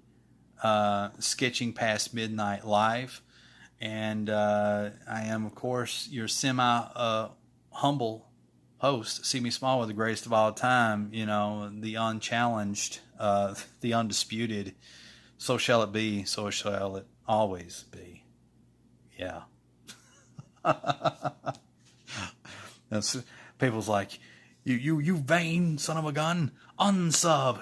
Sketching Past Midnight live, and I am, of course, your semi-humble host, See Me Small with the greatest of all time, the unchallenged, the undisputed. So shall it be, so shall it always be. Yeah. That's, people's like, you vain son of a gun, unsub.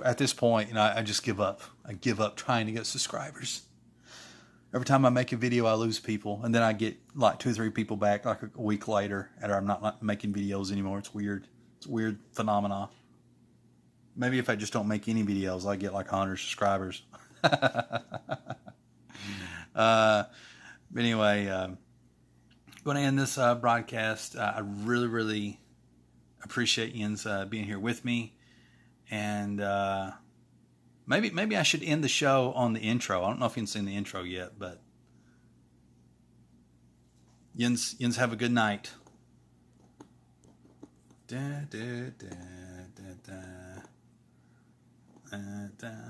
At this point, I just give up. I give up trying to get subscribers. Every time I make a video, I lose people, and then I get like 2 or 3 people back like a week later after I'm not making videos anymore. It's weird. It's a weird phenomena. Maybe if I just don't make any videos, I get like 100 subscribers. But anyway, going to end this broadcast. I really, really appreciate Ian's being here with me, and maybe I should end the show on the intro. I don't know if you've seen the intro yet, but Yins, have a good night. Da, da, da, da, da. Da.